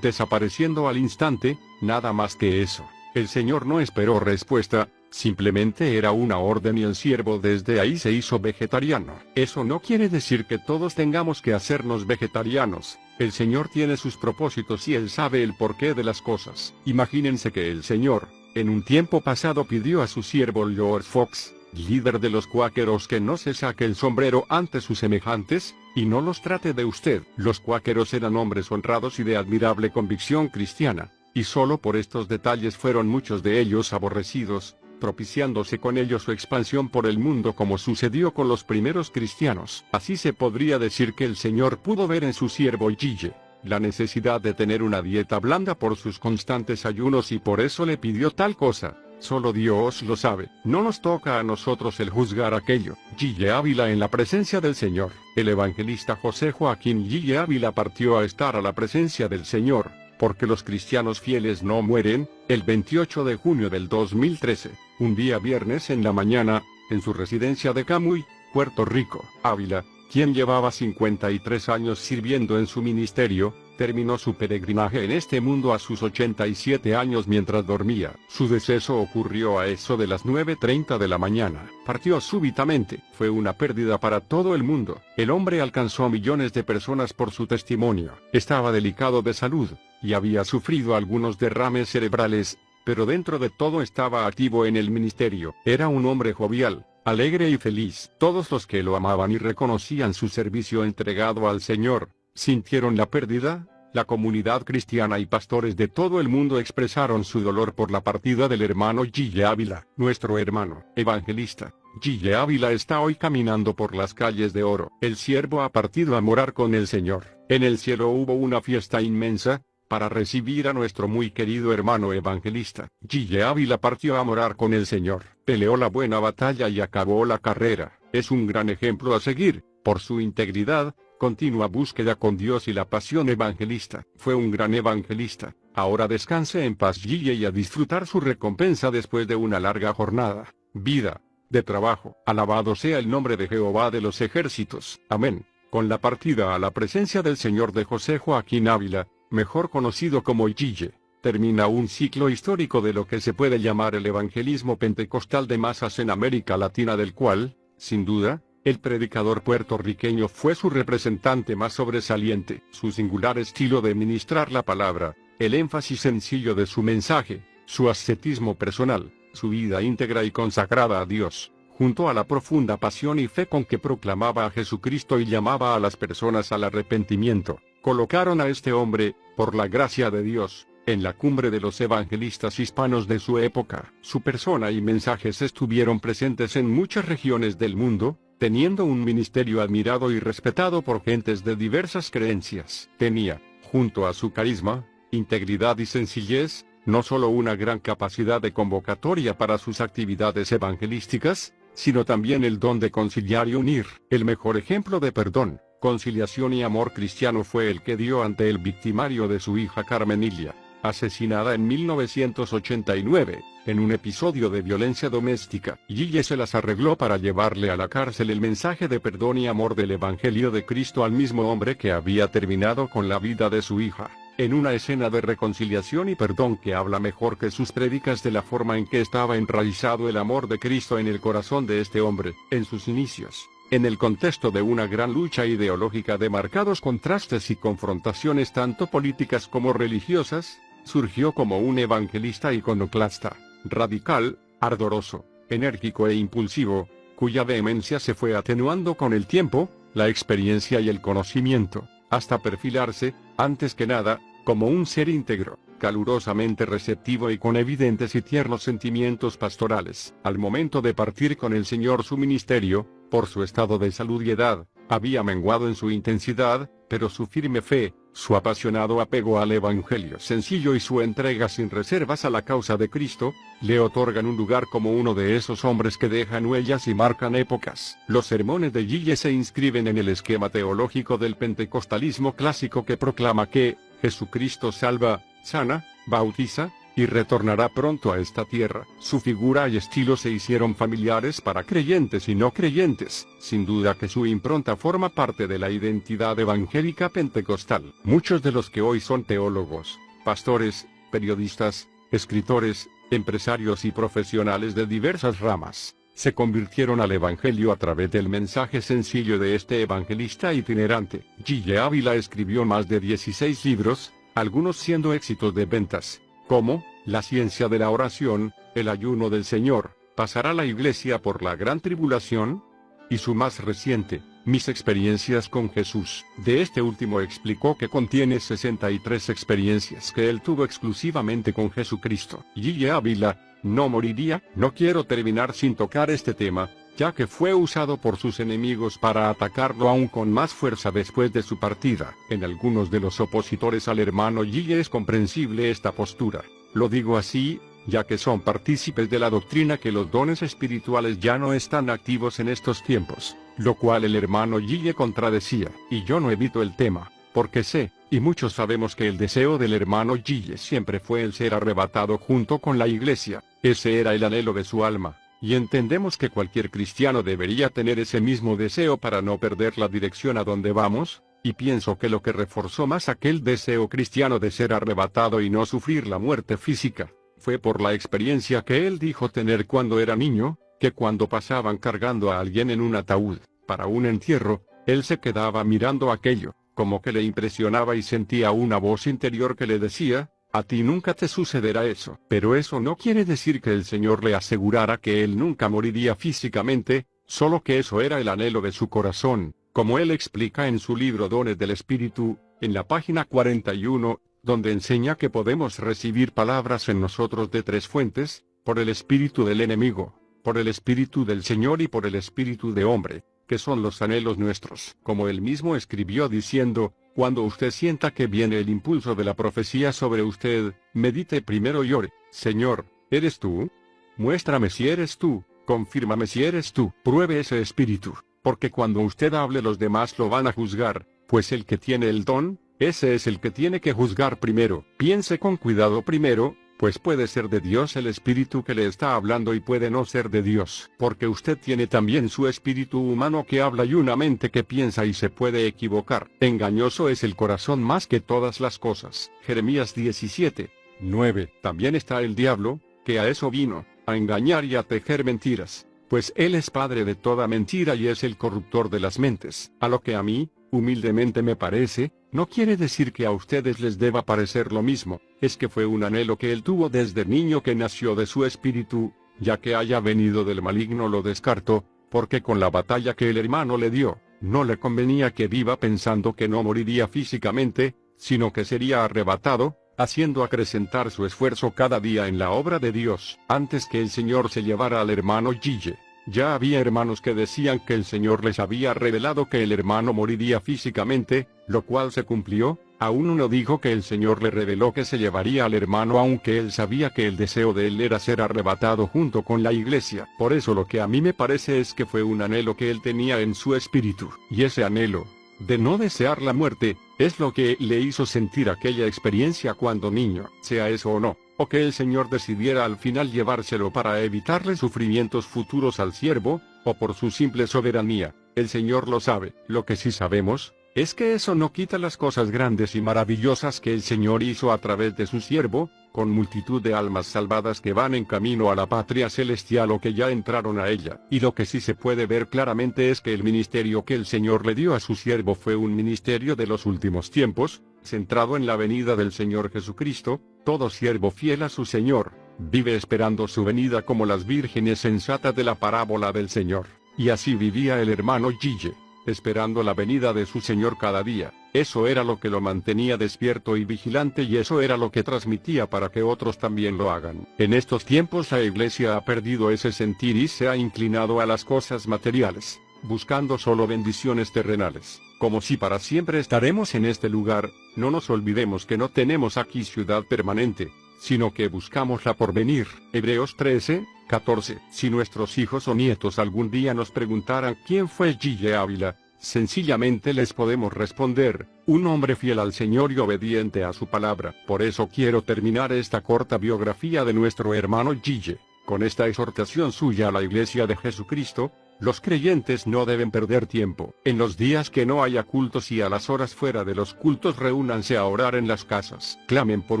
Desapareciendo al instante, nada más que eso. El Señor no esperó respuesta, simplemente era una orden y el siervo desde ahí se hizo vegetariano. Eso no quiere decir que todos tengamos que hacernos vegetarianos. El Señor tiene sus propósitos y Él sabe el porqué de las cosas. Imagínense que el Señor, en un tiempo pasado pidió a su siervo George Fox, líder de los cuáqueros, que no se saque el sombrero ante sus semejantes, y no los trate de usted. Los cuáqueros eran hombres honrados y de admirable convicción cristiana, y solo por estos detalles fueron muchos de ellos aborrecidos, propiciándose con ello su expansión por el mundo como sucedió con los primeros cristianos. Así se podría decir que el Señor pudo ver en su siervo Gille la necesidad de tener una dieta blanda por sus constantes ayunos y por eso le pidió tal cosa. Solo Dios lo sabe. No nos toca a nosotros el juzgar aquello. Gille Ávila en la presencia del Señor. El evangelista José Joaquín Gille Ávila partió a estar a la presencia del Señor, porque los cristianos fieles no mueren, el 28 de junio del 2013, un día viernes en la mañana, en su residencia de Camuy, Puerto Rico. Ávila, quien llevaba 53 años sirviendo en su ministerio, terminó su peregrinaje en este mundo a sus 87 años mientras dormía. Su deceso ocurrió a eso de las 9:30 de la mañana. Partió súbitamente. Fue una pérdida para todo el mundo. El hombre alcanzó a millones de personas por su testimonio. Estaba delicado de salud, y había sufrido algunos derrames cerebrales, pero dentro de todo estaba activo en el ministerio. Era un hombre jovial, alegre y feliz. Todos los que lo amaban y reconocían su servicio entregado al Señor, sintieron la pérdida. La comunidad cristiana y pastores de todo el mundo expresaron su dolor por la partida del hermano Gille Ávila. Nuestro hermano, evangelista, Gille Ávila está hoy caminando por las calles de oro. El siervo ha partido a morar con el Señor. En el cielo hubo una fiesta inmensa, para recibir a nuestro muy querido hermano evangelista. Gille Ávila partió a morar con el Señor. Peleó la buena batalla y acabó la carrera. Es un gran ejemplo a seguir, por su integridad, continua búsqueda con Dios y la pasión evangelista. Fue un gran evangelista. Ahora descanse en paz Gille y a disfrutar su recompensa después de una larga jornada, vida, de trabajo. Alabado sea el nombre de Jehová de los ejércitos. Amén. Con la partida a la presencia del Señor de José Joaquín Ávila, mejor conocido como Gille, termina un ciclo histórico de lo que se puede llamar el evangelismo pentecostal de masas en América Latina, del cual, sin duda, el predicador puertorriqueño fue su representante más sobresaliente. Su singular estilo de ministrar la palabra, el énfasis sencillo de su mensaje, su ascetismo personal, su vida íntegra y consagrada a Dios, junto a la profunda pasión y fe con que proclamaba a Jesucristo y llamaba a las personas al arrepentimiento, colocaron a este hombre, por la gracia de Dios, en la cumbre de los evangelistas hispanos de su época. Su persona y mensajes estuvieron presentes en muchas regiones del mundo, teniendo un ministerio admirado y respetado por gentes de diversas creencias. Tenía, junto a su carisma, integridad y sencillez, no solo una gran capacidad de convocatoria para sus actividades evangelísticas, sino también el don de conciliar y unir. El mejor ejemplo de perdón, conciliación y amor cristiano fue el que dio ante el victimario de su hija Carmen Ilia, asesinada en 1989, en un episodio de violencia doméstica. Gille se las arregló para llevarle a la cárcel el mensaje de perdón y amor del Evangelio de Cristo al mismo hombre que había terminado con la vida de su hija, en una escena de reconciliación y perdón que habla mejor que sus prédicas de la forma en que estaba enraizado el amor de Cristo en el corazón de este hombre, en sus inicios. En el contexto de una gran lucha ideológica de marcados contrastes y confrontaciones tanto políticas como religiosas, surgió como un evangelista iconoclasta, radical, ardoroso, enérgico e impulsivo, cuya vehemencia se fue atenuando con el tiempo, la experiencia y el conocimiento, hasta perfilarse, antes que nada, como un ser íntegro, calurosamente receptivo y con evidentes y tiernos sentimientos pastorales. Al momento de partir con el Señor su ministerio, por su estado de salud y edad, había menguado en su intensidad, pero su firme fe, su apasionado apego al Evangelio sencillo y su entrega sin reservas a la causa de Cristo, le otorgan un lugar como uno de esos hombres que dejan huellas y marcan épocas. Los sermones de Gille se inscriben en el esquema teológico del pentecostalismo clásico que proclama que Jesucristo salva, sana, bautiza, y retornará pronto a esta tierra. Su figura y estilo se hicieron familiares para creyentes y no creyentes. Sin duda que su impronta forma parte de la identidad evangélica pentecostal. Muchos de los que hoy son teólogos, pastores, periodistas, escritores, empresarios y profesionales de diversas ramas, se convirtieron al Evangelio a través del mensaje sencillo de este evangelista itinerante. Gille Ávila escribió más de 16 libros, algunos siendo éxitos de ventas, como La ciencia de la oración, El ayuno del Señor, Pasará la Iglesia por la gran tribulación, y su más reciente, Mis experiencias con Jesús. De este último explicó que contiene 63 experiencias que él tuvo exclusivamente con Jesucristo. Gille Ávila no moriría. No quiero terminar sin tocar este tema, ya que fue usado por sus enemigos para atacarlo aún con más fuerza después de su partida. En algunos de los opositores al hermano Gille es comprensible esta postura. Lo digo así, ya que son partícipes de la doctrina que los dones espirituales ya no están activos en estos tiempos, lo cual el hermano Gille contradecía. Y yo no evito el tema, porque sé, y muchos sabemos que el deseo del hermano Gille siempre fue el ser arrebatado junto con la iglesia. Ese era el anhelo de su alma. y entendemos que cualquier cristiano debería tener ese mismo deseo para no perder la dirección a donde vamos, y pienso que lo que reforzó más aquel deseo cristiano de ser arrebatado y no sufrir la muerte física, fue por la experiencia que él dijo tener cuando era niño, que cuando pasaban cargando a alguien en un ataúd, para un entierro, él se quedaba mirando aquello, como que le impresionaba y sentía una voz interior que le decía, a ti nunca te sucederá eso. Pero eso no quiere decir que el Señor le asegurara que él nunca moriría físicamente, solo que eso era el anhelo de su corazón, como él explica en su libro Dones del Espíritu, en la página 41, donde enseña que podemos recibir palabras en nosotros de tres fuentes, por el espíritu del enemigo, por el espíritu del Señor y por el espíritu de hombre, que son los anhelos nuestros. Como él mismo escribió diciendo, cuando usted sienta que viene el impulso de la profecía sobre usted, medite primero y ore, Señor, ¿eres tú? Muéstrame si eres tú, confírmame si eres tú, pruebe ese espíritu, porque cuando usted hable los demás lo van a juzgar, pues el que tiene el don, ese es el que tiene que juzgar primero. Piense con cuidado primero, pues puede ser de Dios el espíritu que le está hablando y puede no ser de Dios, porque usted tiene también su espíritu humano que habla y una mente que piensa y se puede equivocar. Engañoso es el corazón más que todas las cosas. Jeremías 17:9. También está el diablo, que a eso vino, a engañar y a tejer mentiras, pues él es padre de toda mentira y es el corruptor de las mentes. A lo que a mí, humildemente me parece, no quiere decir que a ustedes les deba parecer lo mismo, es que fue un anhelo que él tuvo desde niño que nació de su espíritu, ya que haya venido del maligno lo descarto, porque con la batalla que el hermano le dio, no le convenía que viva pensando que no moriría físicamente, sino que sería arrebatado, haciendo acrecentar su esfuerzo cada día en la obra de Dios. Antes que el Señor se llevara al hermano Gille, ya había hermanos que decían que el Señor les había revelado que el hermano moriría físicamente, lo cual se cumplió. Aún uno dijo que el Señor le reveló que se llevaría al hermano aunque él sabía que el deseo de él era ser arrebatado junto con la iglesia. Por eso lo que a mí me parece es que fue un anhelo que él tenía en su espíritu. Y ese anhelo, de no desear la muerte, es lo que le hizo sentir aquella experiencia cuando niño. Sea eso o no, o que el Señor decidiera al final llevárselo para evitarle sufrimientos futuros al siervo, o por su simple soberanía, el Señor lo sabe. Lo que sí sabemos, es que eso no quita las cosas grandes y maravillosas que el Señor hizo a través de su siervo, con multitud de almas salvadas que van en camino a la patria celestial o que ya entraron a ella. Y lo que sí se puede ver claramente es que el ministerio que el Señor le dio a su siervo fue un ministerio de los últimos tiempos, centrado en la venida del Señor Jesucristo. Todo siervo fiel a su Señor, vive esperando su venida como las vírgenes sensatas de la parábola del Señor. Y así vivía el hermano Gille, esperando la venida de su Señor cada día. Eso era lo que lo mantenía despierto y vigilante y eso era lo que transmitía para que otros también lo hagan. En estos tiempos la iglesia ha perdido ese sentir y se ha inclinado a las cosas materiales, buscando solo bendiciones terrenales. Como si para siempre estaremos en este lugar, no nos olvidemos que no tenemos aquí ciudad permanente, sino que buscamos la porvenir. Hebreos 13:14. Si nuestros hijos o nietos algún día nos preguntaran quién fue Gille Ávila, sencillamente les podemos responder, un hombre fiel al Señor y obediente a su palabra. Por eso quiero terminar esta corta biografía de nuestro hermano Gille, con esta exhortación suya a la Iglesia de Jesucristo. Los creyentes no deben perder tiempo. En los días que no haya cultos y a las horas fuera de los cultos reúnanse a orar en las casas. Clamen por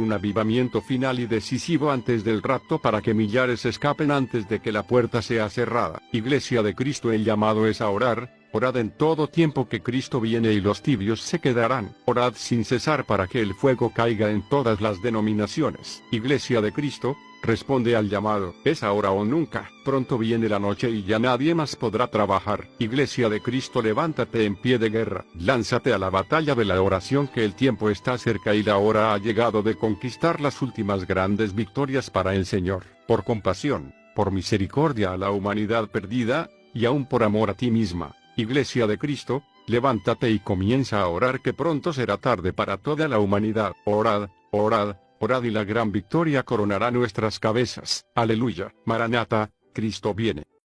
un avivamiento final y decisivo antes del rapto para que millares escapen antes de que la puerta sea cerrada. Iglesia de Cristo, el llamado es a orar. Orad en todo tiempo que Cristo viene y los tibios se quedarán. Orad sin cesar para que el fuego caiga en todas las denominaciones. Iglesia de Cristo, responde al llamado. Es ahora o nunca. Pronto viene la noche y ya nadie más podrá trabajar. Iglesia de Cristo, levántate en pie de guerra. Lánzate a la batalla de la oración, que el tiempo está cerca y la hora ha llegado de conquistar las últimas grandes victorias para el Señor. Por compasión, por misericordia a la humanidad perdida, y aún por amor a ti misma. Iglesia de Cristo, levántate y comienza a orar, que pronto será tarde para toda la humanidad. Orad, orad, orad y la gran victoria coronará nuestras cabezas. Aleluya. Maranata, Cristo viene.